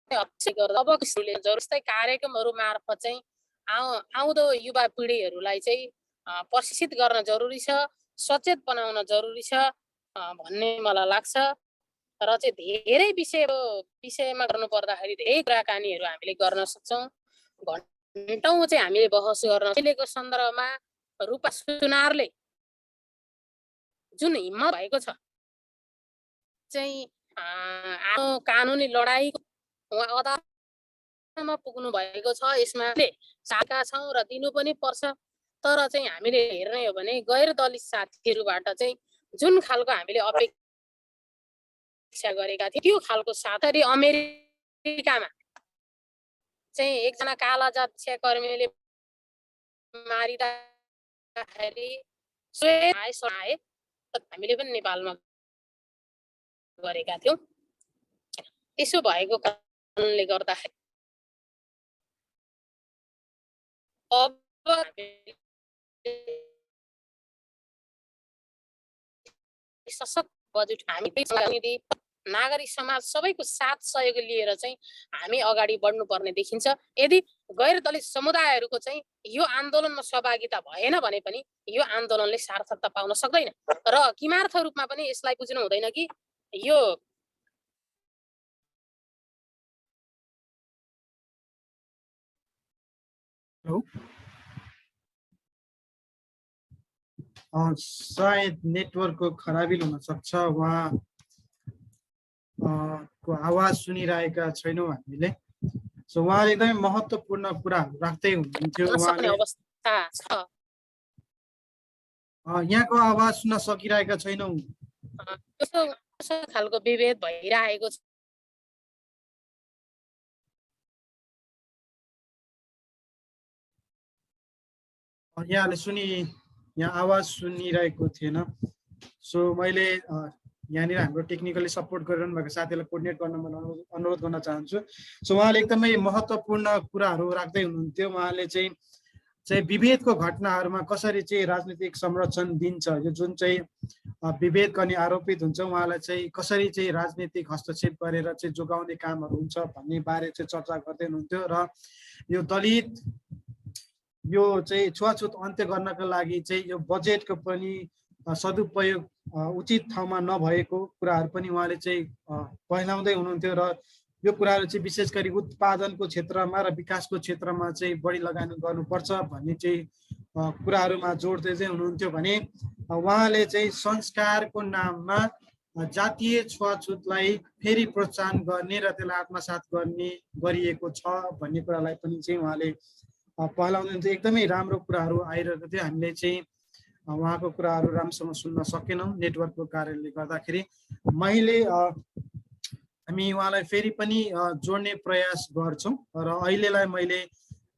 अब जस्तै कार्यक्रमहरू मार्फत चाहिँ आउँदो युवा पिँढीहरूलाई चाहिँ प्रशिक्षित गर्न जरुरी छ, सचेत बनाउन जरुरी छ भन्ने मलाई लाग्छ। र चाहिँ धेरै विषयमा गर्नु पर्दाखेरि धेरै कुराकानीहरू हामीले गर्न सक्छौँ। घन्टौँ चाहिँ हामीले बहस गर्न अहिलेको सन्दर्भमा रूपा सुनारले जुन हिम्मत भएको छ चाहिँ कानुनी लडाई अदालतमा पुग्नु भएको छ, यसमा साका छौँ र दिनु पनि पर्छ। तर चाहिँ हामीले हेर्ने हो भने गैर दलित साथीहरूबाट चाहिँ जुन खालको हामीले अपेक्षा गरेका थियौँ त्यो खालको साथी अमेरिकामा चाहिँ एकजना काला जात कर्मीले मारिँदाखेरि हामीले पनि नेपालमा गरेका थियौँ। त्यसो भएको कारणले गर्दाखेरि अब सशक्त बजेट हामी नागरिक समाज सबैको साथ सहयोग लिएर चाहिँ हामी अगाडि बढ्नुपर्ने देखिन्छ। यदि गैर दलित समुदायहरूको चाहिँ यो आन्दोलनमा सहभागिता भएन भने पनि यो आन्दोलनले सार्थकता पाउन सक्दैन र किमार्थ रूपमा पनि यसलाई बुझ्नु हुँदैन कि यो सायद नेटवर्कको खराबी हुन सक्छ, को आवाज सुनिरहेका छैनौँ हामीले। सो उहाँले एकदमै महत्त्वपूर्ण कुराहरू राख्दै हुनुहुन्थ्यो। यहाँको आवाज सुन्न सकिरहेका छैनौँ। कस्तो खालको विभेद भइरहेको छ यहाँले यहाँ आवाज सुनिरहेको थिएन। सो मैले यहाँनिर हाम्रो टेक्निकली सपोर्ट गरिरहनु भएको साथीहरूलाई कोर्डिनेट गर्न म अनुरोध गर्न चाहन्छु। सो उहाँले एकदमै महत्त्वपूर्ण कुराहरू राख्दै हुनुहुन्थ्यो। उहाँले चाहिँ विभेदको घटनाहरूमा कसरी चाहिँ राजनीतिक संरक्षण दिन्छ, यो जुन चाहिँ विभेद गर्ने आरोपित हुन्छ उहाँलाई चाहिँ कसरी चाहिँ राजनीतिक हस्तक्षेप गरेर चाहिँ जोगाउने कामहरू हुन्छ भन्ने बारे चाहिँ चर्चा गर्दै हुनुहुन्थ्यो। र यो दलित यो चाहिँ छुवाछुत अन्त्य गर्नको लागि चाहिँ यो बजेटको पनि सदुपयोग उचित ठाउँमा नभएको कुराहरू पनि उहाँले चाहिँ पहिलाउँदै हुनुहुन्थ्यो। र यो कुराहरू चाहिँ विशेष गरी उत्पादनको क्षेत्रमा र विकासको क्षेत्रमा चाहिँ बढी लगानी गर्नुपर्छ भन्ने चाहिँ कुराहरूमा जोड दिँदै हुनुहुन्थ्यो भने उहाँले चाहिँ संस्कारको नाममा जातीय छुवाछुतलाई फेरि प्रोत्साहन गर्ने र त्यसलाई आत्मसात गर्ने गरिएको छ भन्ने कुरालाई पनि चाहिँ उहाँले पहिलाउँदै एकदमै राम्रो कुराहरू आइरहेको थियो। हामीले चाहिँ उहाँको कुराहरू राम्रोसँग सुन्न सकेनौँ नेटवर्कको कारणले गर्दाखेरि। हामी उहाँलाई फेरि पनि जोड्ने प्रयास गर्छौँ र अहिलेलाई मैले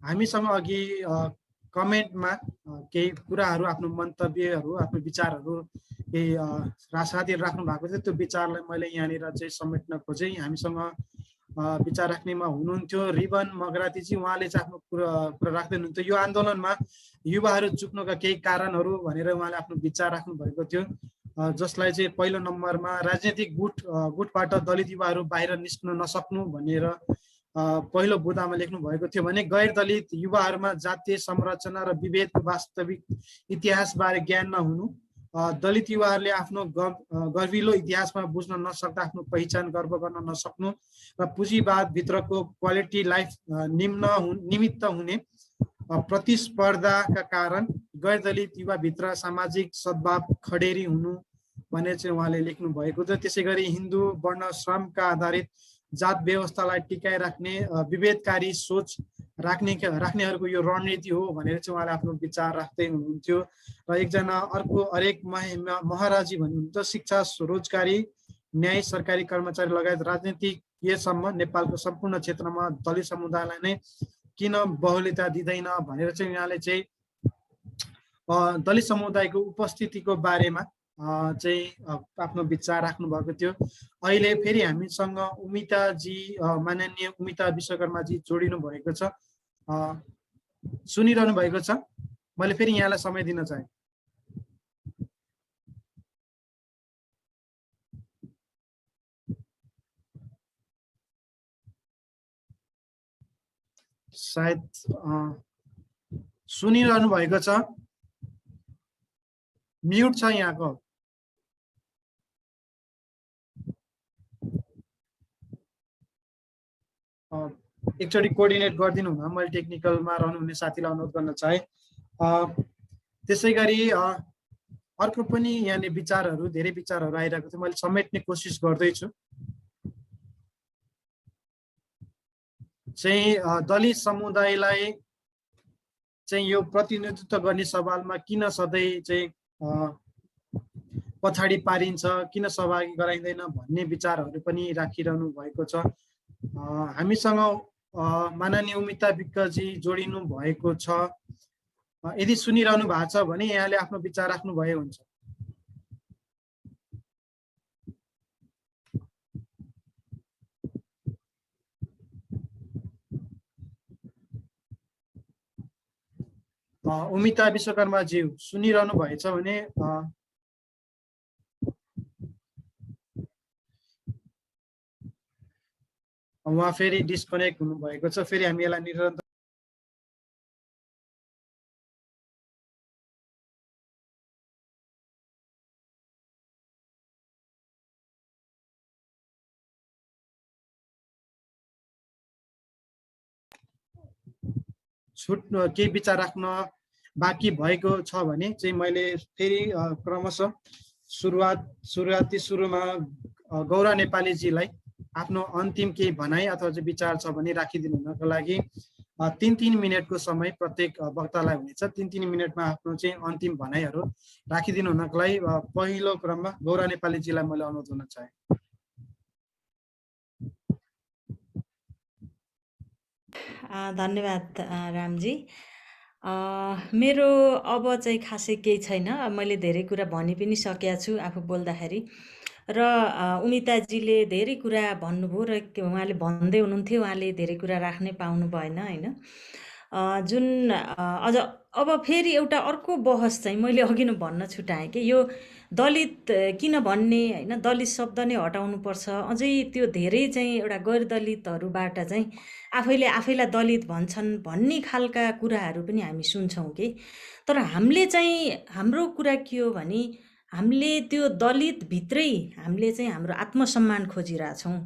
हामीसँग अघि कमेन्टमा केही कुराहरू आफ्नो मन्तव्यहरू आफ्नो विचारहरू केही साथीहरू राख्नु भएको थियो। त्यो विचारलाई मैले यहाँनिर चाहिँ समेट्न खोजेँ। हामीसँग विचार राख्नेमा हुनुहुन्थ्यो रिबन मगरातीजी। उहाँले चाहिँ आफ्नो कुरा राख्दै हुनुहुन्थ्यो। यो आन्दोलनमा युवाहरू चुक्नुका केही कारणहरू भनेर उहाँले आफ्नो विचार राख्नु भएको थियो, जसलाई चाहिँ पहिलो नम्बरमा राजनीतिक गुटबाट दलित युवाहरू बाहिर निस्कन नसक्नु भनेर पहिलो बुदामा लेख्नु भएको थियो भने गैर दलित युवाहरूमा जातीय संरचना र विभेदको वास्तविक इतिहासबारे ज्ञान नहुनु, दलित युवाहरूले आफ्नो गर्विलो इतिहासमा बुझ्न नसक्दा आफ्नो पहिचान गर्व गर्न नसक्नु र पुँजीवादभित्रको क्वालिटी लाइफ निमित्त हुने प्रतिस्पर्धाका कारण गैर दलित युवाभित्र सामाजिक सद्भाव खडेरी हुनु भनेर चाहिँ उहाँले लेख्नु भएको थियो। त्यसै गरी हिन्दू वर्ण श्रमका आधारित जात व्यवस्थालाई टिकाइराख्ने विभेदकारी सोच राख्नेहरूको यो रणनीति हो भनेर चाहिँ उहाँले आफ्नो विचार राख्दै हुनुहुन्थ्यो। र एकजना अर्को अरेक महाराजी भन्नुहुन्छ, शिक्षा रोजगारी न्याय सरकारी कर्मचारी लगायत राजनीतिकसम्म नेपालको सम्पूर्ण क्षेत्रमा दलित समुदायलाई नै किन बहुलता दिँदैन भनेर चाहिँ उहाँले चाहिँ दलित समुदायको उपस्थितिको बारेमा चाहिँ आफ्नो विचार राख्नु भएको थियो। अहिले फेरि हामीसँग उमिताजी माननीय उमिता विश्वकर्माजी जोडिनु भएको छ, सुनिरहनु भएको छ। मैले फेरि यहाँलाई समय दिन चाहे। सायद सुनिरहनु भएको छ, म्युट छ यहाँको। एकचोटि कोअर्डिनेट गरिदिनु हुन मैले टेक्निकलमा रहनुहुने साथीलाई अनुरोध गर्न चाहे। त्यसै गरी अर्को पनि यहाँले विचारहरू धेरै विचारहरू आइरहेको थियो, मैले समेट्ने कोसिस गर्दैछु। चाहिँ दलित समुदायलाई चाहिँ यो प्रतिनिधित्व गर्ने सवालमा किन सधैँ चाहिँ पछाडि पारिन्छ, किन सहभागी गराइँदैन भन्ने विचारहरू पनि राखिरहनु भएको छ। हामीसँग माननीय उमिता विक्कजी जोडिनु भएको छ। यदि सुनिरहनु भएको छ भने यहाँले आफ्नो विचार राख्नु भयो हुन्छ। उमिता विश्वकर्माजी सुनिरहनु भएछ भने उहाँ फेरि डिस्कनेक्ट हुनुभएको छ। फेरि हामी यसलाई निरन्तर केही विचार राख्न बाँकी भएको छ भने चाहिँ मैले फेरि क्रमशः सुरुवाती सुरुमा गौरा नेपालीजीलाई आफ्नो अन्तिम केही भनाइ अथवा चाहिँ विचार छ भने राखिदिनु हुनको लागि 3-3 मिनटको समय प्रत्येक वक्तालाई हुनेछ। 3-3 मिनटमा आफ्नो चाहिँ अन्तिम भनाइहरू राखिदिनु हुनको लागि पहिलो क्रममा गौरा नेपालीजीलाई मैले अनुरोध गर्न चाहे। धन्यवाद रामजी। मेरो अब चाहिँ खासै केही छैन। मैले धेरै कुरा भनि पनि सकेको छु आफू बोल्दाखेरि र उमिताजीले धेरै कुरा भन्नुभयो र उहाँले भन्दै हुनुहुन्थ्यो, उहाँले धेरै कुरा राख्नै पाउनु भएन होइन। जुन अझ अब फेरि एउटा अर्को बहस चाहिँ मैले अघि नै भन्न छुटाएँ कि यो दलित किन भन्ने होइन, दलित शब्द नै हटाउनुपर्छ। अझै त्यो धेरै चाहिँ एउटा गैर दलितहरूबाट चाहिँ आफैलाई दलित भन्छन् भन्ने खालका कुराहरू पनि हामी सुन्छौँ कि। तर हामीले चाहिँ हाम्रो कुरा के हो भने हामीले त्यो दलितभित्रै हामीले चाहिँ हाम्रो आत्मसम्मान खोजिरहेछौँ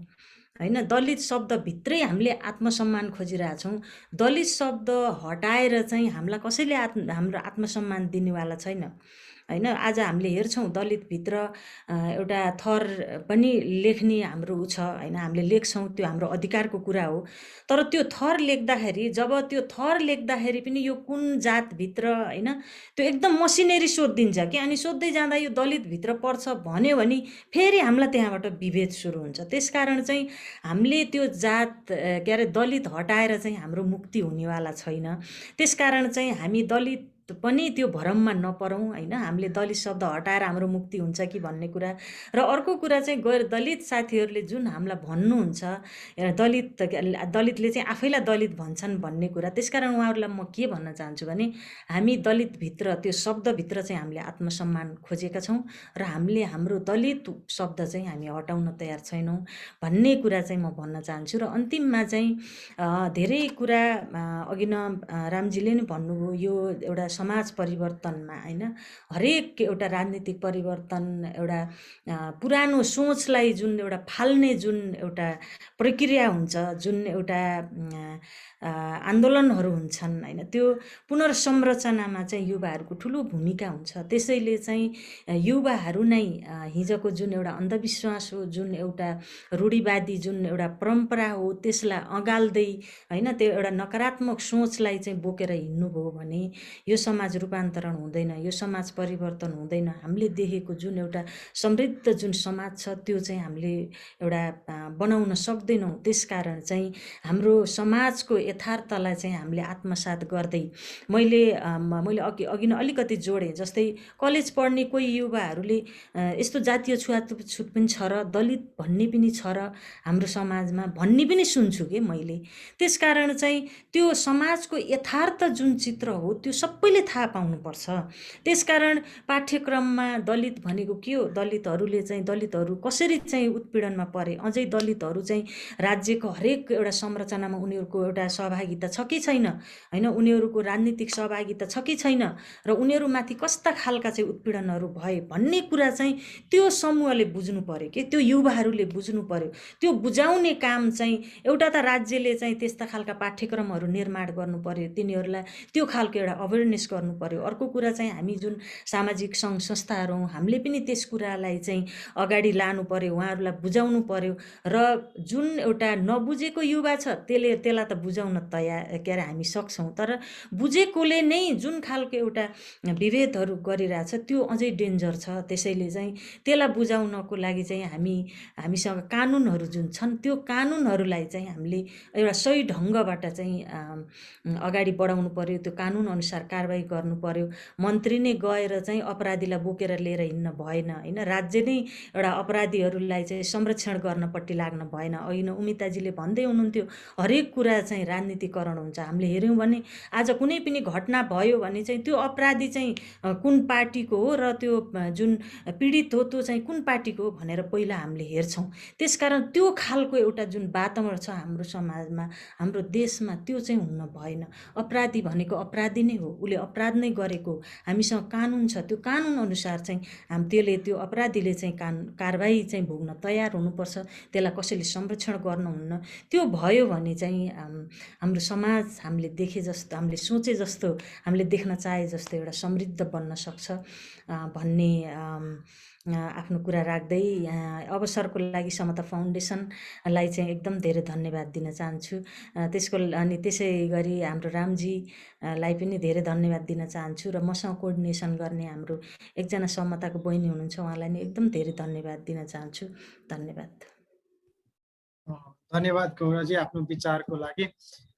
होइन। दलित शब्दभित्रै हामीले आत्मसम्मान खोजिरहेछौँ। दलित शब्द हटाएर चाहिँ हामीलाई कसैले हाम्रो आत्मसम्मान दिनेवाला छैन होइन। आज हामीले हेर्छौँ दलितभित्र एउटा थर पनि लेख्ने हाम्रो छ होइन, हामीले लेख्छौँ, त्यो हाम्रो अधिकारको कुरा हो। तर त्यो थर लेख्दाखेरि, जब त्यो थर लेख्दाखेरि पनि यो कुन जातभित्र होइन, त्यो एकदम मसिनेरी सोधिदिन्छ कि। अनि सोध्दै जाँदा यो दलितभित्र पर्छ भन्यो भने फेरि हामीलाई त्यहाँबाट विभेद सुरु हुन्छ। त्यसकारण चाहिँ हामीले त्यो जात के अरे दलित हटाएर चाहिँ हाम्रो मुक्ति हुनेवाला छैन। त्यसकारण चाहिँ हामी दलित पनि त्यो भ्रममा नपरौँ होइन। हामीले दलित शब्द हटाएर हाम्रो मुक्ति हुन्छ कि भन्ने कुरा। र अर्को कुरा चाहिँ गैर दलित साथीहरूले जुन हामीलाई भन्नुहुन्छ दलितले चाहिँ आफैलाई दलित भन्छन् भन्ने कुरा, त्यसकारण उहाँहरूलाई म के भन्न चाहन्छु भने हामी दलितभित्र त्यो शब्दभित्र चाहिँ हामीले आत्मसम्मान खोजेका छौँ र हामीले हाम्रो दलित शब्द चाहिँ हामी हटाउन तयार छैनौँ भन्ने कुरा चाहिँ म भन्न चाहन्छु। र अन्तिममा चाहिँ धेरै कुरा अघि न रामजीले नै भन्नुभयो, यो एउटा समाज परिवर्तनमा होइन, हरेक एउटा राजनीतिक परिवर्तन, एउटा पुरानो सोचलाई जुन एउटा फाल्ने जुन एउटा प्रक्रिया हुन्छ, जुन एउटा आन्दोलनहरू हुन्छन् होइन, त्यो पुनर्संरचनामा चाहिँ युवाहरूको ठुलो भूमिका हुन्छ। त्यसैले चाहिँ युवाहरू नै हिजोको जुन एउटा अन्धविश्वास हो, जुन एउटा रूढिवादी जुन एउटा परम्परा हो, त्यसलाई अगाल्दै होइन, त्यो एउटा नकारात्मक सोचलाई चाहिँ बोकेर हिँड्नुभयो भने यो समाज रूपान्तरण हुँदैन, यो समाज परिवर्तन हुँदैन। हामीले देखेको जुन एउटा समृद्ध जुन समाज छ त्यो चाहिँ हामीले एउटा बनाउन सक्दैनौँ। त्यसकारण चाहिँ हाम्रो समाजको यथार्थलाई चाहिँ हामीले आत्मसात गर्दै मैले अघि नै अलिकति जोडेँ, जस्तै कलेज पढ्ने कोही युवाहरूले यस्तो जातीय छुवाछुत पनि छ र दलित भन्ने पनि छ र हाम्रो समाजमा भन्ने पनि सुन्छु कि मैले। त्यसकारण चाहिँ त्यो समाजको यथार्थ जुन चित्र हो त्यो सबैले थाहा पाउनुपर्छ। त्यसकारण पाठ्यक्रममा दलित भनेको के हो, दलितहरू कसरी चाहिँ उत्पीडनमा परे, अझै दलितहरू चाहिँ राज्यको हरेक एउटा संरचनामा उनीहरूको एउटा सहभागिता छ कि छैन होइन, उनीहरूको राजनीतिक सहभागिता छ कि छैन, र उनीहरूमाथि कस्ता खालका चाहिँ उत्पीडनहरू भए भन्ने कुरा चाहिँ त्यो समूहले बुझ्नु पर्यो कि, त्यो युवाहरूले बुझ्नु पर्यो। त्यो बुझाउने काम चाहिँ एउटा त राज्यले चाहिँ त्यस्ता खालका पाठ्यक्रमहरू निर्माण गर्नु पर्यो, तिनीहरूलाई त्यो खालको एउटा अवेरनेस गर्नु पर्यो। अर्को कुरा चाहिँ हामी जुन सामाजिक सङ्घ संस्थाहरू हौँ, हामीले पनि त्यस कुरालाई चाहिँ अगाडि लानु पर्यो, उहाँहरूलाई बुझाउनु पर्यो। र जुन एउटा नबुझेको युवा छ त्यसलाई त बुझाउन तयार के अरे हामी सक्छौँ, तर बुझेकोले नै जुन खालको एउटा विभेदहरू गरिरहेछ त्यो अझै डेन्जर छ। त्यसैले चाहिँ त्यसलाई बुझाउनको लागि चाहिँ हामीसँग कानुनहरू जुन छन् त्यो कानुनहरूलाई चाहिँ हामीले एउटा सही ढङ्गबाट चाहिँ अगाडि बढाउनु पर्यो, त्यो कानुन अनुसार कारबाही गर्नु पर्यो। मन्त्री नै गएर चाहिँ अपराधीलाई बोकेर लिएर हिँड्न भएन होइन, राज्य नै एउटा अपराधीहरूलाई चाहिँ संरक्षण गर्नपट्टि लाग्न भएन। अघि नै उमिताजीले भन्दै हुनुहुन्थ्यो हरेक कुरा चाहिँ राजनीतिकरण हुन्छ। हामीले हेऱ्यौँ भने आज कुनै पनि घटना भयो भने चाहिँ त्यो अपराधी चाहिँ कुन पार्टीको हो र त्यो जुन पीडित हो त्यो चाहिँ कुन पार्टीको हो भनेर पहिला हामीले हेर्छौँ। त्यसकारण त्यो खालको एउटा जुन वातावरण छ हाम्रो समाजमा, हाम्रो देशमा, त्यो चाहिँ हुन भएन। अपराधी भनेको अपराधी नै हो, उसले अपराध नै गरेको, हामीसँग कानुन छ, त्यो कानुन अनुसार चाहिँ त्यो अपराधीले चाहिँ कारबाही चाहिँ भोग्न तयार हुनुपर्छ, त्यसलाई कसैले संरक्षण गर्नुहुन्न। त्यो भयो भने चाहिँ हाम्रो समाज हामीले देखे जस्तो, हामीले सोचे जस्तो, हामीले देख्न चाहे जस्तो एउटा समृद्ध बन्न सक्छ भन्ने आफ्नो कुरा राख्दै अवसरको लागि समता फाउन्डेसनलाई चाहिँ एकदम धेरै धन्यवाद दिन चाहन्छु। अनि त्यसै गरी हाम्रो रामजीलाई पनि धेरै धन्यवाद दिन चाहन्छु र मसँग कोअर्डिनेसन गर्ने हाम्रो एकजना समताको बहिनी हुनुहुन्छ, उहाँलाई नि एकदम धेरै धन्यवाद दिन चाहन्छु। धन्यवाद। धन्यवाद गौराजी आफ्नो विचारको लागि।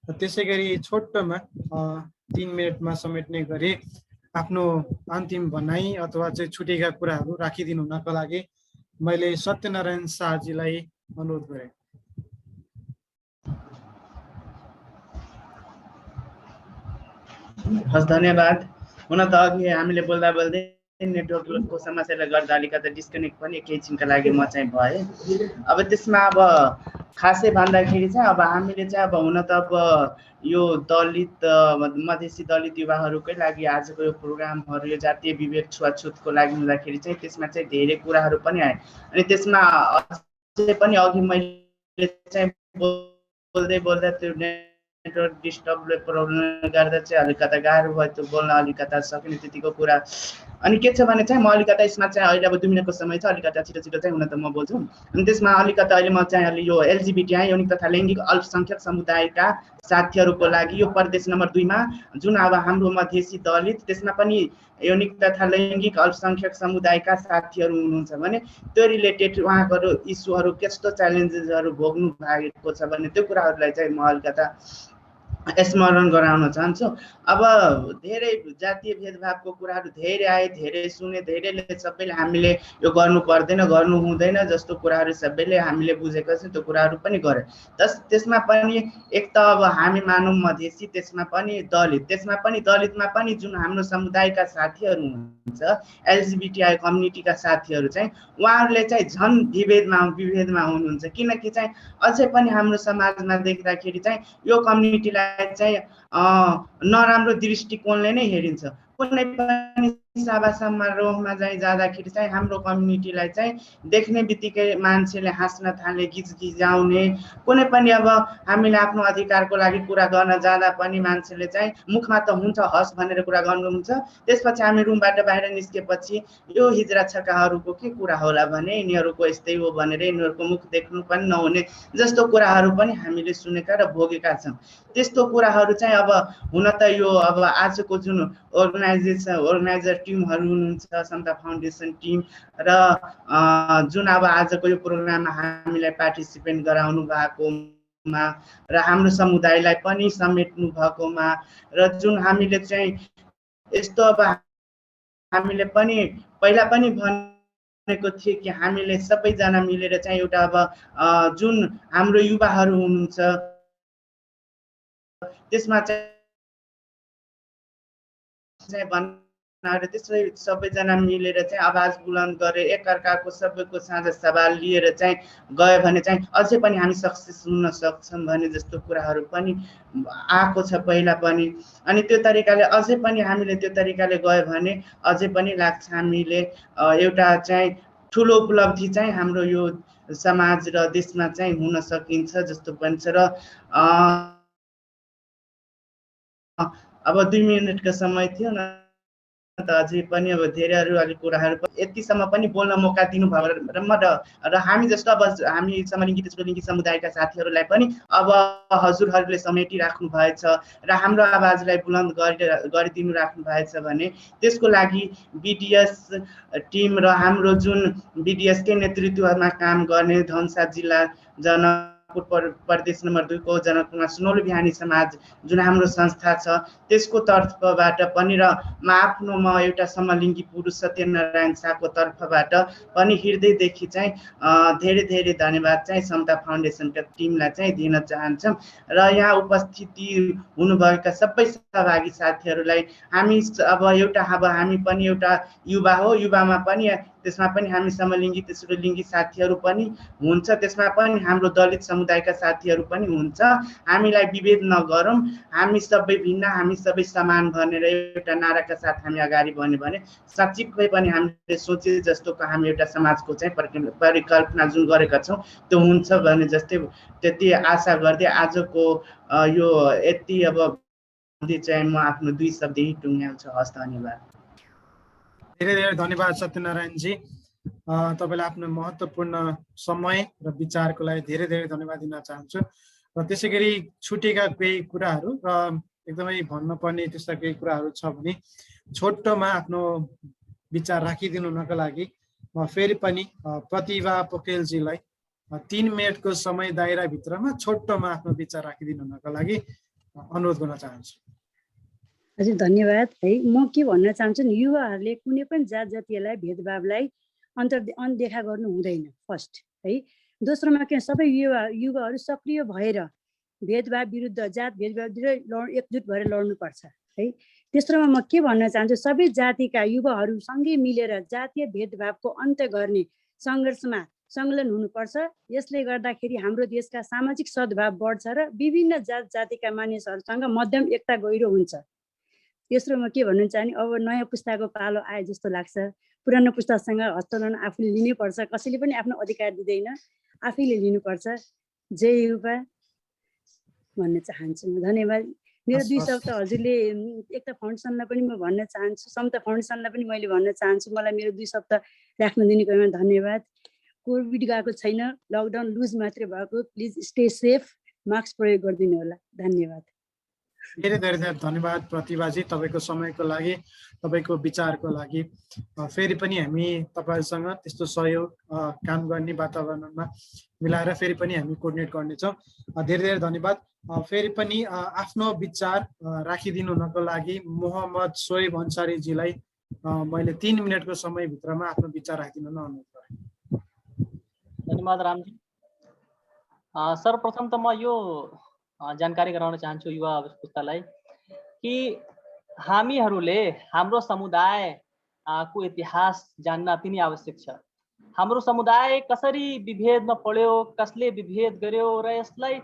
त्यसै गरी छोटोमा 3 मिनटमा समेट्ने गरी आफ्नो अन्तिम भनाइ अथवा चाहिँ छुटेका कुराहरू राखिदिनु हुनका लागि मैले सत्यनारायण शाहजीलाई अनुरोध गरेँ। हस्, धन्यवाद। हुन त अघि हामीले बोल्दा बोल्दै नेटवर्कको समस्याले गर्दा अलिकति डिस्कनेक्ट पनि एकैछिनका लागि म चाहिँ भएँ। अब त्यसमा अब खासै भन्दाखेरि चाहिँ अब हामीले चाहिँ अब हुन त अब यो दलित मधेसी दलित युवाहरूकै लागि आजको यो प्रोग्रामहरू यो जातीय विभेद छुवाछुतको लागि हुँदाखेरि चाहिँ त्यसमा चाहिँ धेरै कुराहरू पनि आए। अनि त्यसमा अझै पनि अघि मैले चाहिँ बोल्दै बोल्दा त्यो नेटवर्क डिस्टर्बले प्रब्लमले गर्दा चाहिँ अलिकता गाह्रो भयो त्यो बोल्न अलिकता सकिने त्यतिको कुरा। अनि के छ भने चाहिँ म अलिकता यसमा चाहिँ अहिले अब 2 मिनटको समय छ, अलिकता छिटो छिटो चाहिँ हुन त म बोल्छु। अनि त्यसमा अलिकता अहिले म चाहिँ अलि यो एलजिबिटिआई यौनिक तथा लैङ्गिक अल्पसङ्ख्यक समुदायका साथीहरूको लागि यो प्रदेश नम्बर 2 मा जुन अब हाम्रो मधेसी दलित त्यसमा पनि यौनिक तथा लैङ्गिक अल्पसङ्ख्यक समुदायका साथीहरू हुनुहुन्छ भने त्यो रिलेटेड उहाँहरू इस्युहरू कस्तो च्यालेन्जेसहरू भोग्नु भएको छ भने त्यो कुराहरूलाई चाहिँ म अलिकता स्मरण गराउन चाहन्छु। अब धेरै जातीय भेदभावको कुराहरू धेरै आए, धेरै सुने, धेरैले सबैले हामीले यो गर्नु पर्दैन गर्नु हुँदैन जस्तो कुराहरू सबैले हामीले बुझेका छौँ, त्यो कुराहरू पनि गरे। त्यसमा पनि एक त अब हामी मानौँ मधेसी, त्यसमा पनि दलित, त्यसमा पनि दलितमा पनि जुन हाम्रो समुदायका साथीहरू हुनुहुन्छ एलजिबिटिआई कम्युनिटीका साथीहरू चाहिँ उहाँहरूले चाहिँ झन् विभेदमा हुनुहुन्छ। किनकि चाहिँ अझै पनि हाम्रो समाजमा देख्दाखेरि चाहिँ यो कम्युनिटीलाई चाहिँ नराम्रो दृष्टिकोणले नै हेरिन्छ। कुनै पनि सभा समारोहमा जाँदाखेरि चाहिँ हाम्रो कम्युनिटीलाई चाहिँ देख्ने बित्तिकै मान्छेले हाँस्न थाल्ने, गिजगिजाउने, कुनै पनि अब हामीले आफ्नो अधिकारको लागि कुरा गर्न जाँदा पनि मान्छेले चाहिँ मुखमा त हुन्छ हस् भनेर कुरा गर्नुहुन्छ, त्यसपछि हामी रुमबाट बाहिर निस्केपछि यो हिजरा छकाहरूको के कुरा होला भने यिनीहरूको यस्तै हो भनेर यिनीहरूको मुख देख्नु पनि नहुने जस्तो कुराहरू पनि हामीले सुनेका र भोगेका छौँ। त्यस्तो कुराहरू चाहिँ अब हुन त यो अब आजको जुन अर्गनाइजर टिमहरू हुनुहुन्छ, समता फाउन्डेसन टिम र जुन अब आजको यो प्रोग्राममा हामीलाई पार्टिसिपेट गराउनु भएकोमा र हाम्रो समुदायलाई पनि समेट्नु भएकोमा र जुन हामीले चाहिँ यस्तो अब हामीले पनि पहिला पनि भनेको थिए कि हामीले सबैजना मिलेर चाहिँ एउटा अब जुन हाम्रो युवाहरू हुनुहुन्छ त्यसमा चाहिँ त्यसै सबैजना मिलेर चाहिँ आवाज बुलन्द गरे, एकअर्काको सबैको साझा सवाल लिएर चाहिँ गयो भने चाहिँ अझै पनि हामी सक्सेस हुन सक्छौँ भने जस्तो कुराहरू पनि आएको छ पहिला पनि। अनि त्यो तरिकाले अझै पनि हामीले त्यो तरिकाले गयो भने अझै पनि लाग्छ हामीले एउटा चाहिँ ठुलो उपलब्धि चाहिँ हाम्रो यो समाज र देशमा चाहिँ हुन सकिन्छ जस्तो पनि छ। र अब 2 मिनटको समय थियो न त अझै पनि अब धेरैहरू अलिक कुराहरू यतिसम्म पनि बोल्न मौका दिनुभयो र हामी जस्तो अब हामी समलिङ्गी तेस्रोलिङ्गी समुदायका साथीहरूलाई पनि अब हजुरहरूले समेटिराख्नु भएछ र हाम्रो आवाजलाई बुलन्द गरिदिनु राख्नु भएछ भने त्यसको लागि बिडिएस टिम र हाम्रो जुन बिडिएसकै नेतृत्वमा काम गर्ने धनसा जिल्ला प्रदेश नम्बर 2 को जनकपुरमा सुनौलो बिहानी समाज जुन हाम्रो संस्था छ त्यसको तर्फबाट पनि र म एउटा समलिङ्गी पुरुष सत्यनारायण शाहको तर्फबाट पनि हृदयदेखि चाहिँ धेरै धेरै धन्यवाद चाहिँ समता फाउन्डेसनका टिमलाई चाहिँ दिन चाहन्छौँ। र यहाँ उपस्थिति हुनुभएका सबै सहभागी साथीहरूलाई हामी अब हामी पनि एउटा युवा हो, युवामा पनि त्यसमा पनि हामी समलिङ्गी तेस्रोलिङ्गी साथीहरू पनि हुन्छ, त्यसमा पनि हाम्रो दलित समुदायका साथीहरू पनि हुन्छ। हामीलाई विभेद नगरौँ, हामी सबै भिन्न, हामी सबै समान भनेर एउटा नाराका साथ हामी अगाडि बढ्यो भने साँच्चीकै पनि हामीले सोचे जस्तोको हामी एउटा समाजको चाहिँ परिकल्पना जुन गरेका छौँ त्यो हुन्छ भने जस्तै त्यति आशा गर्दै आजको यो यति अब चाहिँ म आफ्नो 2 शब्द यही टुङ्ग्याउँछु। हस्, धन्यवाद। धेरै धेरै धन्यवाद सत्यनारायणजी, तपाईँलाई आफ्नो महत्त्वपूर्ण समय र विचारको लागि धेरै धेरै धन्यवाद दिन चाहन्छु। र त्यसै गरी छुटेका केही कुराहरू र एकदमै भन्नुपर्ने त्यस्ता केही कुराहरू छ भने छोटोमा आफ्नो विचार राखिदिनु हुनको लागि म फेरि पनि प्रतिभा पोखरेलजीलाई 3 मिनटको समय दायराभित्रमा छोटोमा आफ्नो विचार राखिदिनु हुनको लागि अनुरोध गर्न चाहन्छु। हजुर धन्यवाद है। म के भन्न चाहन्छु नि, युवाहरूले कुनै पनि जात जातीयलाई भेदभावलाई अनदेखा गर्नु हुँदैन फर्स्ट है। दोस्रोमा के सबै युवाहरू सक्रिय भएर भेदभाव विरुद्ध जात भेदभाव विरुद्ध एकजुट भएर लड्नुपर्छ है। तेस्रोमा म के भन्न चाहन्छु, सबै जातिका युवाहरू सँगै मिलेर जातीय भेदभावको अन्त्य गर्ने सङ्घर्षमा संलग्न हुनुपर्छ। यसले गर्दाखेरि हाम्रो देशका सामाजिक सद्भाव बढ्छ र विभिन्न जात जातिका मानिसहरूसँग मध्यम एकता गहिरो हुन्छ। तेस्रोमा के भन्नु चाहने, अब नयाँ पुस्ताको पालो आए जस्तो लाग्छ। पुरानो पुस्तासँग हस्तक्षेप आफूले लिनुपर्छ, कसैले पनि आफ्नो अधिकार दिँदैन, आफैले लिनुपर्छ। जय युवा भन्न चाहन्छु। धन्यवाद। मेरो 2 शब्द हजुरले एकता फाउन्डेसनलाई पनि म भन्न चाहन्छु, समता फाउन्डेसनलाई पनि मैले भन्न चाहन्छु। मलाई मेरो 2 शब्द राख्न दिनुकोमा धन्यवाद। कोभिड गएको छैन, लकडाउन लुज मात्रै भएको, प्लिज स्टे सेफ, मास्क प्रयोग गरिदिनु होला। धन्यवाद। धेरै धेरै धन्यवाद प्रतिभाजी, तपाईँको समयको लागि, तपाईँको विचारको लागि। फेरि पनि हामी तपाईँहरूसँग त्यस्तो सहयोग काम गर्ने वातावरणमा मिलाएर फेरि पनि हामी कोर्डिनेट गर्नेछौँ। धेरै धेरै धन्यवाद। फेरि पनि आफ्नो विचार राखिदिनु हुनको लागि मोहम्मद सोएब अन्सारीजीलाई मैले 3 मिनटको समयभित्रमा आफ्नो विचार राखिदिनु अनुरोध गरेँ। धन्यवाद रामजी। सर्वप्रथम त म यो जानकारी गराउन चाहन्छु युवा पुस्तालाई कि हामीहरूले हाम्रो समुदाय को इतिहास जान्न अति नै आवश्यक छ। हाम्रो समुदाय कसरी विभेदमा पढ्यो, कसले विभेद गर्यो र यसलाई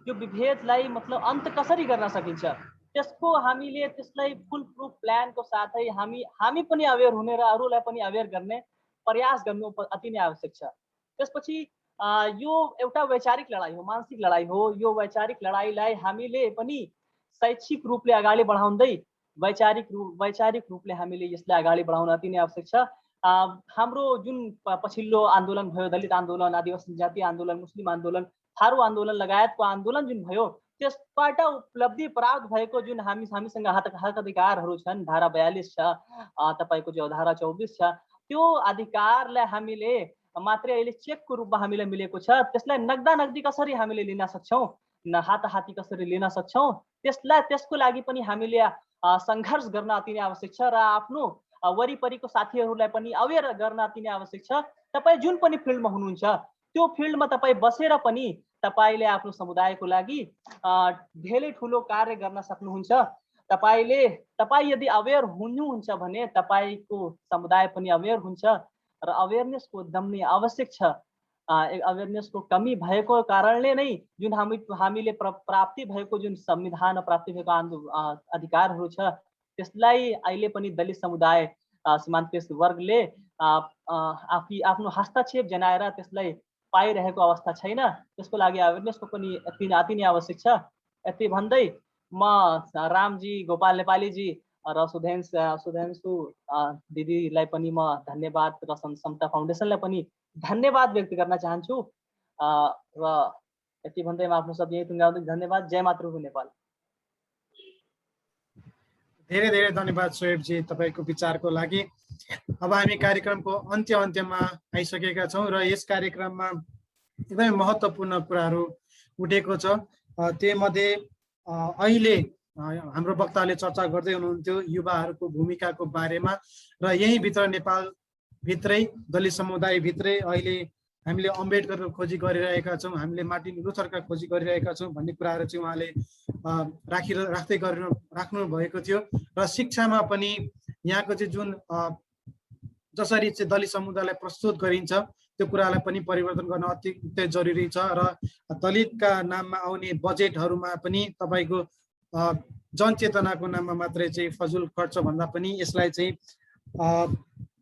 यो विभेदलाई मतलब अन्त कसरी गर्न सकिन्छ, त्यसको हामीले त्यसलाई फुल प्रुफ प्लानको साथै हामी पनि अवेर हुने र अरूलाई पनि अवेर गर्ने प्रयास गर्नु अति नै आवश्यक छ। त्यसपछि यो एउटा वैचारिक लडाई हो, मानसिक लडाई हो। यो वैचारिक लडाईलाई हामीले पनि शैक्षिक रूपले अगाडि बढाउँदै वैचारिक रूपले हामीले यसलाई अगाडि बढाउन अति नै आवश्यक छ। हाम्रो जुन पछिल्लो आन्दोलन भयो, दलित आन्दोलन, आदिवासी जाति आन्दोलन, मुस्लिम आन्दोलन, थारू आन्दोलन लगायतको आन्दोलन जुन भयो, त्यसबाट उपलब्धि प्राप्त भएको जुन हामीसँग हक अधिकारहरू छन्, धारा 42 छ, तपाईँको जो धारा 24 छ, त्यो अधिकारलाई हामीले मात्रै अहिले चेकको रूपमा हामीलाई मिलेको छ। त्यसलाई नगदी कसरी हामीले लिन सक्छौँ, हाताहाती कसरी लिन सक्छौँ, त्यसको लागि पनि हामीले सङ्घर्ष गर्न अति नै आवश्यक छ र आफ्नो वरिपरिको साथीहरूलाई पनि अवेर गर्न अति नै आवश्यक छ। तपाईँ जुन पनि फिल्डमा हुनुहुन्छ त्यो फिल्डमा तपाईँ बसेर पनि तपाईँले आफ्नो समुदायको लागि धेरै ठुलो कार्य गर्न सक्नुहुन्छ। तपाईँ यदि अवेर हुनुहुन्छ भने तपाईँको समुदाय पनि अवेर हुन्छ र अवेरनेसको एकदम नै आवश्यक छ। अवेरनेसको कमी भएको कारणले नै जुन हामीले प्राप्ति भएको जुन संविधानमा प्राप्ति भएको अधिकारहरू छ, त्यसलाई अहिले पनि दलित समुदाय, सीमान्तकृत वर्गले आफ्नो हस्तक्षेप जनाएर त्यसलाई पाइरहेको अवस्था छैन। त्यसको लागि अवेरनेसको पनि अति नै आवश्यक छ। यति भन्दै म रामजी, गोपाल नेपालीजी र सुधेन्सु दिदीलाई पनि म धन्यवाद र समता फाउन्डेसनलाई पनि धन्यवाद व्यक्त गर्न चाहन्छु र यति भन्दै म आफ्नो शब्द यही टुङ्गाउँदै धन्यवाद। जय मातृभूमि नेपाल। धेरै धेरै धन्यवाद सोएबजी तपाईँको विचारको लागि। अब हामी कार्यक्रमको अन्त्यमा आइसकेका छौँ र यस कार्यक्रममा एकदमै महत्त्वपूर्ण कुराहरू उठेको छ। त्योमध्ये अहिले हाम्रो वक्ताले चर्चा गर्दै हुनुहुन्थ्यो युवाहरूको भूमिकाको बारेमा र यहीँभित्र नेपालभित्रै दलित समुदायभित्रै अहिले हामीले अम्बेडकरको खोजी गरिरहेका छौँ, हामीले मार्टिन लुथरका खोजी गरिरहेका छौँ भन्ने कुराहरू चाहिँ उहाँले राख्नु भएको थियो। र शिक्षामा पनि यहाँको चाहिँ जुन जसरी चाहिँ दलित समुदायलाई प्रस्तुत गरिन्छ त्यो कुरालाई पनि परिवर्तन गर्न अत्यन्तै जरुरी छ र दलितका नाममा आउने बजेटहरूमा पनि तपाईँको जनचेतनाको नाममा मात्रै चाहिँ फजुल खर्च भन्दा पनि यसलाई चाहिँ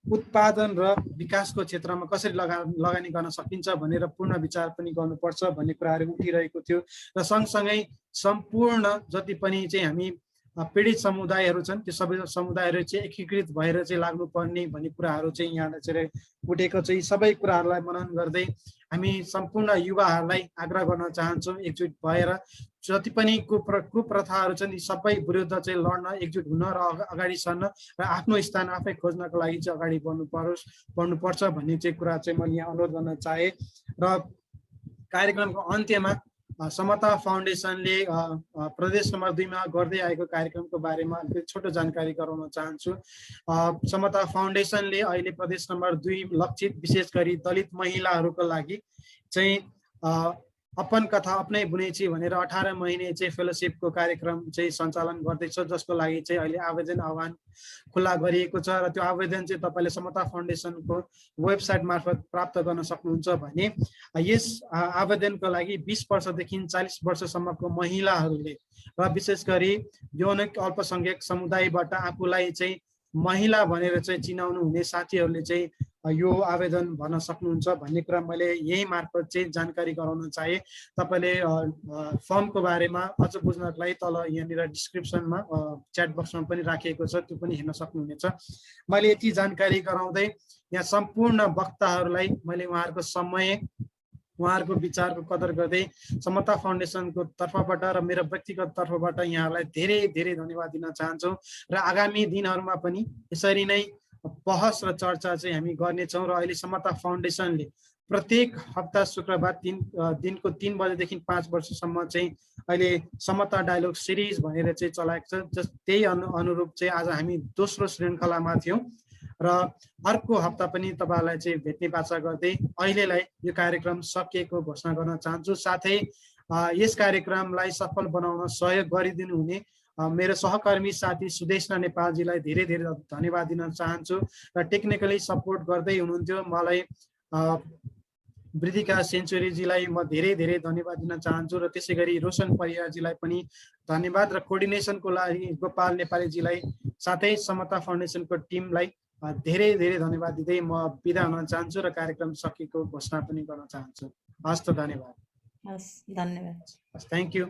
उत्पादन र विकासको क्षेत्रमा कसरी लगानी गर्न सकिन्छ भनेर पूर्ण विचार पनि गर्नुपर्छ भन्ने कुराहरू उठिरहेको थियो। र सँगसँगै सम्पूर्ण जति पनि चाहिँ हामी पीडित समुदायहरू छन् त्यो सबै समुदायहरू चाहिँ एकीकृत भएर चाहिँ लाग्नुपर्ने भन्ने कुराहरू चाहिँ यहाँ चाहिँ उठेको चाहिँ सबै कुराहरूलाई मनन गर्दै हामी सम्पूर्ण युवाहरूलाई आग्रह गर्न चाहन्छौँ एकजुट भएर जति पनि कुप्रथाहरू छन् यी सबै विरुद्ध चाहिँ लड्न, एकजुट हुन र अगाडि सर्न र आफ्नो स्थान आफै खोज्नको लागि चाहिँ अगाडि बढ्नुपर्छ भन्ने चाहिँ कुरा चाहिँ मैले यहाँ अनुरोध गर्न चाहेँ। र कार्यक्रमको अन्त्यमा समता फाउन्डेसनले प्रदेश नम्बर 2 मा गर्दै आएको कार्यक्रमको बारेमा अलिकति छोटो जानकारी गराउन चाहन्छु। समता फाउन्डेसनले अहिले प्रदेश नम्बर 2 लक्षित विशेष गरी दलित महिलाहरूको लागि चाहिँ अपन कथा अपनै बुनेची भनेर 18 महिने चाहिँ फेलोसिपको कार्यक्रम चाहिँ सञ्चालन गर्दैछ, जसको लागि चाहिँ अहिले आवेदन आह्वान खुला गरिएको छ र त्यो आवेदन चाहिँ तपाईँले समता फाउन्डेसनको वेबसाइट मार्फत प्राप्त गर्न सक्नुहुन्छ भने यस आवेदनको लागि 20 वर्षदेखि 40 वर्षसम्मको महिलाहरूले र विशेष गरी यौन अल्पसंख्यक समुदायबाट आफूलाई चाहिँ महिला भनेर चाहिँ चिनाउनु हुने साथीहरूले चाहिँ यो आवेदन भर्न सक्नुहुन्छ भन्ने कुरा मैले यही मार्फत चाहिँ जानकारी गराउन चाहे। तपाईँले फर्मको बारेमा अझ बुझ्नको लागि तल यहाँनिर डिस्क्रिप्सनमा च्याट बक्समा पनि राखिएको छ, त्यो पनि हेर्न सक्नुहुनेछ। मैले यति जानकारी गराउँदै यहाँ सम्पूर्ण वक्ताहरूलाई मैले उहाँहरूको समय उहाँहरूको विचारको कदर गर्दै समता फाउन्डेसनको तर्फबाट र मेरो व्यक्तिगत तर्फबाट यहाँलाई धेरै धेरै धन्यवाद दिन चाहन्छु र आगामी दिनहरूमा पनि यसरी नै बहस र चर्चा चाहिँ हामी गर्नेछौँ। र अहिले समता फाउन्डेसनले प्रत्येक हप्ता शुक्रबार दिनको 3 बजेदेखि 5 वर्षसम्म चाहिँ अहिले समता डायलग सिरिज भनेर चाहिँ चलाएको छ। त्यही अनुरूप चाहिँ आज हामी दोस्रो श्रृङ्खलामा थियौँ र अर्को हप्ता पनि तपाईँलाई चाहिँ भेट्ने बाचा गर्दै अहिलेलाई यो कार्यक्रम सकिएको घोषणा गर्न चाहन्छु। साथै यस कार्यक्रमलाई सफल बनाउन सहयोग गरिदिनु हुने मेरो सहकर्मी साथी सुदेशना नेपालजीलाई धेरै धेरै धन्यवाद दिन चाहन्छु र टेक्निकली सपोर्ट गर्दै हुनुहुन्थ्यो मलाई वृद्धिका सेन्चुरीजीलाई म धेरै धेरै धन्यवाद दिन चाहन्छु र त्यसै गरी रोशन परियारजीलाई पनि धन्यवाद र कोअर्डिनेसनको लागि गोपाल नेपालीजीलाई साथै समता फाउन्डेसनको टिमलाई धेरै धेरै धन्यवाद दिँदै म बिदा हुन चाहन्छु र कार्यक्रम सकिएको घोषणा पनि गर्न चाहन्छु। हस् त, धन्यवाद। हस्, धन्यवाद। Thank you.